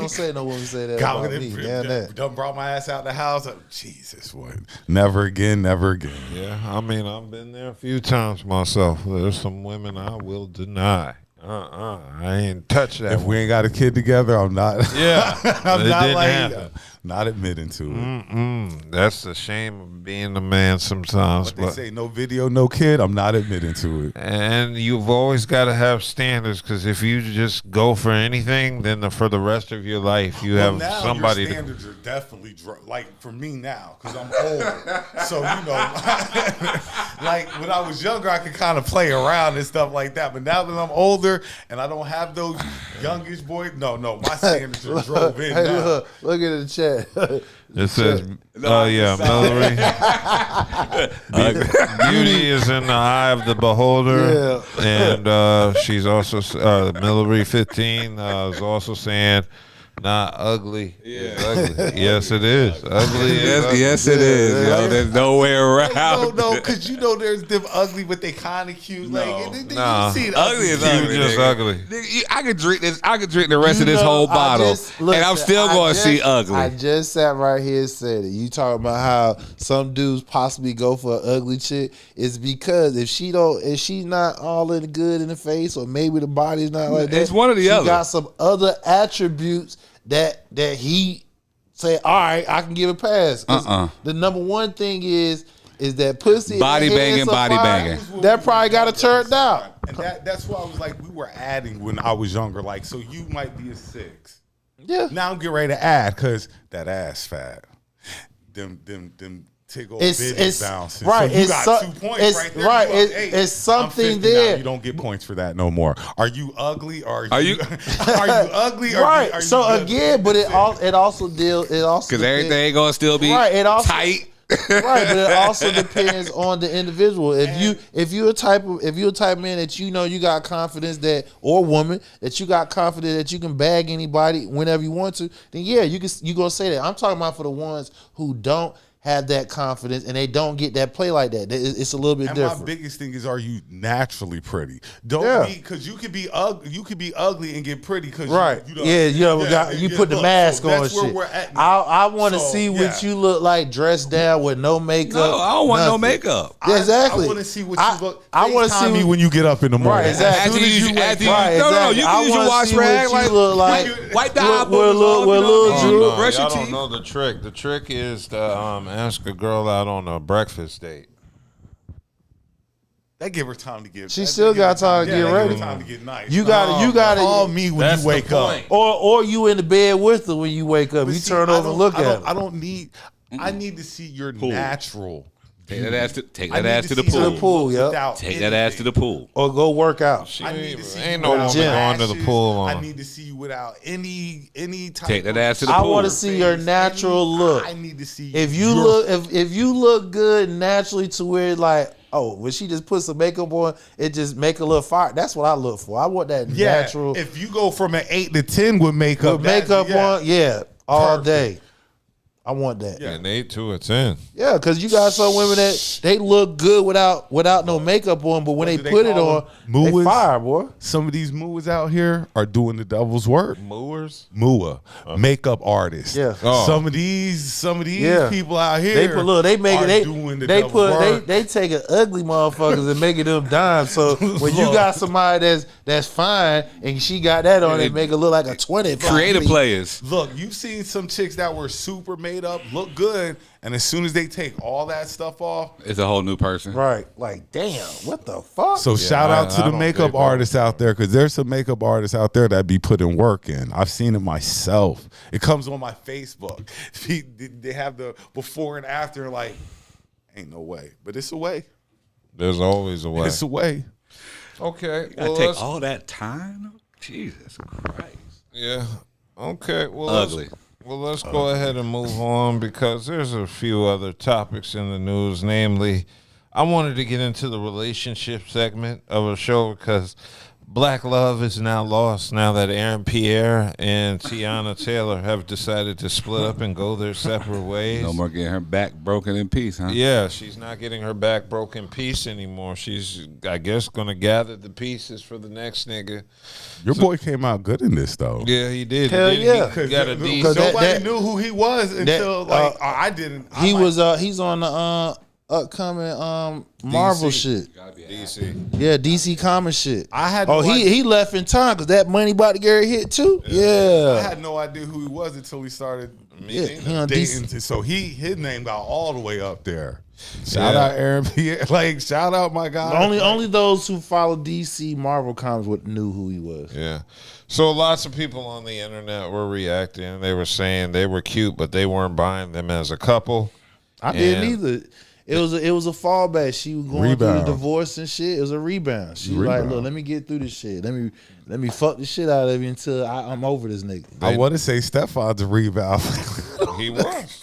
S6: say no woman say that about me. Damn that.
S5: Done brought my ass out the house. Jesus, what? Never again, never again.
S4: Yeah, I mean, I've been there a few times myself. There's some women I will deny. I ain't touch that.
S5: If we ain't got a kid together, I'm not.
S4: Yeah,
S5: I'm not like not admitting to it.
S4: That's the shame of being a man sometimes.
S5: But they say no video, no kid. I'm not admitting to it.
S4: And you've always got to have standards because if you just go for anything, then for the rest of your life you have
S5: now
S4: somebody.
S5: Your standards are definitely like for me now because I'm older. So like when I was younger, I could kind of play around and stuff like that. But now that I'm older and I don't have those youngish boys, no, my standards are drove in.
S6: Hey,
S5: now.
S6: look at the chat.
S4: It says, Millery. Beauty is in the eye of the beholder. Yeah. And she's also, Millery 15 is also saying Nah, ugly.
S7: Yeah.
S4: Ugly. Yes, it is. Ugly. Is ugly.
S7: Yes, it is. Yo, there's no way around.
S5: No, because there's them ugly, but they kind of cute.
S4: Nah.
S5: You see it
S7: Ugly is ugly.
S4: Just
S7: nigga.
S4: ugly.
S7: Nigga, I could drink this. I could drink the rest of this whole bottle, and I'm still going to see ugly.
S6: I just sat right here and said it. You talking about how some dudes possibly go for an ugly chick? It's because if she's not all in the good in the face, or maybe the body's not like that.
S7: It's one or the other.
S6: She got some other attributes that he say, all right, I can give a pass. The number one thing is that pussy,
S7: body banging.
S6: That probably got to turn down.
S5: And that's why I was like, we were adding when I was younger. Like, so you might be a 6.
S6: Yeah.
S5: Now I'm getting ready to add because that ass fat. Them tickle bitty bounces.
S6: Right.
S5: So you got 2 points right there.
S6: Right.
S5: Hey,
S6: it's something
S5: I'm 50
S6: there.
S5: now. You don't get points for that no more. Are you ugly? Or are you ugly? Or
S6: right.
S5: are you
S6: so
S5: good?
S6: again, but it also
S7: because everything ain't gonna still be tight.
S6: Right, but it also depends on the individual. If you're a type of man that you got confidence that, or woman that you got confidence that you can bag anybody whenever you want to, then yeah, you gonna say that. I'm talking about for the ones who don't have that confidence and they don't get that play like that. It's a little bit different.
S5: My biggest thing is, are you naturally pretty? Don't be, because you could be ugly. You could be ugly and get pretty. Cause
S6: right? You put the mask on. That's where we're at now. I want to see what you look like dressed down with no makeup.
S7: No, I don't want no makeup.
S6: Yeah, exactly.
S5: I want to see what you look.
S6: I want to see
S5: me when you get up in the morning.
S6: Right, exactly.
S7: No, you can use your wash rag. Wipe the eyeballs off. Brush your teeth.
S4: Y'all don't know the trick. The trick is to ask a girl out on a breakfast date.
S5: That give her time to get.
S6: She still got time to get ready.
S5: Time to get nice.
S6: You got to
S5: call me when you wake up,
S6: or you in the bed with her when you wake up. You turn over and look at her.
S5: I need to see your natural.
S7: Take that ass to the pool.
S6: To the pool, yeah.
S7: Take that ass to the pool.
S6: Or go work out.
S4: Ain't no woman going to the pool.
S5: I need to see you without any type.
S7: Take that ass to the pool.
S6: I want to see your natural look.
S5: I need to see
S6: if you look good naturally to where like, oh, when she just put some makeup on, it just make a little fire. That's what I look for. I want that natural.
S5: If you go from an 8 to 10 with makeup,
S6: on, all day. I want that.
S4: Yeah. An 8 to a 10.
S6: Yeah, because you got some women that they look good without no makeup on, but when they put it on, they fire, boy.
S5: Some of these mooers out here are doing the devil's work.
S4: Mooers?
S5: Mooer. Makeup artists.
S6: Yeah.
S5: Oh. Some of these people out here.
S6: They take ugly motherfuckers and making them dime. So when you got somebody that's fine and she got that on, it make it look like a 20.
S7: Creative players.
S5: Look, you've seen some chicks that were super made up, look good, and as soon as they take all that stuff off,
S7: it's a whole new person.
S6: Right. Like, damn, what the fuck?
S5: So shout out to the makeup artists out there, because there's some makeup artists out there that be putting work in. I've seen it myself. It comes on my Facebook. They have the before and after, like, ain't no way. But it's a way.
S4: There's always a way.
S5: It's a way.
S4: Okay.
S7: You gotta take all that time? Jesus Christ.
S4: Yeah. Okay. Well,
S7: ugly.
S4: Let's go ahead and move on, because there's a few other topics in the news. Namely, I wanted to get into the relationship segment of a show because black love is now lost now that Aaron Pierre and Tiana Taylor have decided to split up and go their separate ways.
S7: No more getting her back broken in peace, huh?
S4: Yeah, she's not getting her back broken in peace anymore. She's, I guess, going to gather the pieces for the next nigga.
S5: Your boy came out good in this, though.
S4: Yeah, he did.
S6: Hell yeah.
S4: He got a D.
S5: Nobody knew who he was until, I didn't.
S6: He's on the upcoming Marvel shit.
S4: DC.
S6: Yeah, DC Comics shit.
S5: He
S6: left in time because that money about to get hit too. Yeah.
S5: I had no idea who he was until he started
S6: he on
S5: dating.
S6: DC.
S5: So his name got all the way up there. Shout out Aaron Pierre. Like, shout out my guy.
S6: Only those who follow DC Marvel comics knew who he was.
S4: Yeah. So lots of people on the internet were reacting. They were saying they were cute, but they weren't buying them as a couple.
S6: I didn't either. It was a fallback. She was going through the divorce and shit. It was a rebound. She was like, look, let me get through this shit. Let me fuck the shit out of you until I'm over this nigga.
S5: I want to say Stefan's a rebound.
S4: He was.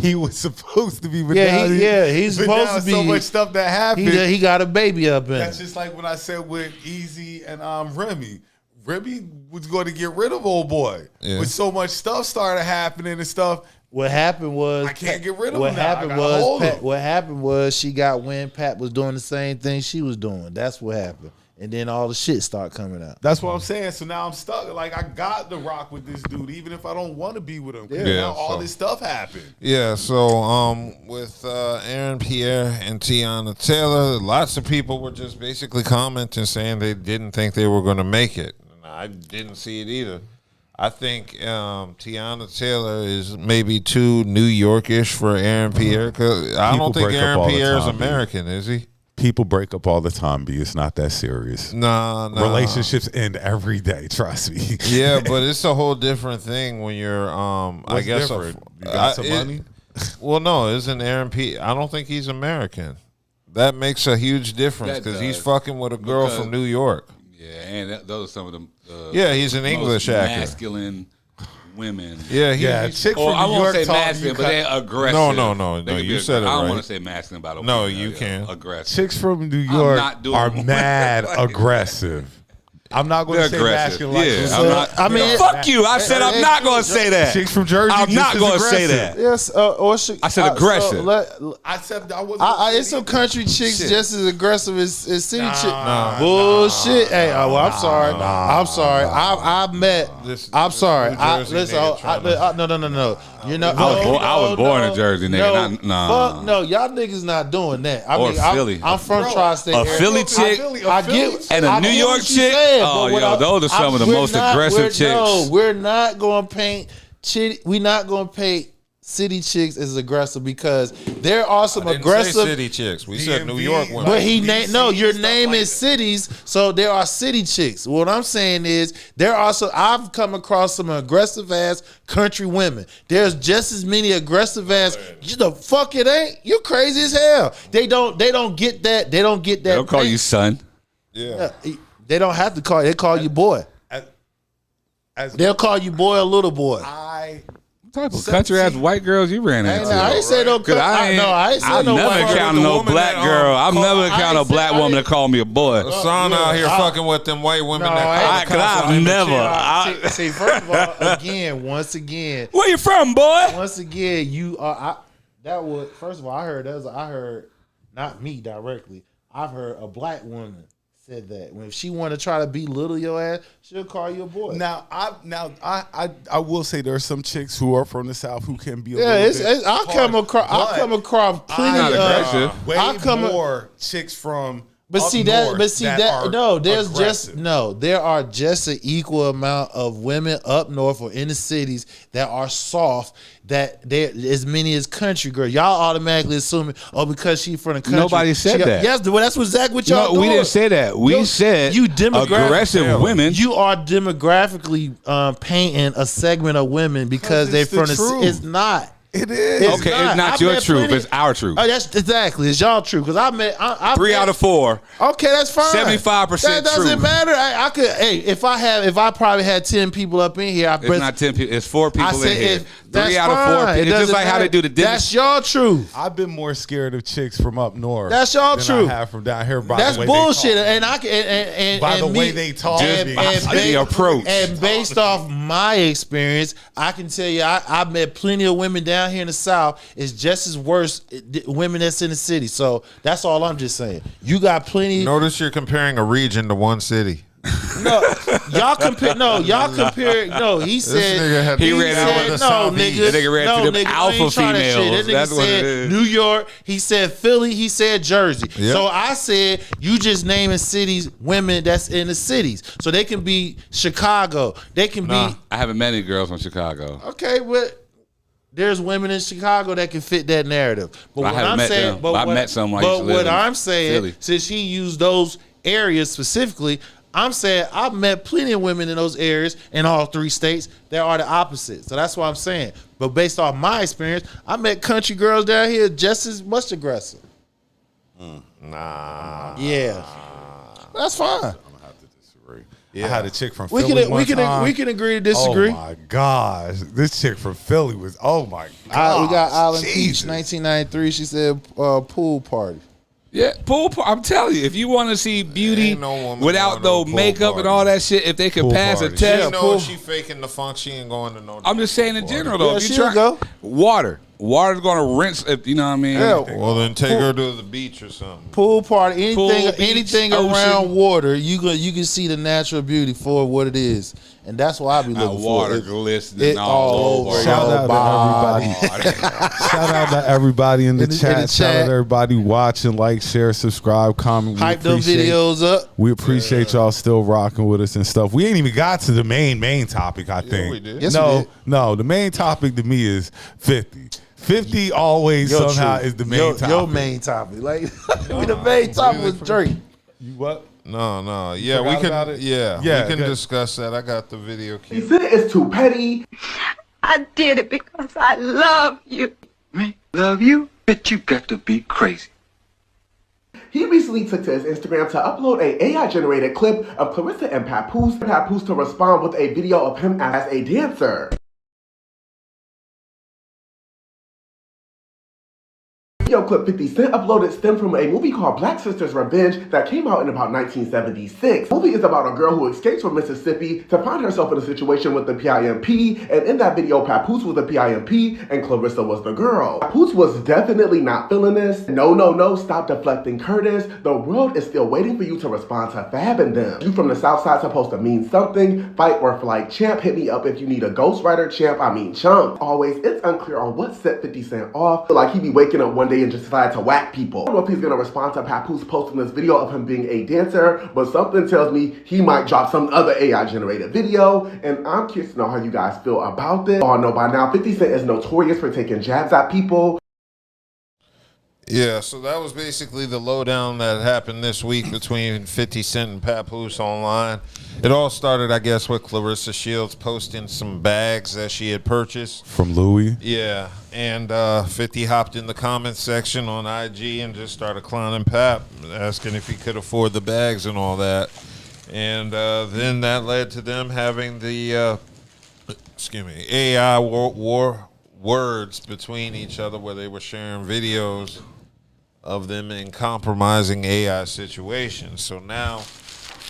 S5: He was supposed to be, but
S6: he's supposed to be.
S5: So much stuff that happened.
S6: He got a baby up in.
S5: That's just like when I said with Easy and Remy. Ribby was going to get rid of old boy.
S4: Yeah.
S5: But so much stuff started happening and stuff.
S6: What happened was
S5: I can't get rid of
S6: what
S5: him now.
S6: happened
S5: I gotta hold
S6: was
S5: him.
S6: what happened was she got wind. Pat was doing the same thing she was doing. That's what happened. And then all the shit start coming out.
S5: That's what I'm saying. So now I'm stuck. Like, I got to rock with this dude, even if I don't want to be with him. 'Cause now all this stuff happened.
S4: Yeah, so with Aaron Pierre and Tiana Taylor, lots of people were just basically commenting saying they didn't think they were going to make it. And I didn't see it either. I think Tiana Taylor is maybe too New Yorkish for Aaron Pierre. 'Cause I
S5: People
S4: don't think
S5: break up
S4: Aaron
S5: all the
S4: Pierre is
S5: time, B.
S4: American, is he?
S5: People break up all the time, B. It's not that serious.
S4: Nah.
S5: Relationships end every day, trust me.
S4: Yeah, but it's a whole different thing when you're I guess
S5: different? You got some money?
S4: Well, no, isn't Aaron P? I don't think he's American. That makes a huge difference
S7: That
S4: because he's
S7: does.
S4: fucking with a girl
S7: Because-
S4: from New York.
S7: Yeah, and those are some of them.
S4: Yeah, he's an
S7: most
S4: English actor.
S7: masculine women.
S4: Yeah,
S5: Yeah, chick
S7: Or
S5: from
S7: I
S5: New
S7: won't
S5: York
S7: say
S5: talk,
S7: masculine,
S5: you
S7: but
S5: cut-
S7: they're aggressive.
S4: No,
S7: They can
S4: you
S7: be
S4: said it
S7: I don't
S4: right.
S7: want to say masculine, but I don't
S4: No,
S7: think
S4: you
S7: they're
S4: can.
S7: aggressive.
S5: Chicks from New York
S7: not doing
S5: are
S7: more.
S5: mad aggressive. I'm not going to
S7: They're
S5: say
S7: aggressive.
S5: masculine like
S7: Yeah,
S5: this.
S7: I'm not.
S6: I mean,
S7: fuck you. I said I'm not going to say that.
S5: Chicks from Jersey.
S7: I'm
S5: just
S7: not
S5: as
S7: going to say
S5: aggressive.
S7: that.
S6: Yes, or she,
S7: I said aggressive.
S5: I said I wasn't.
S6: It's some country chicks
S7: Shit.
S6: just as aggressive as city chicks. Bullshit. Hey, I'm sorry. I'm sorry. I met. I'm sorry.
S4: New
S6: I
S4: Jersey
S6: listen.
S4: nigga tryna-
S6: No. You know,
S7: I was born in Jersey, nigga. Nah.
S6: Fuck no. Y'all niggas not doing that. I
S7: Or
S6: mean,
S7: Philly.
S6: I'm from tri-state.
S7: A
S6: area.
S7: Philly chick
S6: I get,
S7: and a
S6: I
S7: New
S6: get
S7: York
S6: what you
S7: chick?
S6: saying,
S7: Oh,
S6: but what
S7: yo, those are some of the
S6: we're
S7: most
S6: not-
S7: aggressive
S6: we're-
S7: chicks.
S6: No, we're not going to paint. We're not going to paint city chicks as aggressive because there are some
S4: Didn't say
S6: aggressive
S4: city chicks. We said New
S5: DMV,
S4: York women.
S6: but he
S5: DC,
S6: no, your
S5: stuff
S6: name
S5: like
S6: is
S5: that.
S6: cities, so there are city chicks. What I'm saying is there are some. I've come across some aggressive ass country women. There's just as many aggressive ass. You the fuck it ain't. You crazy as hell. They don't get that. They don't get that.
S7: They'll call you son.
S4: Yeah.
S6: They don't have to call. They call you boy.
S5: As
S6: They'll call you boy or little boy.
S7: What type of country ass white girls you ran into?
S6: I ain't say no.
S7: 'Cause I ain't
S6: say no.
S7: never
S6: white
S7: encountered
S6: girl.
S7: no black girl. I've never encountered a black woman
S6: didn't-
S7: to call me a boy.
S4: Son out here fucking with them white women
S6: No,
S4: that
S7: Cause I've never.
S6: See, first of all, once again,
S7: Where you from, boy?
S6: once again, you are. That was first of all. I heard not me directly. I've heard a black woman said that if she want to try to belittle your ass, she'll call you a boy.
S5: Now I will say there are some chicks who are from the South who can be a
S6: Yeah,
S5: little bit
S6: I come across plenty
S7: not
S6: of
S7: aggressive.
S5: way
S6: I come
S5: more chicks from
S6: But
S5: up
S6: see
S5: north
S6: that
S5: are
S6: no, there's
S5: aggressive.
S6: there are just an equal amount of women up north or in the cities that are soft. That there as many as country girls. Y'all automatically assuming because she from the country.
S7: Nobody said that.
S6: Yes, well, that's exactly what y'all
S7: No,
S6: doing.
S7: we didn't say that. We said
S6: you
S7: aggressive women.
S6: You are demographically painting a segment of women because they're
S5: it's
S6: from
S5: the truth.
S6: It's not.
S5: It is.
S7: Okay, it's not
S6: I've
S7: your
S6: met
S7: truth.
S6: plenty-
S7: It's our truth.
S6: Oh, that's exactly. It's y'all truth. Because I
S7: 3 out of 4.
S6: Okay, that's fine.
S7: 75%
S6: That doesn't
S7: truth.
S6: matter. I could. Hey, if I probably had 10 people up in here,
S7: It's not 10 people. It's 4 people in here. 3 out of 4 people. It's just like how they do the
S6: That's y'all truth.
S5: I've been more scared of chicks from up north.
S6: That's y'all
S5: than
S6: truth.
S5: I have from down here. By
S6: That's
S5: the way
S6: bullshit.
S5: They talk.
S6: And I can and
S5: By the
S6: and
S5: way
S6: me-
S5: they talk.
S6: and-
S5: Just
S6: and
S7: the approach.
S6: And based off my experience, I can tell you, I met plenty of women down here in the South. It's just as worse women that's in the city. So that's all I'm just saying. You got plenty.
S4: Notice you're comparing a region to one city.
S6: No, y'all compare. No, y'all compare. No, he said
S4: nigga had
S7: He
S4: beat
S7: ran
S4: down
S7: out
S4: with the
S6: no,
S4: Southeast.
S6: nigga.
S7: That nigga ran
S6: no,
S7: through them
S6: nigga, I
S7: alpha
S6: ain't trying to shit.
S7: females.
S6: That nigga
S7: That's what it
S6: said
S7: is.
S6: New York. He said Philly. He said Jersey.
S4: Yep.
S6: So I said you just naming cities, women that's in the cities. So they can be Chicago. They can
S7: Nah,
S6: be
S7: I haven't met any girls from Chicago.
S6: okay. But there's women in Chicago that can fit that narrative. But
S7: I
S6: what
S7: haven't
S6: I'm
S7: met
S6: saying,
S7: them.
S6: but
S7: I
S6: what,
S7: met some when I used
S6: but
S7: to live
S6: what
S7: in
S6: I'm saying,
S7: Philly.
S6: since he used those areas specifically, I'm saying I've met plenty of women in those areas in all 3 states that are the opposite. So that's what I'm saying. But based off my experience, I met country girls down here just as much aggressive.
S4: Nah.
S6: Yeah, that's fine.
S5: I'm gonna have to disagree. I had a chick from
S6: We
S5: Philly
S6: can
S5: one time.
S6: we can agree to disagree.
S5: Oh my gosh, this chick from Philly was. Oh my god.
S6: We got Island
S5: Jesus.
S6: Peach, 1993. She said pool party.
S7: Yeah, pool party. I'm telling you, if you want to see beauty
S4: Ain't no woman
S7: without
S4: going to a
S7: no
S4: pool
S7: makeup
S4: party.
S7: and all that shit, if they could
S5: Pool
S7: pass
S5: party.
S7: a
S4: She
S7: test,
S4: know if she faking the funk, she ain't going to no.
S7: I'm just saying in
S4: party.
S7: general though.
S6: Yeah,
S7: if you
S6: she'll
S7: try
S6: go.
S7: water's gonna rinse. If you know what I mean.
S6: Yeah.
S4: Well, then take her to the beach or something.
S6: Pool party, anything,
S7: Pool, beach,
S6: anything
S7: ocean.
S6: around water, you can see the natural beauty for what it is, and that's what I be looking
S7: Water
S6: for.
S7: glistening
S6: It
S7: all
S6: all
S7: over.
S6: over.
S5: Shout out
S6: body.
S5: to everybody. Shout out to everybody in the
S6: In the
S5: chat. Shout out
S6: chat.
S5: to everybody watching, like, share, subscribe, comment. We
S6: Hype them
S5: appreciate-
S6: videos up.
S5: We appreciate y'all still rocking with us and stuff. We ain't even got to the main topic, I think.
S4: we did.
S6: Yes, we
S5: no,
S6: did.
S5: no. The main topic to me is 50. 50 always
S6: Yo,
S5: somehow
S6: true.
S5: is the main topic.
S6: Your main topic, like the main topic was Drake.
S5: You what?
S4: No. Yeah, we
S5: Forgot about
S4: can.
S5: it?
S4: Yeah,
S5: Yeah,
S4: we can
S5: good.
S4: discuss that. I got the video.
S8: He said it's too petty.
S13: I did it because I love you.
S3: Me? Love you? Bitch, you got to be crazy.
S8: He recently took to his Instagram to upload a AI-generated clip of Clarissa and Papoose to respond with a video of him as a dancer. Video clip 50 Cent uploaded stemmed from a movie called Black Sisters Revenge that came out in about 1976. The movie is about a girl who escapes from Mississippi to find herself in a situation with the PIMP, and in that video, Papoose was the PIMP and Clarissa was the girl. Papoose was definitely not feeling this. No, stop deflecting, Curtis. The world is still waiting for you to respond to Fab and them. You from the South Side supposed to mean something. Fight or flight champ, hit me up if you need a ghostwriter champ, I mean chump. Always, it's unclear on what set 50 Cent off. Feel like he be waking up one day and just decided to whack people. I don't know if he's gonna respond to Papoose posting this video of him being a dancer, but something tells me he might drop some other AI generated video, and I'm curious to know how you guys feel about this. Oh no, by now 50 Cent is notorious for taking jabs at people.
S4: Yeah, so that was basically the lowdown that happened this week between 50 Cent and Papoose online. It all started, I guess, with Clarissa Shields posting some bags that she had purchased.
S5: From Louis.
S4: Yeah, and 50 hopped in the comments section on IG and just started clowning Pap, asking if he could afford the bags and all that. And then that led to them having the, AI war words between each other where they were sharing videos of them in compromising AI situations. So now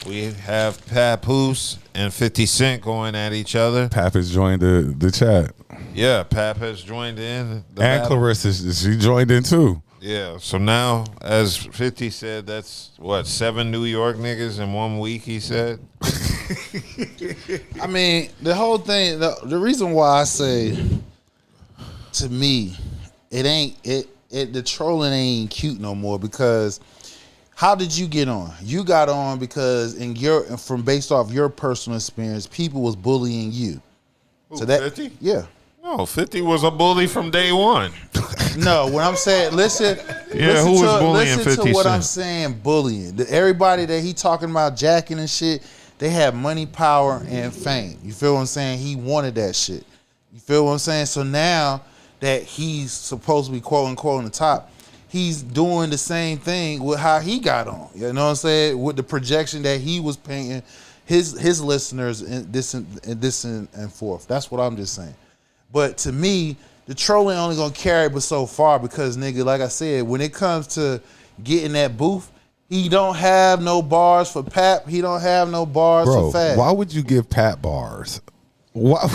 S4: we have Papoose and 50 Cent going at each other.
S5: Pap has joined the chat.
S4: Yeah, Pap has joined in.
S5: And Clarissa, she joined in too.
S4: Yeah, so now, as 50 said, that's, 7 New York niggas in 1 week, he said?
S6: I mean, the whole thing, the reason why I say, to me, the trolling ain't cute no more, because how did you get on? You got on because based off your personal experience, people was bullying you.
S4: Who, 50?
S6: Yeah.
S4: No, 50 was a bully from day one.
S6: No, what I'm saying, listen
S4: who was bullying 50
S6: to what
S4: Cent?
S6: I'm saying, bullying. Everybody that he talking about jacking and shit, they have money, power, and fame. You feel what I'm saying? He wanted that shit. You feel what I'm saying? So now that he's supposed to be quote unquote on the top, he's doing the same thing with how he got on. You know what I'm saying? With the projection that he was painting his listeners and this and forth. That's what I'm just saying. But to me, the trolling only gonna carry but so far, because nigga, like I said, when it comes to getting that booth, he don't have no bars for Pap. He don't have no bars
S5: Bro,
S6: for Fab.
S5: why would you give Pap bars? Why,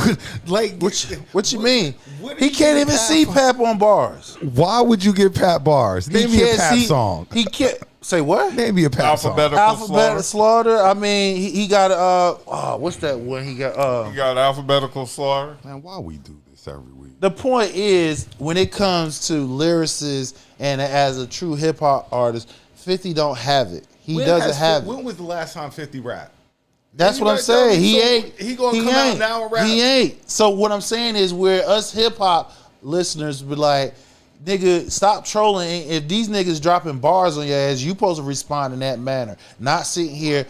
S5: like,
S6: what you mean? He can't even see Pap on bars.
S5: Why would you give Pap bars? Name me a Pap song.
S6: He can't say what?
S5: Name me a Pap song.
S6: Alphabetical Slaughter. I mean, he got what's that one? He got
S4: You got Alphabetical Slaughter.
S5: Man, why we do this every week?
S6: The point is, when it comes to lyricists and as a true hip hop artist, 50 don't have it. He doesn't have it.
S5: When was the last time 50 rapped?
S6: That's what I'm saying. He ain't.
S5: He gonna come out now and rap?
S6: He ain't. So what I'm saying is, where us hip hop listeners be like, nigga, stop trolling. If these niggas dropping bars on your ass, you supposed to respond in that manner. Not sitting here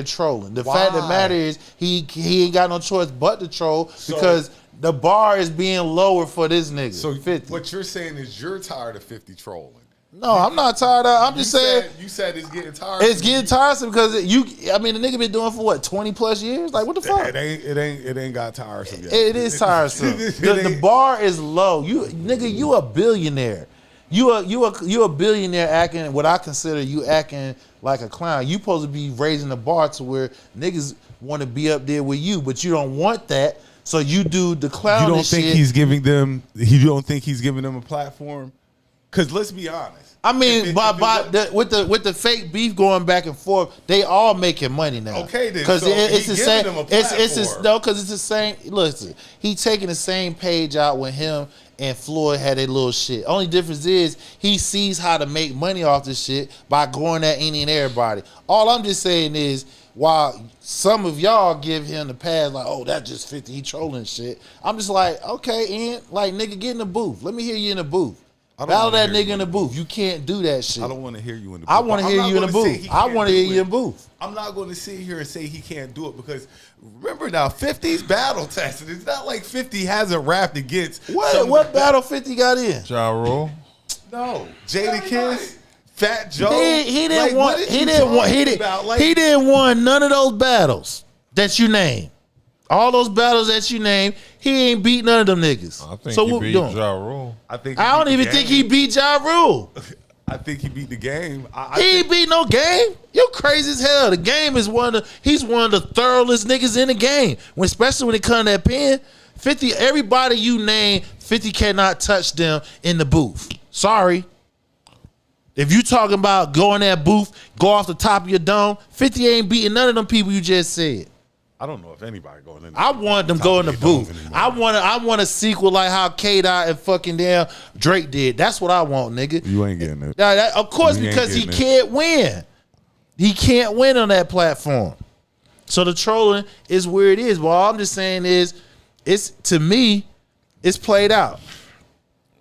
S6: trolling. The fact of the matter is, he ain't got no choice but to troll, because the bar is being lowered for this nigga.
S5: So
S6: 50.
S5: what you're saying is you're tired of 50 trolling.
S6: No, I'm not tired of. I'm just saying.
S5: You said it's getting tiresome.
S6: It's getting tiresome because the nigga been doing for what, 20 plus years? Like, what the fuck?
S5: It ain't got tiresome yet.
S6: It is tiresome. The bar is low. You a billionaire. You a billionaire acting what I consider you acting like a clown. You supposed to be raising the bar to where niggas want to be up there with you, but you don't want that. So you do the clown.
S5: You don't think
S6: shit.
S5: he's giving them? You don't think he's giving them a platform? Because let's be honest.
S6: I mean, with the fake beef going back and forth, they all making money now.
S5: Okay, then.
S6: Because
S5: So
S6: it's
S5: he
S6: the
S5: giving
S6: same.
S5: them a
S6: Because it's the same. Listen, he taking the same page out with him and Floyd had a little shit. Only difference is he sees how to make money off this shit by going at any and everybody. All I'm just saying is, while some of y'all give him the pass, like, oh, that's just 50, he trolling shit. I'm just like, okay, Ian, like, nigga, get in the booth. Let me hear you in the booth. Battle that nigga in the booth. You can't do that shit.
S5: I don't want to hear you in the booth.
S6: I want to hear you in the booth. I want to hear you in the booth.
S5: I'm not going to sit here and say he can't do it because remember now, 50's battle tested. It's not like 50 hasn't rapped against.
S6: What battle 50 got in?
S4: Ja Rule.
S5: No, Jada Kiss, Fat Joe.
S6: He didn't want none of those battles that you named. All those battles that you named, he ain't beat none of them niggas.
S4: I think
S6: so
S4: he
S6: what we
S4: beat
S6: doing?
S4: Ja Rule.
S5: I
S6: don't even think he beat Ja Rule.
S5: I think he beat the game.
S6: He ain't beat no game. You crazy as hell. The game is he's one of the thoroughest niggas in the game. Especially when it comes to that pen. 50, everybody you name, 50 cannot touch them in the booth. Sorry. If you talking about go in that booth, go off the top of your dome, 50 ain't beating none of them people you just said.
S5: I don't know if anybody going in.
S6: I want them go in the booth. I want a sequel like how K-Dot and fucking damn Drake did. That's what I want, nigga.
S5: You ain't getting it.
S6: Of course, because he can't win. He can't win on that platform. So the trolling is where it is. But all I'm just saying is, to me, it's played out.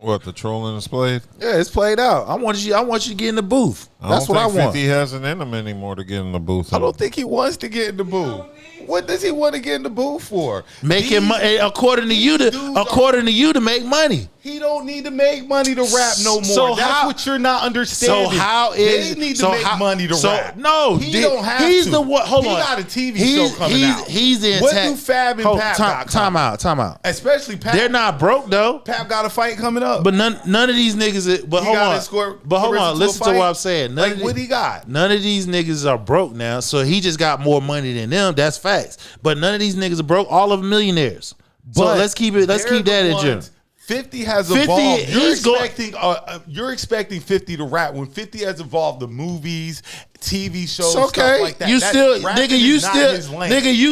S4: What, the trolling is played?
S6: Yeah, it's played out. I want you to get in the booth. That's what I want.
S4: 50 hasn't in him anymore to get in the booth.
S5: I don't think he wants to get in the booth. What does he want to get in the booth for?
S6: Making money, according to you to make money.
S5: He don't need to make money to rap no more.
S6: So
S5: That's what you're not understanding.
S6: So how is
S5: they need to make money to rap?
S6: No,
S5: he don't have
S6: he's
S5: to.
S6: the one. Hold on,
S5: he got a TV show coming out.
S6: He's the
S5: What do Fab and Pap got?
S6: Time out.
S5: Especially Pap.
S6: They're not broke though.
S5: Pap got a fight coming up,
S6: but none of these niggas. But hold on. Listen to what I'm saying.
S5: What he got?
S6: None of these niggas are broke now, so he just got more money than them. That's facts. But none of these niggas are broke. All of them millionaires. So let's keep that in general.
S5: 50 has evolved. You're expecting 50 to rap when 50 has evolved the movies, TV shows, stuff like that.
S6: You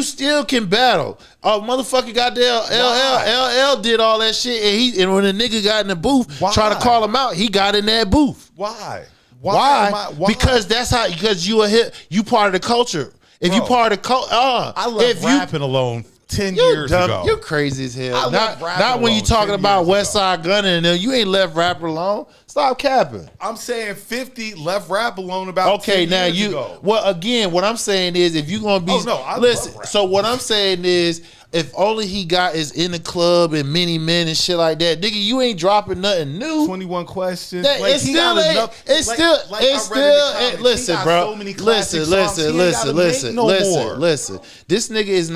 S6: still can battle. Motherfucker goddamn LL did all that shit, and when the nigga got in the booth, trying to call him out, he got in that booth.
S5: Why?
S6: Because you part of the culture. If you part of the culture,
S5: I left rapping alone 10 years ago.
S6: You're crazy as hell. Not when you talking about West Side Gunna and them. You ain't left rap alone. Stop capping.
S5: I'm saying 50 left rap alone about 10 years ago.
S6: Well, again, what I'm saying is if you're gonna be listen. So what I'm saying is if only he got is in the club and many men and shit like that, nigga, you ain't dropping nothing new.
S5: 21 questions.
S6: Listen, bro. Listen. This nigga is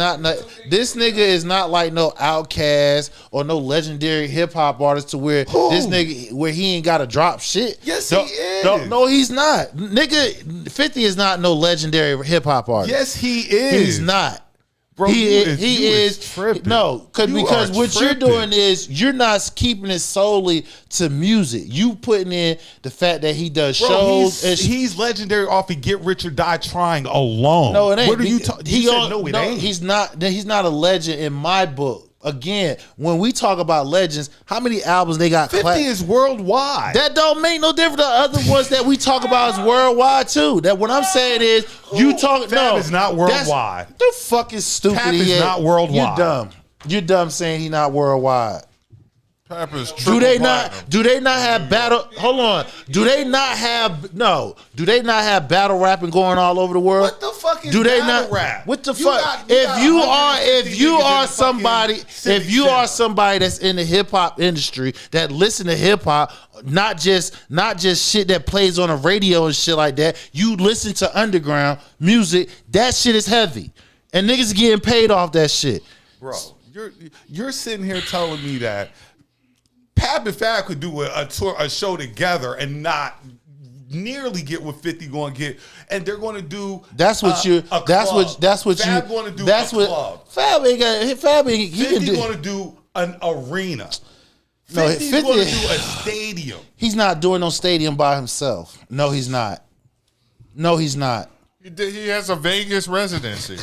S6: not like no Outkast or no legendary hip hop artist to where this nigga where he ain't got to drop shit.
S5: Yes, he is.
S6: No, he's not. Nigga, 50 is not no legendary hip hop artist.
S5: Yes, he is.
S6: He's not.
S5: Bro,
S6: he is tripping. No, because what you're doing is you're not keeping it solely to music. You putting in the fact that he does shows.
S5: He's legendary off of Get Rich or Die Trying alone.
S6: No, it ain't.
S5: What are you talking? It ain't.
S6: He's not a legend in my book. Again, when we talk about legends, how many albums they got?
S5: 50 is worldwide.
S6: That don't make no difference. The other ones that we talk about is worldwide too. That what I'm saying is you talk.
S5: Fab is not worldwide.
S6: The fuck is stupid.
S5: Fab is not worldwide.
S6: You're dumb saying he not worldwide.
S4: Do
S6: they not have battle? Hold on. Do they not have battle rapping going all over the world?
S5: What the fuck is battle rap?
S6: What the fuck? If you are somebody that's in the hip hop industry that listen to hip hop, not just shit that plays on the radio and shit like that. You listen to underground music. That shit is heavy, and niggas getting paid off that shit.
S5: Bro, you're sitting here telling me that Fab and Fab could do a show together and not nearly get what 50 going to get, and they're going to do.
S6: That's what you. That's what
S5: Fab
S6: you.
S5: going to do.
S6: That's
S5: a
S6: what
S5: club.
S6: Fab ain't got. Fab ain't. He
S5: 50
S6: can do.
S5: going to do an arena. 50's
S6: No, 50
S5: going to do a stadium.
S6: He's not doing no stadium by himself. No, he's not. No, he's not.
S4: He has a Vegas residency.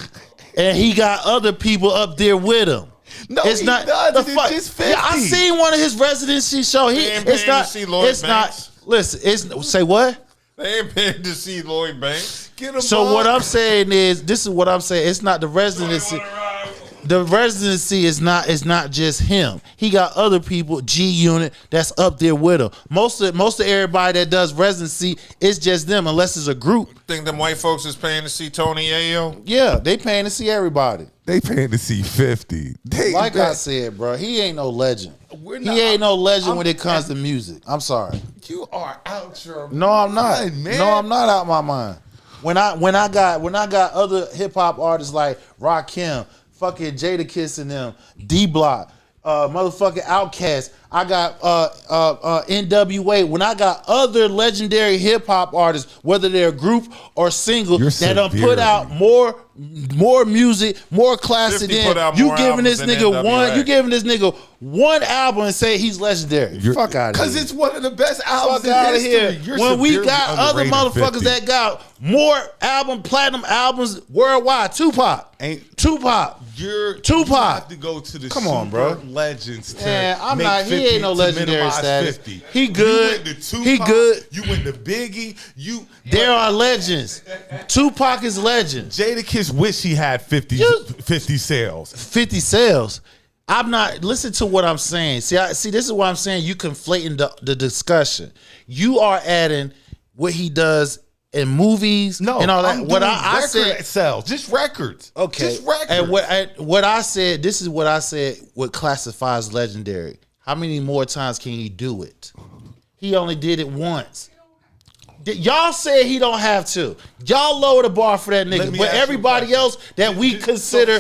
S6: And he got other people up there with him.
S5: No,
S6: it's
S5: he
S6: not
S5: doesn't.
S6: the
S5: It's
S6: fuck.
S5: just 50.
S6: Yeah, I seen one of his residency show.
S4: They ain't paying to see Lloyd Banks.
S6: Listen, it's say what?
S4: They ain't paying to see Lloyd Banks.
S5: Get him.
S6: So what I'm saying is, this is what I'm saying. It's not the residency. The residency is not just him. He got other people, G Unit, that's up there with him. Most of everybody that does residency, it's just them, unless it's a group.
S4: Think them white folks is paying to see Tony Ayo?
S6: Yeah, they paying to see everybody.
S5: They paying to see 50.
S6: Like I said, bro, he ain't no legend. He ain't no legend when it comes to music. I'm sorry.
S5: You are out your
S6: No, I'm not.
S5: mind, man.
S6: No, I'm not out my mind. When I got other hip hop artists like Rakim, fucking Jadakiss and them, D Block, motherfucking Outkast. I got NWA. When I got other legendary hip hop artists, whether they're a group or single, that done put out more music, more classic than you giving this nigga one. You giving this nigga one album and say he's legendary. Fuck out of here.
S5: Because it's one of the best albums
S6: Fuck out of here.
S5: You're
S6: When we
S5: severely
S6: got other
S5: underrated,
S6: motherfuckers
S5: 50.
S6: that got more platinum albums worldwide. Tupac.
S5: You
S6: Tupac.
S5: have to go to the
S6: Come on, bro.
S5: legends to
S6: Man, I'm
S5: make
S6: not.
S5: 50
S6: He ain't no
S5: to
S6: legendary
S5: minimize
S6: status.
S5: 50.
S6: He good.
S5: You went to Tupac,
S6: He good.
S5: You went to Biggie.
S6: There are legends. Tupac is legend.
S5: Jadakiss wish he had 50 sales.
S6: 50 sales. I'm not. Listen to what I'm saying. See, this is what I'm saying. You conflating the discussion. You are adding what he does in movies and all that.
S5: I'm
S6: What
S5: doing
S6: I said
S5: record sales, just records.
S6: Okay.
S5: Just records.
S6: And what I said, this is what I said, what classifies legendary. How many more times can he do it? He only did it once. Y'all said he don't have to. Y'all lower the bar for that nigga. But everybody else that we consider,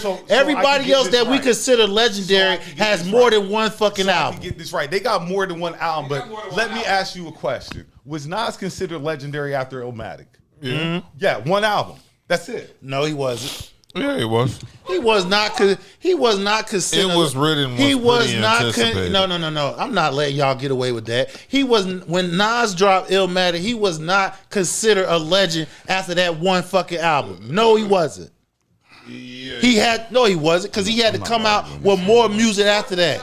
S6: we consider legendary has more than one fucking album.
S5: Get this right. They got more than one album, but let me ask you a question. Was Nas considered legendary after Illmatic?
S4: Yeah.
S5: Yeah, one album. That's it.
S6: No, he wasn't.
S4: Yeah, he was.
S6: He was not. He was not considered.
S4: It was written.
S6: He was not.
S4: Anticipated.
S6: No. I'm not letting y'all get away with that. He wasn't. When Nas dropped Illmatic, he was not considered a legend after that one fucking album. No, he wasn't.
S4: Yeah.
S6: He wasn't, because he had to come out with more music after that.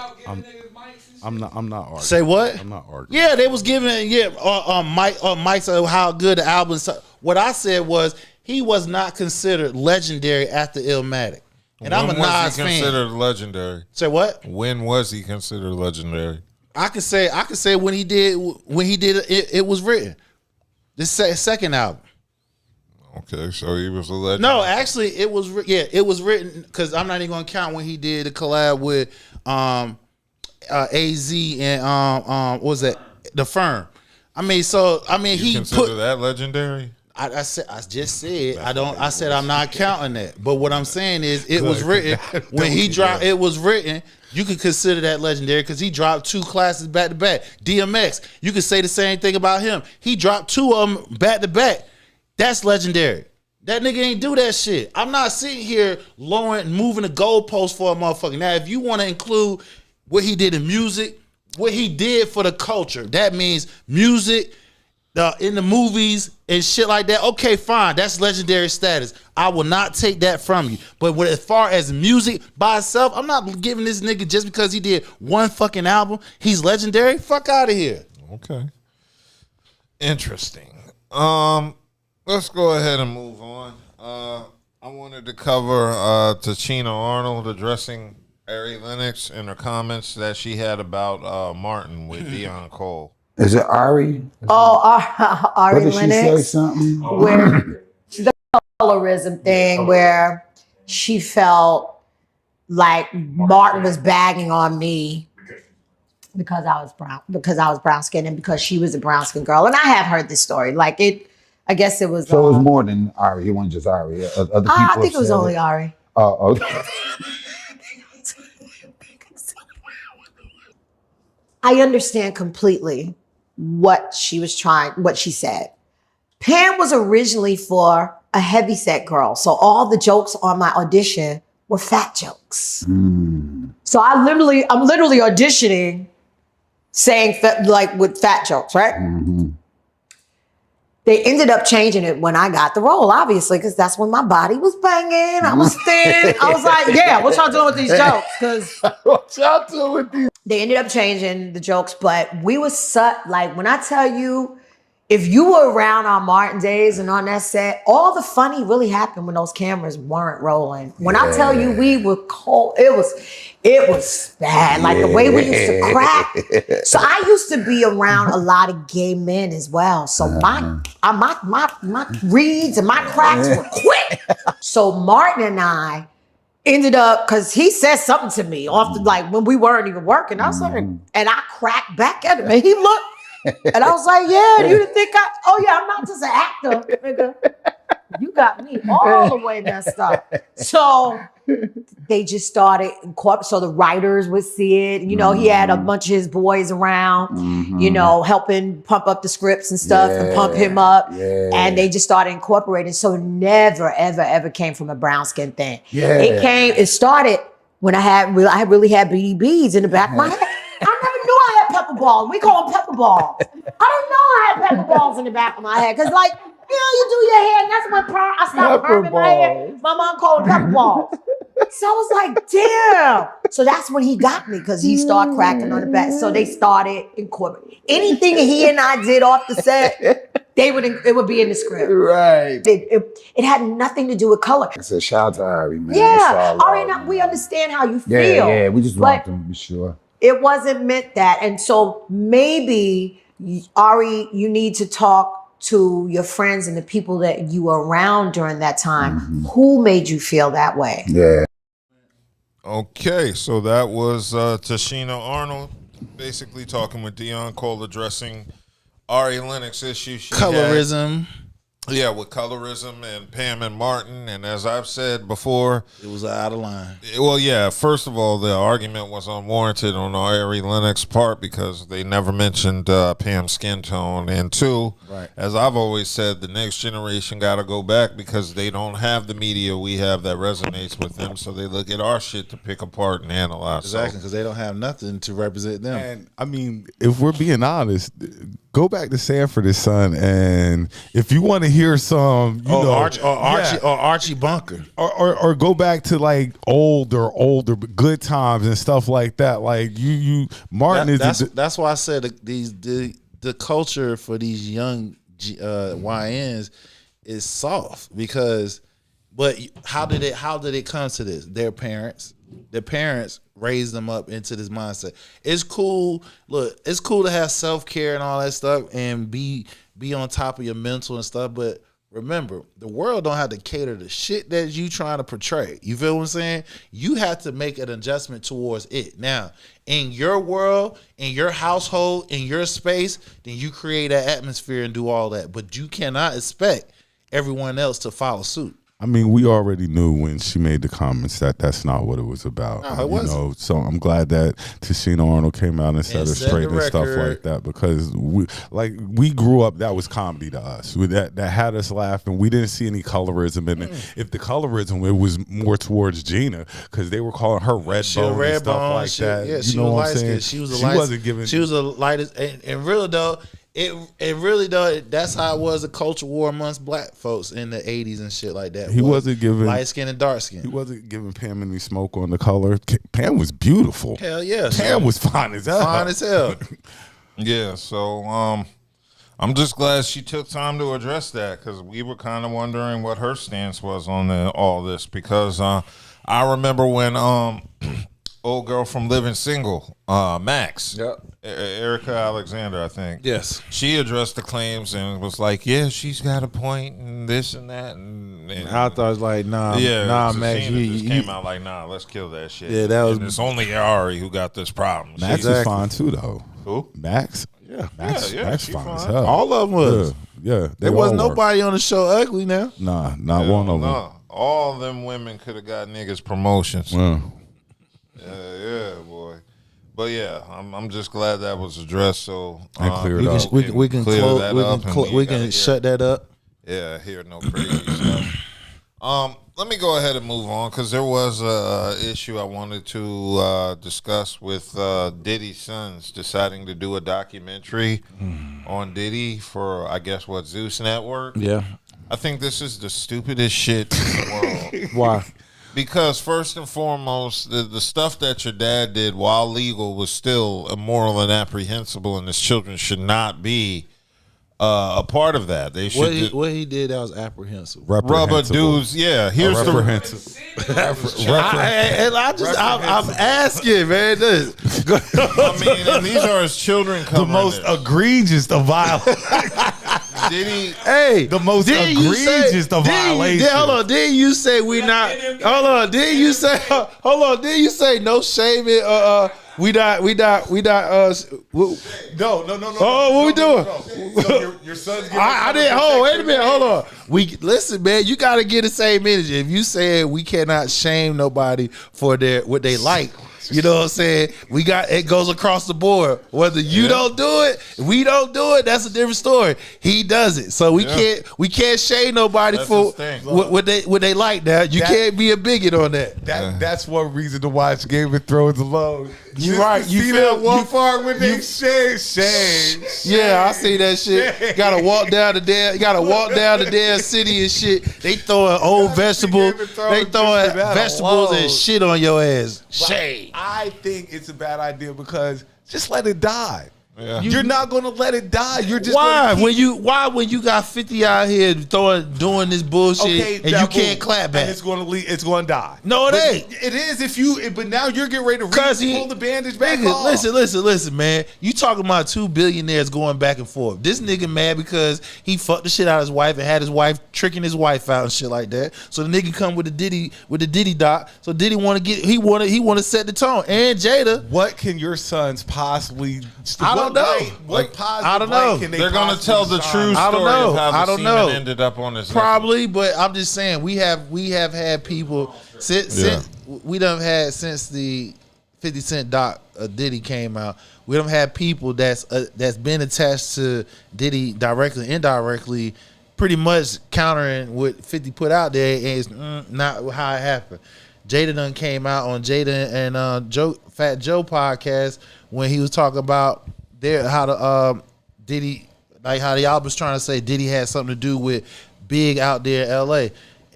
S5: I'm not arguing.
S6: Say what?
S5: I'm not arguing.
S6: Yeah, they was giving Mike's how good the album. What I said was he was not considered legendary after Illmatic, and I'm a Nas fan.
S4: Considered legendary.
S6: Say what?
S4: When was he considered legendary?
S6: I could say when he did it was written. This second album.
S4: Okay, so he was a legend.
S6: No, actually, it was written, because I'm not even gonna count when he did the collab with AZ and what was that, The Firm.
S4: You
S6: he
S4: consider
S6: put
S4: that legendary.
S6: I just said I said I'm not counting that. But what I'm saying is it was written when he dropped. It was written. You could consider that legendary because he dropped two classics back to back. DMX. You could say the same thing about him. He dropped two of them back to back. That's legendary. That nigga ain't do that shit. I'm not sitting here moving the goalpost for a motherfucker. Now, if you want to include what he did in music, what he did for the culture, that means music, in the movies and shit like that, okay, fine. That's legendary status. I will not take that from you. But as far as music by itself, I'm not giving this nigga just because he did one fucking album, he's legendary. Fuck out of here.
S4: Okay. Interesting. Let's go ahead and move on. I wanted to cover Tachina Arnold addressing Ari Lennox in her comments that she had about Martin with Dion Cole.
S14: Is it Ari?
S15: Oh, Ari
S14: What did
S15: Lennox.
S14: she say something?
S15: Where the colorism thing, where she felt like Martin was bagging on me because I was brown skinned and because she was a brown skinned girl. And I have heard this story. I guess it was.
S14: So it was more than Ari. It wasn't just Ari. Other people.
S15: I think it was only Ari.
S14: Oh, okay.
S15: I understand completely what she said. Pam was originally for a heavyset girl. So all the jokes on my audition were fat jokes. So I'm literally auditioning saying with fat jokes, right? They ended up changing it when I got the role, obviously, because that's when my body was banging. I was thin. I was like, yeah, what y'all doing with these jokes? Because
S14: what y'all doing with these?
S15: They ended up changing the jokes, but we was when I tell you, if you were around on Martin days and on that set, all the funny really happened when those cameras weren't rolling. When I tell you we were cold, it was bad. Like the way we used to crack. So I used to be around a lot of gay men as well. So my reads and my cracks were quick. So Martin and I ended up, because he said something to me often, when we weren't even working. I was like, and I cracked back at him, and he looked. And I was like, yeah, you didn't think I'm not just an actor, nigga. You got me all the way messed up. So they just started, so the writers would see it. You know, he had a bunch of his boys around, helping pump up the scripts and stuff and pump him up. And they just started incorporating. So it never, ever, ever came from a brown skin thing. It started when I really had BDBs in the back of my head. I never knew I had pepper balls. We call them pepper balls. I didn't know I had pepper balls in the back of my head. Because, you do your hair, and that's when I stopped perming my hair. My mom called them pepper balls. So I was like, damn. So that's when he got me, because he started cracking on the back. So they started incorporating. Anything he and I did off the set, it would be in the script.
S14: Right.
S15: It had nothing to do with color.
S14: I said, shout out to Ari, man.
S15: Yeah. Ari, we understand how you feel.
S14: Yeah, we just want them to be sure.
S15: It wasn't meant that. And so maybe, Ari, you need to talk to your friends and the people that you were around during that time. Who made you feel that way?
S14: Yeah.
S4: Okay, so that was Tashina Arnold basically talking with Dion Cole, addressing Ari Lennox issue.
S6: Colorism.
S4: With colorism and Pam and Martin. And as I've said before,
S6: it was out of line.
S4: First of all, the argument was unwarranted on Ari Lennox's part because they never mentioned Pam's skin tone. And two, as I've always said, the next generation got to go back because they don't have the media we have that resonates with them. So they look at our shit to pick apart and analyze.
S6: Exactly, because they don't have nothing to represent them.
S5: And I mean, if we're being honest, go back to Sanford and Son, and if you want to hear some,
S6: Archie Bunker,
S5: or go back to older good times and stuff like that. Like Martin
S6: that's why I said the culture for these young YNs is soft because. But how did it come to this? Their parents raised them up into this mindset. It's cool. Look, it's cool to have self-care and all that stuff and be on top of your mental and stuff. But remember, the world don't have to cater to shit that you trying to portray. You feel what I'm saying? You have to make an adjustment towards it. Now, in your world, in your household, in your space, then you create an atmosphere and do all that. But you cannot expect everyone else to follow suit.
S5: I mean, we already knew when she made the comments that that's not what it was about.
S6: No, it wasn't.
S5: So I'm glad that Tashina Arnold came out and set her straight and stuff like that because we grew up, that was comedy to us. That had us laughing. We didn't see any colorism in it. If the colorism, it was more towards Gina because they were calling her red bone and stuff like that.
S6: Yeah,
S5: you know what I'm saying?
S6: She was
S5: the
S6: lightest. And really though, It really does. That's how it was a culture war amongst black folks in the 80s and shit like that.
S5: He wasn't giving
S6: light skin and dark skin.
S5: He wasn't giving Pam any smoke on the color. Pam was beautiful.
S6: Hell yeah.
S5: Pam was fine as hell.
S6: Fine as hell.
S4: Yeah, so I'm just glad she took time to address that because we were kind of wondering what her stance was on all this because I remember when old girl from Living Single, Max.
S6: Yep.
S4: Erica Alexander, I think.
S6: Yes.
S4: She addressed the claims and was like, yeah, she's got a point and this and that. And
S6: I thought it was like, nah, Max.
S4: You came out like, nah, let's kill that shit.
S6: Yeah, that was.
S4: And it's only Ari who got this problem.
S5: Max is fine too, though.
S4: Who?
S5: Max?
S6: Yeah.
S5: Max fine as hell.
S6: All of them was.
S5: Yeah.
S6: There wasn't nobody on the show ugly now.
S5: Nah, not one of them.
S4: All them women could have got niggas promotions.
S5: Yeah.
S4: Yeah, boy. But yeah, I'm just glad that was addressed. So
S5: And cleared up.
S6: We can
S4: clear
S6: close.
S4: that
S6: We
S4: up,
S6: can,
S4: and
S6: we can shut that up.
S4: Yeah, hear no crazy stuff. Let me go ahead and move on because there was a issue I wanted to discuss with Diddy's sons deciding to do a documentary on Diddy for, I guess, what, Zeus Network?
S6: Yeah.
S4: I think this is the stupidest shit in the world.
S6: Why?
S4: Because first and foremost, the stuff that your dad did while legal was still immoral and apprehensible, and his children should not be a part of that. They should.
S6: What he did that was apprehensive.
S4: Rubber dudes, yeah. Here's the.
S6: I'm asking, man.
S4: I mean, and these are his children
S5: The
S4: covering
S5: most
S4: this.
S5: egregious of violence.
S4: Diddy,
S6: hey,
S5: the most egregious of violations.
S6: Hold on, didn't you say we not? Hold on, didn't you say? Hold on, didn't you say no shaming? We not.
S5: No.
S6: Oh, what we doing?
S5: So your son's getting.
S6: I didn't. Hold, wait a minute. Hold on. We listen, man. You got to get the same energy. If you said we cannot shame nobody for what they like, you know what I'm saying? It goes across the board. Whether you don't do it, we don't do it. That's a different story. He does it, so we can't shame nobody for what they like. Now you can't be a bigot on that.
S5: That's one reason to watch Game of Thrones alone.
S6: You right. You
S5: see
S6: feel
S5: that one part when they shame.
S6: Yeah, I see that shit. Gotta walk down the damn city and shit. They throwing old vegetables. They throwing vegetables and shit on your ass. Shame.
S5: I think it's a bad idea because just let it die.
S4: Yeah.
S5: You're not going to let it die. You're just
S6: why when you got 50 out here doing this bullshit and you can't clap back?
S5: And it's going to die.
S6: No, it ain't.
S5: It is but now you're getting ready to pull the bandage back off.
S6: Listen, man. You talking about two billionaires going back and forth. This nigga mad because he fucked the shit out of his wife and had his wife tricking his wife out and shit like that. So the nigga come with the Diddy doc. So Diddy want to set the tone. And Jada,
S5: what can your sons possibly?
S6: I don't know.
S5: I
S6: don't know.
S4: They're going to tell the true story of how the semen ended up on his
S6: probably, but I'm just saying we have had people since we done had since the 50 Cent doc Diddy came out. We done had people that's been attached to Diddy directly, indirectly, pretty much countering what 50 put out there, and it's not how it happened. Jada done came out on Jada and Fat Joe podcast when he was talking about how the Diddy, like how the album was trying to say Diddy had something to do with Big out there in LA.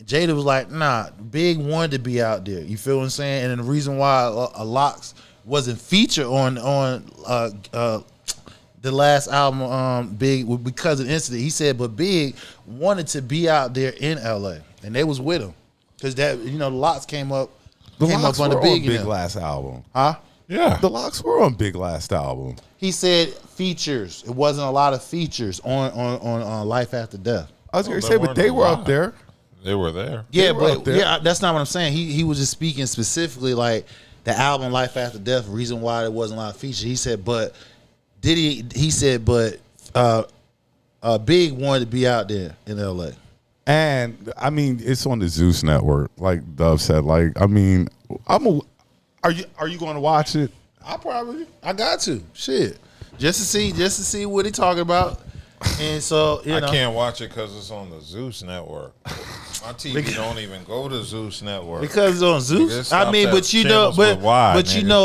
S6: Jada was like, nah, Big wanted to be out there. You feel what I'm saying? And then the reason why Locks wasn't featured on the last album, Big, was because of the incident. He said, but Big wanted to be out there in LA, and they was with him because the Locks came up on the Big
S5: last album,
S6: huh?
S5: Yeah, the Locks were on Big last album.
S6: He said features. It wasn't a lot of features on Life After Death.
S5: I was going to say, but they were up there.
S4: They were there.
S6: Yeah, but that's not what I'm saying. He was just speaking specifically like the album Life After Death. Reason why there wasn't a lot of features. He said, but Diddy. He said, but Big wanted to be out there in LA.
S5: And I mean, it's on the Zeus Network, like Dove said. Like, I mean, Are you going to watch it?
S6: I got to shit just to see what he talking about, and so I
S4: can't watch it because it's on the Zeus Network. My TV don't even go to Zeus Network
S6: because it's on Zeus. I mean, but you know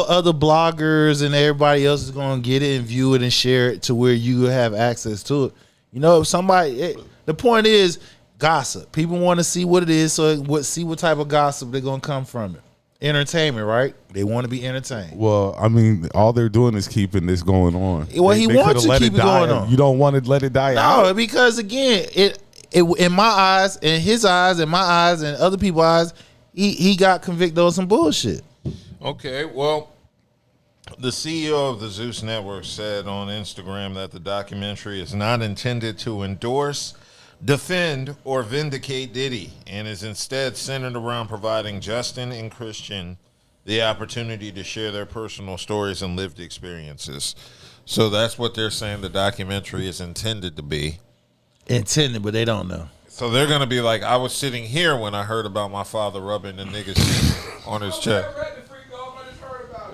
S6: other bloggers and everybody else is going to get it and view it and share it to where you have access to it. You know, if somebody. The point is gossip. People want to see what it is, so see what type of gossip they're going to come from it. Entertainment, right? They want to be entertained.
S5: Well, I mean, all they're doing is keeping this going on.
S6: Well, he wants to keep it going on.
S5: You don't want to let it die out?
S6: No, because again, it in my eyes, in his eyes, in my eyes, and other people's eyes, he got convicted of some bullshit.
S4: Okay, well, the CEO of the Zeus Network said on Instagram that the documentary is not intended to endorse, defend, or vindicate Diddy, and is instead centered around providing Justin and Christian the opportunity to share their personal stories and lived experiences. So that's what they're saying the documentary is intended to be.
S6: Intended, but they don't know.
S4: So they're going to be like, I was sitting here when I heard about my father rubbing the nigga's on his chest.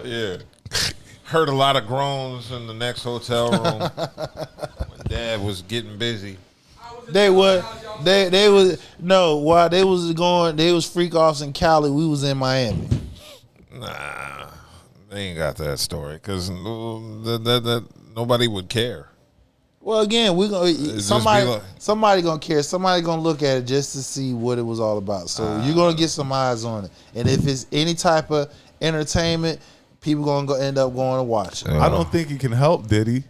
S4: Yeah. Heard a lot of groans in the next hotel room when Dad was getting busy.
S6: They was while they was freak offs in Cali, we was in Miami.
S4: Nah, they ain't got that story because that nobody would care.
S6: Well, again, we're gonna somebody gonna care. Somebody gonna look at it just to see what it was all about. So you're gonna get some eyes on it, and if it's any type of entertainment, people gonna end up going to watch it.
S5: I don't think it can help Diddy.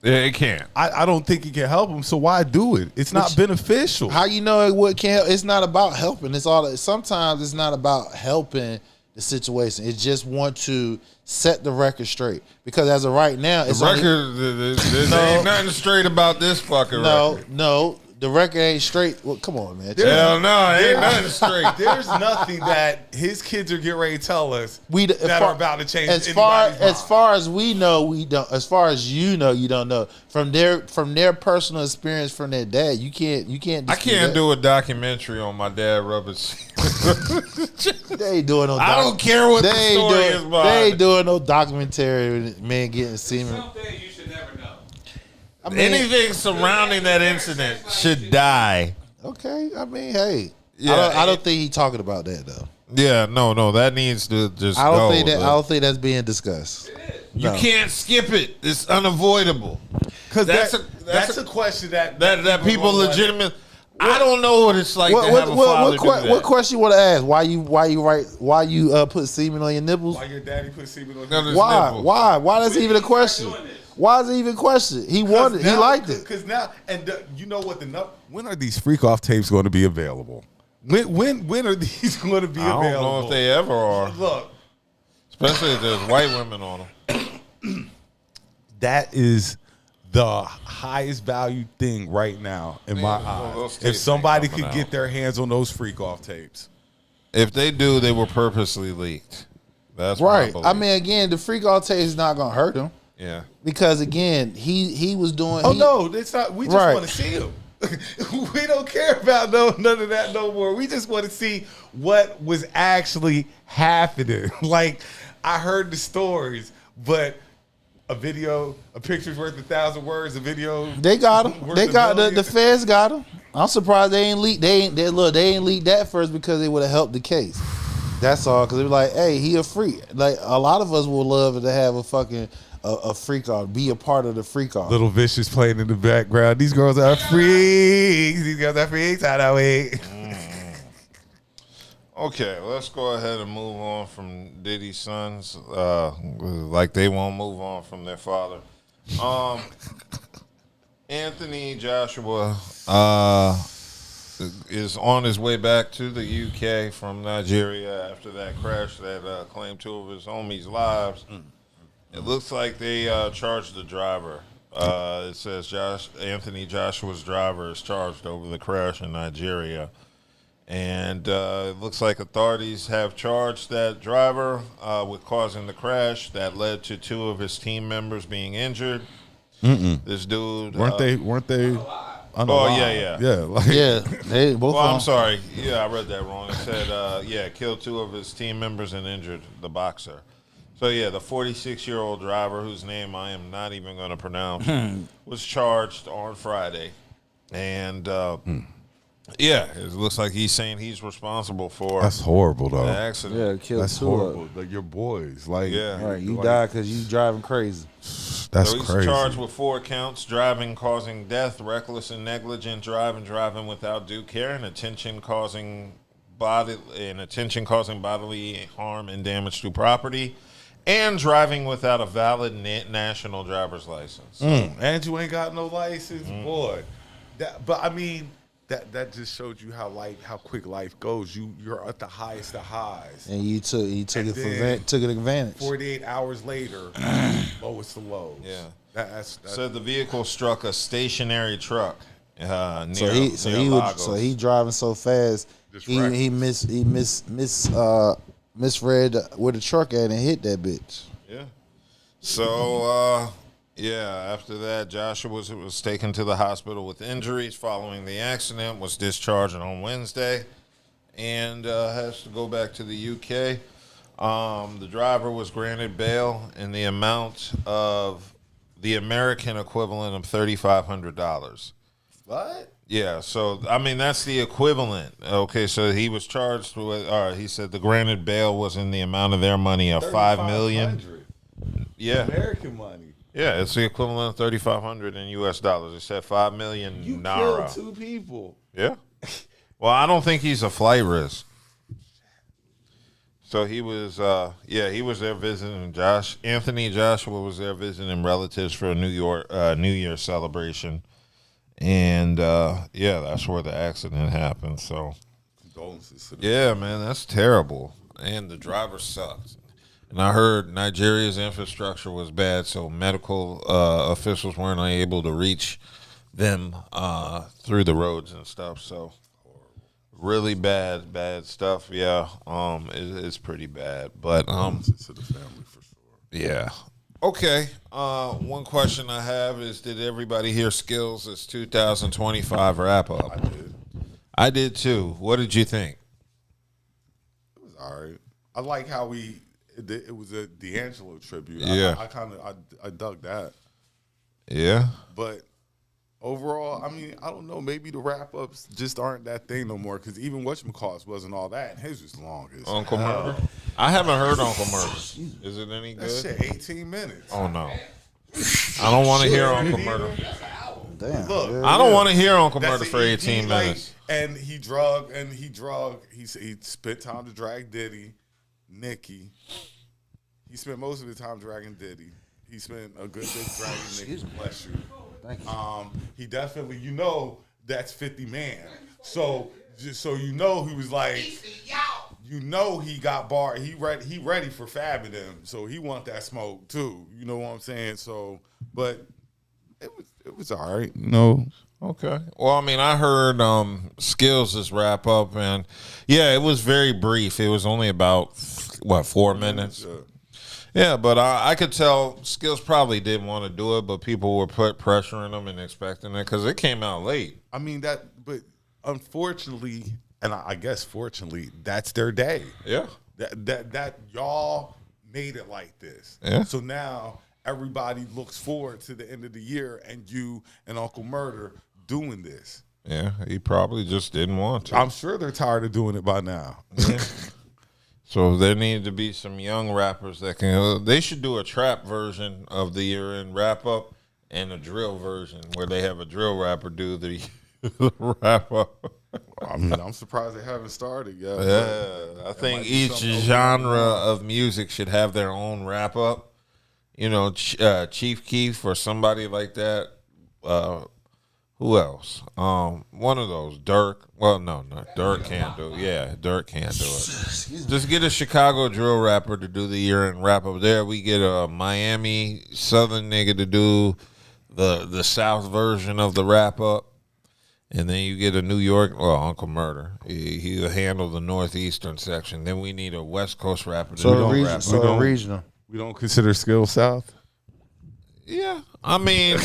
S4: Yeah, it can't.
S5: I don't think it can help him. So why do it? It's not beneficial.
S6: How you know what can help? It's not about helping. Sometimes it's not about helping the situation. It just want to set the record straight. Because as of right now, it's
S4: there ain't nothing straight about this fucking record.
S6: No, the record ain't straight. Well, come on, man.
S4: Hell no, ain't nothing straight.
S5: There's nothing that his kids are getting ready to tell us that are about to change.
S6: As far as we know, we don't. As far as you know, you don't know. From their personal experience from their dad, you can't.
S4: I can't do a documentary on my dad rubbing.
S6: They ain't doing no.
S4: I don't care what the story is about.
S6: They ain't doing no documentary with man getting semen.
S7: Something you should never know.
S6: I mean,
S4: anything surrounding that incident should die.
S6: Okay, I mean, hey,
S4: Yeah,
S6: I don't think he's talking about that though.
S4: Yeah, no, that needs to just.
S6: I don't think that's being discussed.
S4: You can't skip it. It's unavoidable.
S5: Because that's a question that
S4: people legitimate. I don't know what it's like to have a father do that.
S6: What question you want to ask? Why you put semen on your nipples?
S5: Why your daddy put semen on
S4: his
S6: Why?
S4: nipples?
S6: Why? That's even a question. Why is it even a question? He wanted. He liked it.
S5: Because now, you know what? When are these freak off tapes going to be available? When are these going to be available?
S4: I don't know if they ever are.
S5: Look,
S4: especially if there's white women on them.
S5: That is the highest value thing right now in my eyes. If somebody could get their hands on those freak off tapes,
S4: if they do, they were purposely leaked. That's
S6: right. I mean, again, the freak off tape is not going to hurt him.
S4: Yeah.
S6: Because again, he was doing.
S5: No, it's not. We just want to see him. We don't care about none of that no more. We just want to see what was actually happening. Like, I heard the stories, but a picture's worth 1,000 words. A video,
S6: they got him. They got the feds got him. I'm surprised they ain't leaked. They ain't leaked that first because it would have helped the case. That's all. Because they were like, hey, he a freak. Like a lot of us would love to have a fucking. A freak off, be a part of the freak off.
S5: Little Vicious playing in the background. These girls are freaks. These girls are freaks. I know it.
S4: Okay, let's go ahead and move on from Diddy's sons. Like they won't move on from their father. Anthony Joshua is on his way back to the UK from Nigeria after that crash that claimed two of his homies' lives. It looks like they charged the driver. It says Anthony Joshua's driver is charged over the crash in Nigeria. And it looks like authorities have charged that driver with causing the crash that led to two of his team members being injured. This dude...
S5: Weren't they
S4: Oh, yeah.
S6: Yeah, they both.
S4: Well, I'm sorry. Yeah, I read that wrong. It said, killed two of his team members and injured the boxer. So, yeah, the 46-year-old driver, whose name I am not even going to pronounce, was charged on Friday. And, it looks like he's saying he's responsible for
S5: That's horrible, though.
S4: the accident.
S6: Yeah, killed
S5: That's
S6: two
S5: horrible. Like, your boys. Like,
S6: Right, you died because you driving crazy.
S5: That's
S4: so he's
S5: crazy.
S4: charged with 4 counts: driving, causing death, reckless and negligent driving, driving without due care, and attention causing bodily harm and damage to property, and driving without a valid national driver's license.
S5: And you ain't got no license, boy. But I mean, that just showed you how quick life goes. You're at the highest of highs,
S6: and you took it advantage.
S5: 48 hours later, lowest of lows.
S4: Yeah,
S5: that's
S4: said the vehicle struck a stationary truck. Near
S6: So he driving so fast, he misread where the truck at and hit that bitch.
S4: Yeah. So after that, Joshua was taken to the hospital with injuries following the accident, was discharged on Wednesday, and has to go back to the UK. The driver was granted bail in the amount of the American equivalent of $3,500.
S6: What?
S4: Yeah, so I mean that's the equivalent. Okay, so he was charged with. He said the granted bail was in the amount of their money of $5 million. Yeah,
S5: American money.
S4: Yeah, it's the equivalent of $3,500 in U.S. dollars. It said $5 million.
S5: You
S4: Naira.
S5: killed 2 people.
S4: Yeah. Well, I don't think he's a flight risk. So he was, he was there visiting Anthony Joshua was there visiting relatives for a New Year celebration, and that's where the accident happened. So,
S5: condolences.
S4: Yeah, man, that's terrible. And the driver sucked. And I heard Nigeria's infrastructure was bad, so medical officials weren't able to reach them through the roads and stuff. So. Really bad stuff. Yeah, it's pretty bad. But
S5: to the family for sure.
S4: Yeah. Okay. One question I have is: did everybody hear Skills' 2025 wrap up? I did too. What did you think?
S5: It was all right. I like how it was a D'Angelo tribute.
S4: Yeah.
S5: I dug that.
S4: Yeah.
S5: But overall, I mean, I don't know. Maybe the wrap-ups just aren't that thing no more. Because even whatchamacallit wasn't all that. His was long as
S4: Uncle
S5: hell.
S4: Murder? I haven't heard Uncle Murder. Is it any
S5: That
S4: good?
S5: shit, 18 minutes.
S4: Oh, no. I don't want to hear Uncle Murder.
S6: Damn.
S5: Look,
S4: I don't want to hear Uncle
S5: That's
S4: Murder
S5: an
S4: for
S5: EP,
S4: 18 minutes.
S5: And he drug. He spent time to drag Diddy, Nicki. He spent most of the time dragging Diddy. He spent a good bit dragging Nicki. Bless you.
S6: Thank you.
S5: He definitely, that's 50 man. So just so he was like, he got barred. He ready for fabbing them. So he want that smoke too. You know what I'm saying? So, but it was all right.
S4: Okay. Well, I mean, I heard Skills' wrap up, and it was very brief. It was only about 4 minutes. Yeah, but I could tell Skills probably didn't want to do it, but people were pressuring him and expecting it because it came out late.
S5: I mean but unfortunately, and I guess fortunately, that's their day.
S4: Yeah.
S5: That y'all made it like this.
S4: Yeah.
S5: So now everybody looks forward to the end of the year and you and Uncle Murder doing this.
S4: Yeah, he probably just didn't want to.
S5: I'm sure they're tired of doing it by now.
S4: Yeah. So there needed to be some young rappers that can. They should do a trap version of the year-end wrap-up and a drill version where they have a drill rapper do the wrap-up.
S5: I mean, I'm surprised they haven't started yet.
S4: Yeah, I think each genre of music should have their own wrap-up. Chief Keef or somebody like that. Who else? One of those. Dirk. Well, no, Dirk can't do it. Yeah, Dirk can't do it. Just get a Chicago drill rapper to do the year-end wrap-up. There, we get a Miami Southern nigga to do the South version of the wrap-up. And then you get a New York, Uncle Murder. He'll handle the Northeastern section. Then we need a West Coast rapper to do the wrap-up.
S6: Regional.
S5: We don't consider Skill South?
S4: Yeah. I mean...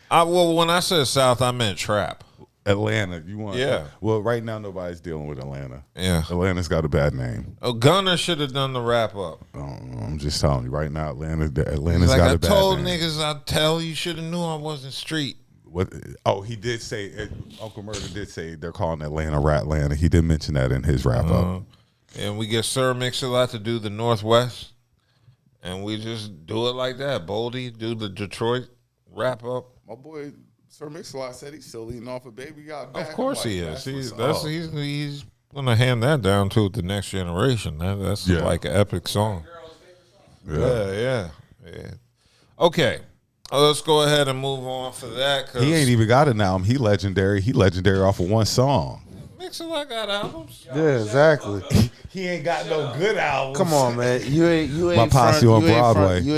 S4: when I said South, I meant trap.
S5: Atlanta. You want?
S4: Yeah.
S5: Well, right now nobody's dealing with Atlanta.
S4: Yeah.
S5: Atlanta's got a bad name.
S4: Gunner should have done the wrap up.
S5: I'm just telling you right now, Atlanta's got a bad name.
S4: I told niggas, you should have knew I wasn't street.
S5: What? Oh, he did say. Uncle Murder did say they're calling Atlanta Ratlanta. He did mention that in his wrap up.
S4: And we get Sir Mix-a-Lot to do the Northwest, and we just do it like that. Boldy do the Detroit wrap up.
S5: My boy Sir Mix-a-Lot said he's still eating off a Baby Got Back.
S4: Of course he is.
S5: He's
S4: gonna hand that down to the next generation. That's like an epic song. Yeah. Okay, let's go ahead and move on for that.
S5: He ain't even got an album. He legendary. He legendary off of one song.
S4: Mix-a-Lot got albums.
S6: Yeah, exactly.
S5: He ain't got no good albums.
S6: Come on, man. You ain't
S5: My posse on Broadway.
S6: You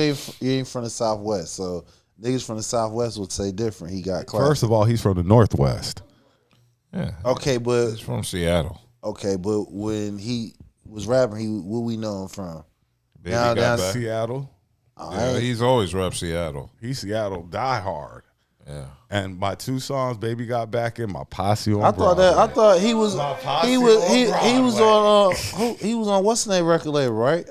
S6: ain't from the Southwest, so niggas from the Southwest would say different. He got class.
S5: First of all, he's from the Northwest.
S4: Yeah.
S6: Okay, but
S4: he's from Seattle.
S6: Okay, but when he was rapping, what we know him from?
S4: Baby Got Back.
S5: Seattle.
S4: Yeah, he's always rep Seattle.
S5: He's Seattle die hard.
S4: Yeah.
S5: And my 2 songs, Baby Got Back in, my Posse on
S6: I thought he was he was on what's the name record label, right?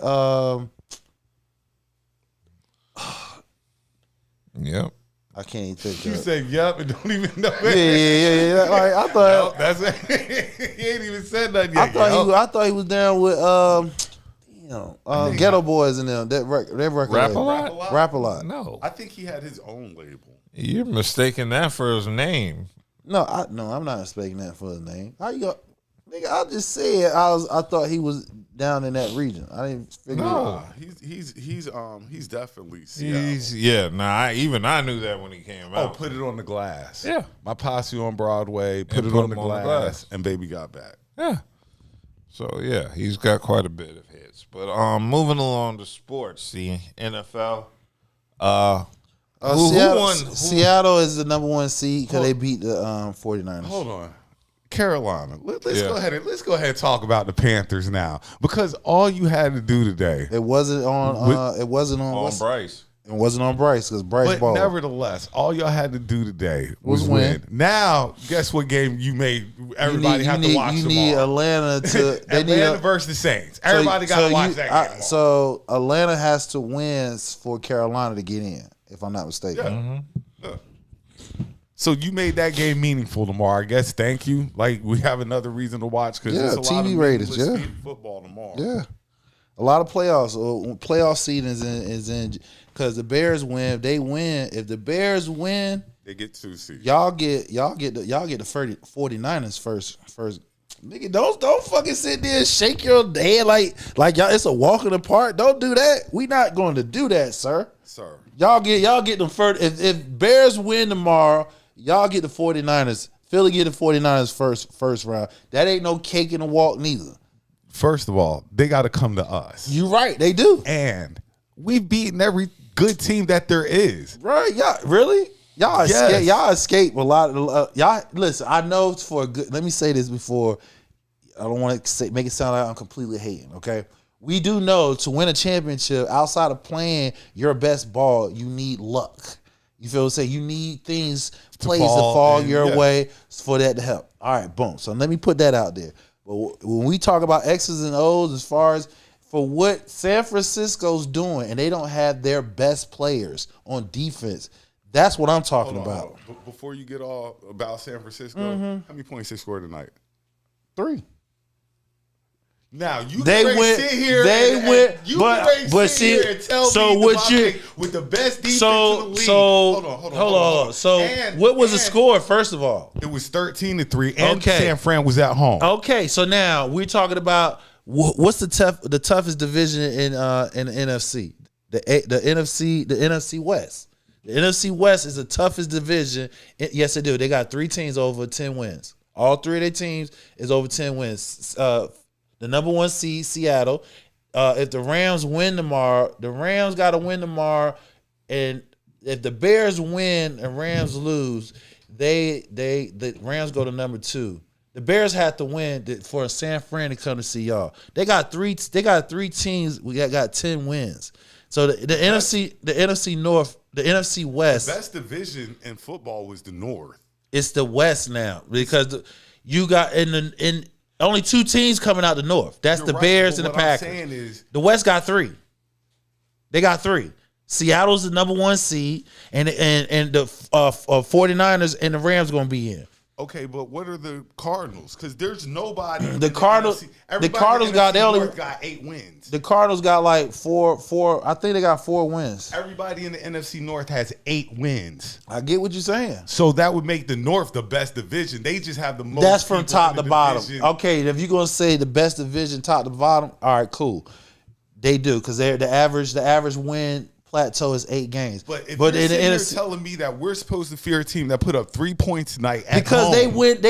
S4: Yep.
S6: I can't even think.
S5: You said yep and don't even know.
S6: Yeah. Like, I thought
S5: that's he ain't even said nothing yet.
S6: I thought he was down with Ghetto Boys and them. That record
S4: Rap
S6: label.
S4: a Lot?
S6: Rap a Lot.
S4: No.
S5: I think he had his own label.
S4: You're mistaking that for his name.
S6: No, I'm not expecting that for his name. How you go? Nigga, I just said I thought he was down in that region. I didn't figure it out.
S5: He's definitely
S4: I knew that when he came out.
S5: Put It on the Glass.
S4: Yeah.
S5: My Posse on Broadway, Put It on the Glass, and Baby Got Back.
S4: Yeah. So yeah, he's got quite a bit of hits. But moving along to sports, the NFL.
S6: Seattle is the number 1 seed because they beat the 49ers.
S5: Hold on. Carolina. Let's go ahead and talk about the Panthers now, because all you had to do today.
S6: It wasn't on
S4: Bryce.
S6: It wasn't on Bryce because Bryce balled.
S5: Nevertheless, all y'all had to do today was win. Now, guess what game you made? Everybody have to watch tomorrow.
S6: You need Atlanta to.
S5: Atlanta versus the Saints. Everybody got to watch that game.
S6: So Atlanta has to win for Carolina to get in, if I'm not mistaken.
S5: Yeah. Mm-hmm. So you made that game meaningful tomorrow. I guess. Thank you. Like, we have another reason to watch because there's a lot of
S6: ratings. Yeah,
S5: football tomorrow.
S6: Yeah, a lot of playoffs. Playoff seeding is in because the Bears win. If they win, if the Bears win,
S5: they get 2 seeds.
S6: Y'all get the 49ers first. Nigga, don't fucking sit there and shake your head like y'all. It's a walk in the park. Don't do that. We not going to do that, sir.
S5: Sir,
S6: y'all get them first. If Bears win tomorrow, y'all get the 49ers. Philly get the 49ers first round. That ain't no cake in the walk neither.
S5: First of all, they got to come to us.
S6: You right, they do.
S5: And we've beaten every good team that there is.
S6: Right? Yeah, really? Y'all escape a lot of y'all. Listen, I know it's for a good. Let me say this before. I don't want to make it sound like I'm completely hating. Okay, we do know to win a championship outside of playing your best ball, you need luck. You feel what I'm saying? You need plays to fall your way for that to help. All right, boom. So let me put that out there. But when we talk about X's and O's, as far as for what San Francisco's doing, and they don't have their best players on defense. That's what I'm talking about.
S5: Before you get all about San Francisco, how many points they scored tonight?
S6: 3.
S5: Now you
S6: they
S5: can
S6: went.
S5: Sit here
S6: they
S5: and,
S6: went.
S5: and you
S6: but
S5: can
S6: but
S5: sit
S6: see,
S5: here and tell
S6: so
S5: me
S6: what you
S5: with the best defense
S6: so
S5: in the league.
S6: so
S5: hold on.
S6: So what was the score? First of all,
S5: it was 13-3, and San Fran was at home.
S6: Okay, so now we're talking about what's the toughest division in the NFC. The NFC West. The NFC West is the toughest division. Yes, they do. They got 3 teams over 10 wins. All 3 of their teams is over 10 wins. The number 1 seed, Seattle. If the Rams win tomorrow, the Rams got to win tomorrow. And if the Bears win and Rams lose, the Rams go to number 2. The Bears have to win for San Fran to come to see y'all. They got 3 teams. We got 10 wins. So the NFC North, the NFC West.
S5: The best division in football was the North.
S6: It's the West now because you got in only 2 teams coming out the North. That's the Bears and the Packers.
S5: What I'm saying is
S6: the West got 3. They got 3. Seattle's the number 1 seed, and the 49ers and the Rams going to be in.
S5: Okay, but what are the Cardinals? Because there's nobody.
S6: The Cardinals got
S5: 8 wins.
S6: The Cardinals got like four. I think they got 4 wins.
S5: Everybody in the NFC North has 8 wins.
S6: I get what you're saying.
S5: So that would make the North the best division. They just have the most.
S6: That's from top to bottom.
S5: Division.
S6: Okay, if you're gonna say the best division, top to bottom, all right, cool. They do because they're the average win plateau is 8 games.
S5: But if you're telling me that we're supposed to fear a team that put up 3 points tonight
S6: because they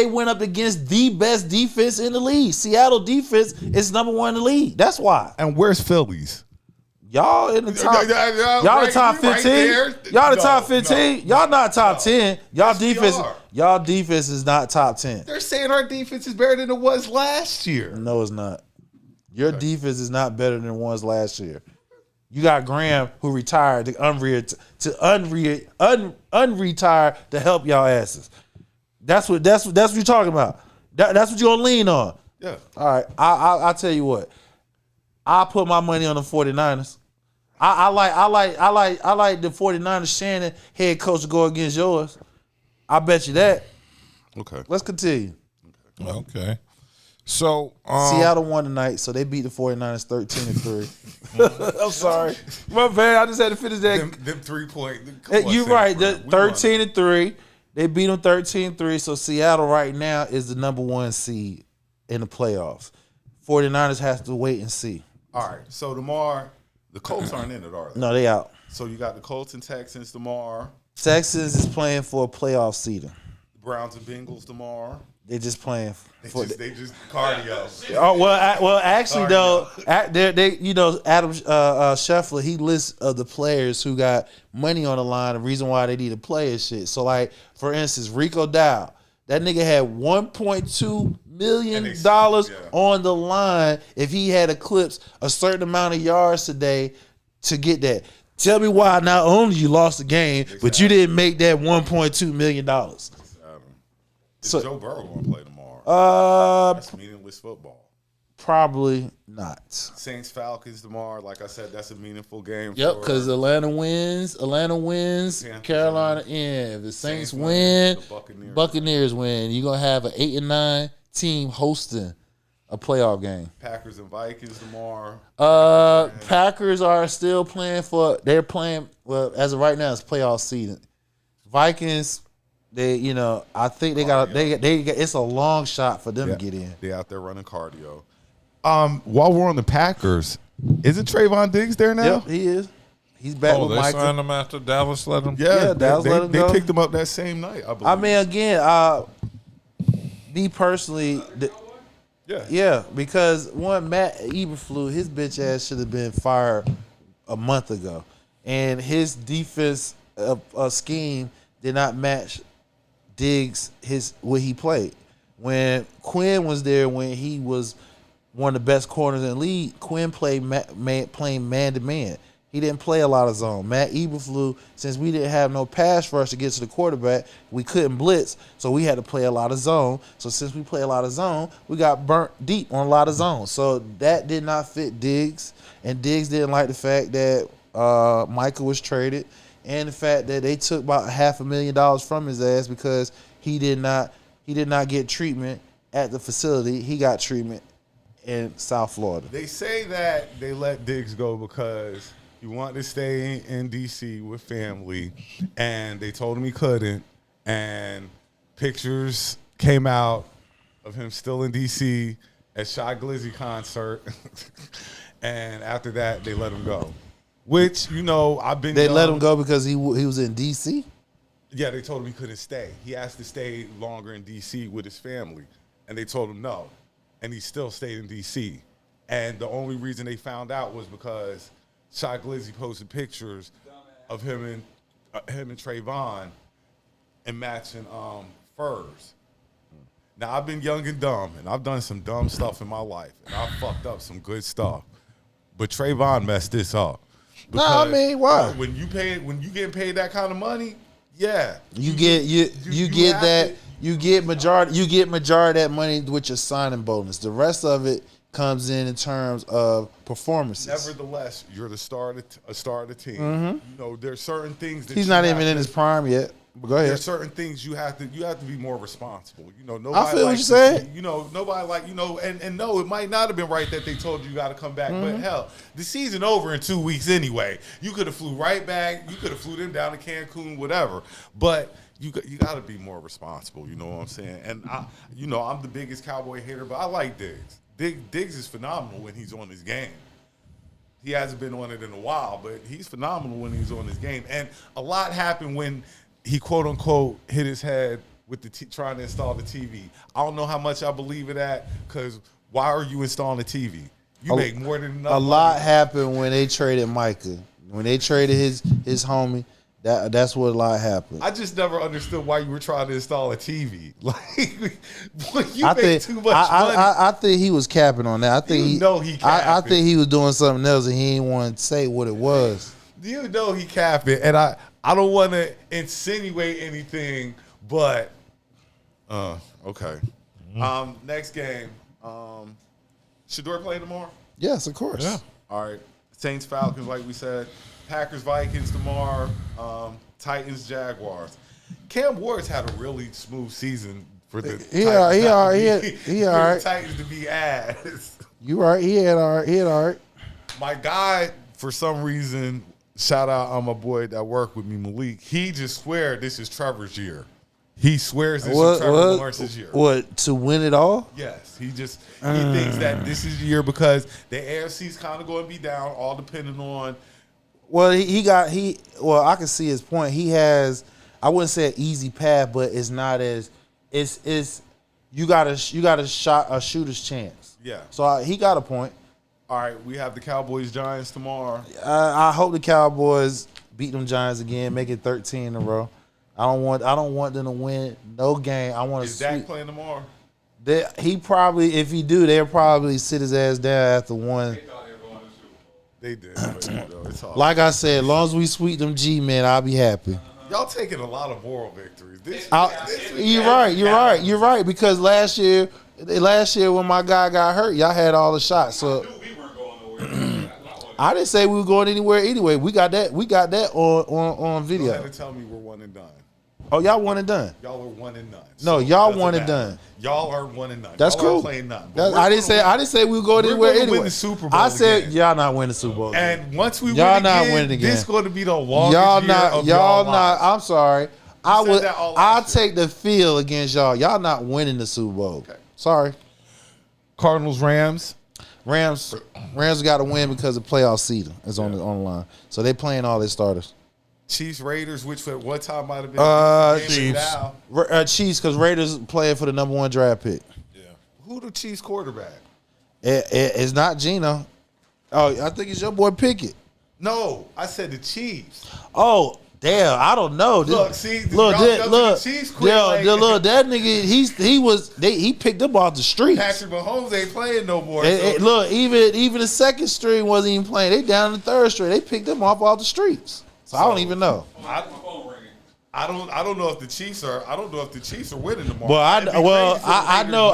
S6: went up against the best defense in the league. Seattle defense is number 1 in the league. That's why.
S5: And where's Phillies?
S6: Y'all in the top. Y'all the top 15. Y'all the top 15. Y'all not top 10. Y'all defense. Y'all defense is not top 10.
S5: They're saying our defense is better than it was last year.
S6: No, it's not. Your defense is not better than it was last year. You got Graham who retired to unretire to help y'all asses. That's what you're talking about. That's what you're gonna lean on.
S5: Yeah.
S6: All right. I'll tell you what. I put my money on the 49ers. I like the 49ers Shannon head coach to go against yours. I bet you that.
S5: Okay.
S6: Let's continue.
S4: Okay. So
S6: Seattle won tonight, so they beat the 49ers 13-3. I'm sorry. My bad. I just had to finish that.
S5: Them 3 point.
S6: You're right. 13-3. They beat them 13-3. So Seattle right now is the number 1 seed in the playoffs. 49ers have to wait and see.
S5: All right. So tomorrow, the Colts aren't in it, are they?
S6: No, they out.
S5: So you got the Colts and Texans tomorrow.
S6: Texans is playing for a playoff seeding.
S5: Browns and Bengals tomorrow.
S6: They just playing for
S5: They just cardio.
S6: Oh well, actually though, they Adam Scheffler, he lists of the players who got money on the line. The reason why they need to play is shit. So like for instance, Rico Dow, that nigga had $1.2 million on the line if he had eclipsed a certain amount of yards today to get that. Tell me why not only you lost the game, but you didn't make that $1.2 million.
S5: Is Joe Burrow going to play tomorrow? That's meaningless football.
S6: Probably not.
S5: Saints Falcons tomorrow. Like I said, that's a meaningful game.
S6: Yep, because Atlanta wins. Carolina in. If the Saints win,
S5: the
S6: Buccaneers win. You're gonna have an 8-9 team hosting a playoff game.
S5: Packers and Vikings tomorrow.
S6: Packers are still playing for. They're playing. Well, as of right now, it's playoff season. Vikings. I think they got. It's a long shot for them to get in.
S5: They out there running cardio. While we're on the Packers, isn't Trayvon Diggs there now?
S6: Yep, he is. He's back with
S4: they
S6: Michael.
S4: signed him after Dallas let him.
S5: Yeah,
S6: Dallas let him go.
S5: They picked him up that same night. I believe.
S6: I mean, again, me personally, yeah, because Matt Eberflus, his bitch ass should have been fired a month ago, and his defense scheme did not match Diggs what he played. When Quinn was there, when he was one of the best corners in the league, Quinn played playing man to man. He didn't play a lot of zone. Matt Eberflus, since we didn't have no pass rush to get to the quarterback, we couldn't blitz, so we had to play a lot of zone. So since we play a lot of zone, we got burnt deep on a lot of zone. So that did not fit Diggs, and Diggs didn't like the fact that Michael was traded, and the fact that they took about $500,000 from his ass because he did not get treatment at the facility. He got treatment in South Florida.
S5: They say that they let Diggs go because he wanted to stay in D.C. with family, and they told him he couldn't. And pictures came out of him still in D.C. at Shy Glizzy concert, and after that, they let him go. Which, I've been.
S6: They let him go because he was in D.C.?
S5: Yeah, they told him he couldn't stay. He asked to stay longer in D.C. with his family, and they told him no. And he still stayed in D.C. And the only reason they found out was because Shy Glizzy posted pictures of him and Trayvon and matching furs. Now, I've been young and dumb, and I've done some dumb stuff in my life, and I've fucked up some good stuff. But Trayvon messed this up.
S6: No, I mean, why?
S5: When you getting paid that kind of money, yeah,
S6: you get majority of that money with your signing bonus. The rest of it comes in terms of performances.
S5: Nevertheless, you're the star of the team.
S6: Mm-hmm.
S5: There's certain things that
S6: he's not even in his prime yet. But go ahead.
S5: There's certain things you have to be more responsible. Nobody
S6: I feel what you're saying.
S5: Nobody and no, it might not have been right that they told you got to come back. But hell, the season over in 2 weeks anyway. You could have flew right back. You could have flew them down to Cancun, whatever. But you got to be more responsible. You know what I'm saying? And I'm the biggest Cowboy hater, but I like Diggs. Diggs is phenomenal when he's on his game. He hasn't been on it in a while, but he's phenomenal when he's on his game. And a lot happened when he quote unquote hit his head with trying to install the TV. I don't know how much I believe in that, because why are you installing a TV? You make more than enough.
S6: A lot happened when they traded Micah. When they traded his homie, That's what a lot happened.
S5: I just never understood why you were trying to install a TV. Like, you
S6: I
S5: make
S6: think
S5: too much money.
S6: I think he was capping on that. I think
S5: You know he
S6: I
S5: capping.
S6: think he was doing something else and he didn't want to say what it was.
S5: You know he capping, and I don't want to insinuate anything, but okay. Next game. Shador playing tomorrow?
S6: Yes, of course.
S4: Yeah.
S5: All right. Saints Falcons, like we said. Packers Vikings tomorrow. Titans Jaguars. Cam Ward's had a really smooth season for the
S6: He all right.
S5: the Titans to be ass.
S6: You right. He had all right.
S5: My guy, for some reason, shout out on my boy that worked with me, Malik. He just swear this is Trevor's year. He swears this is Trevor Lawrence's year.
S6: What, to win it all?
S5: Yes, he thinks that this is the year because the AFC's kind of going to be down, all depending on.
S6: Well, I can see his point. He has, I wouldn't say an easy path, but it's not as it's you got a shooter's chance.
S5: Yeah.
S6: So he got a point.
S5: All right, we have the Cowboys Giants tomorrow.
S6: I hope the Cowboys beat them Giants again, make it 13 in a row. I don't want them to win no game. I want to.
S5: Is Dak playing tomorrow?
S6: He probably, if he do, they'll probably sit his ass down after one.
S5: They did. But, it's hard.
S6: Like I said, as long as we sweep them G-men, I'll be happy.
S5: Y'all taking a lot of moral victories.
S6: You're right. Because last year when my guy got hurt, y'all had all the shots. So I didn't say we were going anywhere anyway. We got that on video.
S5: Go ahead and tell me we're one and done.
S6: Oh, y'all one and done.
S5: Y'all are one and none.
S6: No,
S5: So
S6: y'all
S5: doesn't
S6: one and
S5: matter.
S6: done.
S5: Y'all are one and none.
S6: That's
S5: y'all
S6: cool.
S5: Aren't playing none. But
S6: I didn't say we were going anywhere
S5: gonna
S6: anyway.
S5: win the Super Bowl
S6: I said
S5: again.
S6: y'all not winning the Super Bowl. Again.
S5: And once we
S6: y'all
S5: win
S6: not
S5: again,
S6: winning again.
S5: this is going to be the longest
S6: y'all
S5: year
S6: not.
S5: of
S6: Y'all
S5: y'all
S6: not.
S5: lives.
S6: I'm sorry.
S5: said that all
S6: I'll
S5: last year.
S6: take the field against y'all. Y'all not winning the Super Bowl.
S5: Okay.
S6: Sorry.
S5: Cardinals Rams.
S6: Rams got to win because the playoff seeding is on the line. So they playing all their starters.
S5: Chiefs Raiders, which at one time might have been
S6: Chiefs, because Raiders playing for the number 1 draft pick.
S5: Yeah. Who the Chiefs quarterback?
S6: It's not Geno. Oh, I think it's your boy Pickett.
S5: No, I said the Chiefs.
S6: Oh, damn, I don't know.
S5: Look,
S6: Look,
S5: Chiefs quit like-
S6: look, that nigga, he picked up off the streets.
S5: Patrick Mahomes ain't playing no more.
S6: Look, even the second string wasn't even playing. They down in the third string. They picked them off the streets. So I don't even know.
S5: I don't know if the Chiefs are. I don't know if the Chiefs are winning tomorrow.
S6: Well, I know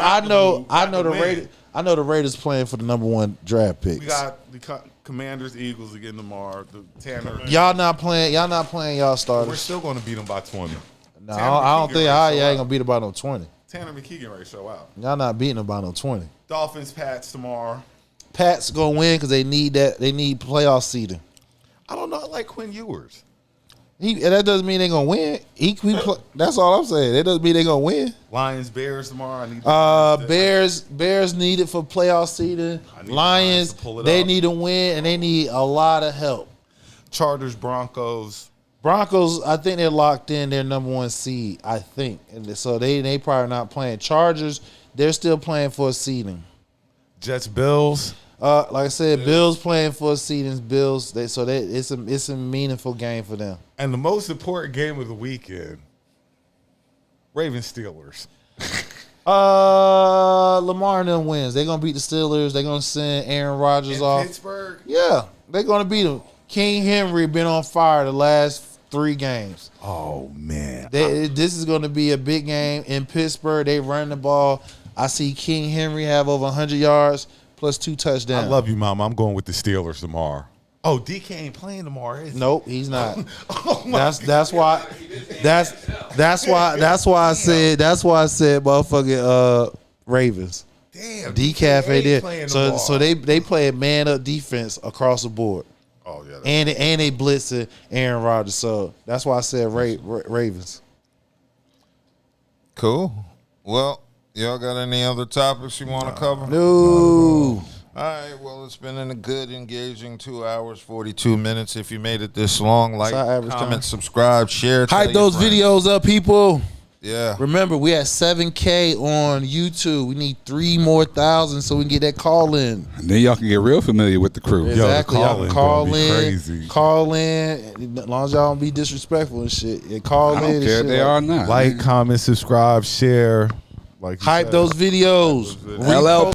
S6: the
S5: Raiders.
S6: Raiders. I know the Raiders playing for the number 1 draft picks.
S5: We got the Commanders, Eagles again tomorrow. The Tanner.
S6: Y'all not playing y'all starters.
S5: We're still going to beat them by 20.
S6: No, I don't think y'all ain't gonna beat them by no 20.
S5: Tanner McKeegan ready to show out.
S6: Y'all not beating them by no 20.
S5: Dolphins, Pats tomorrow.
S6: Pats gonna win because they need that. They need playoff seeding.
S5: I don't know. I like Quinn Ewers.
S6: That doesn't mean they gonna win. That's all I'm saying. That doesn't mean they gonna win.
S5: Lions, Bears tomorrow.
S6: Bears need it for playoff seeding. Lions, they need to win and they need a lot of help.
S5: Chargers, Broncos.
S6: I think they're locked in. They're number 1 seed. I think, and so they probably not playing. Chargers, they're still playing for a seeding.
S5: Jets, Bills.
S6: Like I said, Bills playing for a seeding. Bills, it's a meaningful game for them.
S5: And the most important game of the weekend, Ravens, Steelers.
S6: Lamar and them wins. They're gonna beat the Steelers. They're gonna send Aaron Rodgers off.
S5: Pittsburgh.
S6: Yeah, they're gonna beat them. King Henry been on fire the last 3 games.
S5: Oh man,
S6: this is gonna be a big game in Pittsburgh. They run the ball. I see King Henry have over 100 yards plus 2 touchdowns.
S5: I love you, Mama. I'm going with the Steelers tomorrow. Oh, DK ain't playing tomorrow, is he?
S6: Nope, he's not.
S5: That's
S6: why I said motherfucking Ravens.
S5: Damn,
S6: Decaf ain't
S5: playing
S6: there.
S5: the
S6: So they play a man up defense across the board.
S5: Oh yeah.
S6: And they blitzing Aaron Rodgers. So that's why I said Ravens.
S4: Cool. Well, y'all got any other topics you want to cover?
S6: No.
S4: All right, well, it's been a good, engaging 2 hours, 42 minutes. If you made it this long, like,
S6: our average
S4: comment,
S6: time.
S4: subscribe, share. tell
S6: Hype
S4: your
S6: those
S4: friends.
S6: videos up, people.
S4: Yeah.
S6: Remember, we had 7K on YouTube. We need 3 more thousand so we can get that call in.
S16: And then y'all can get real familiar with the crew.
S6: Exactly.
S5: Yo,
S6: Y'all can call in.
S5: Crazy.
S6: Call in. As long as y'all don't be disrespectful and shit. Yeah, call in.
S16: I don't care if they are not.
S5: Like, comment, subscribe, share. Like
S6: hype those videos.
S16: LL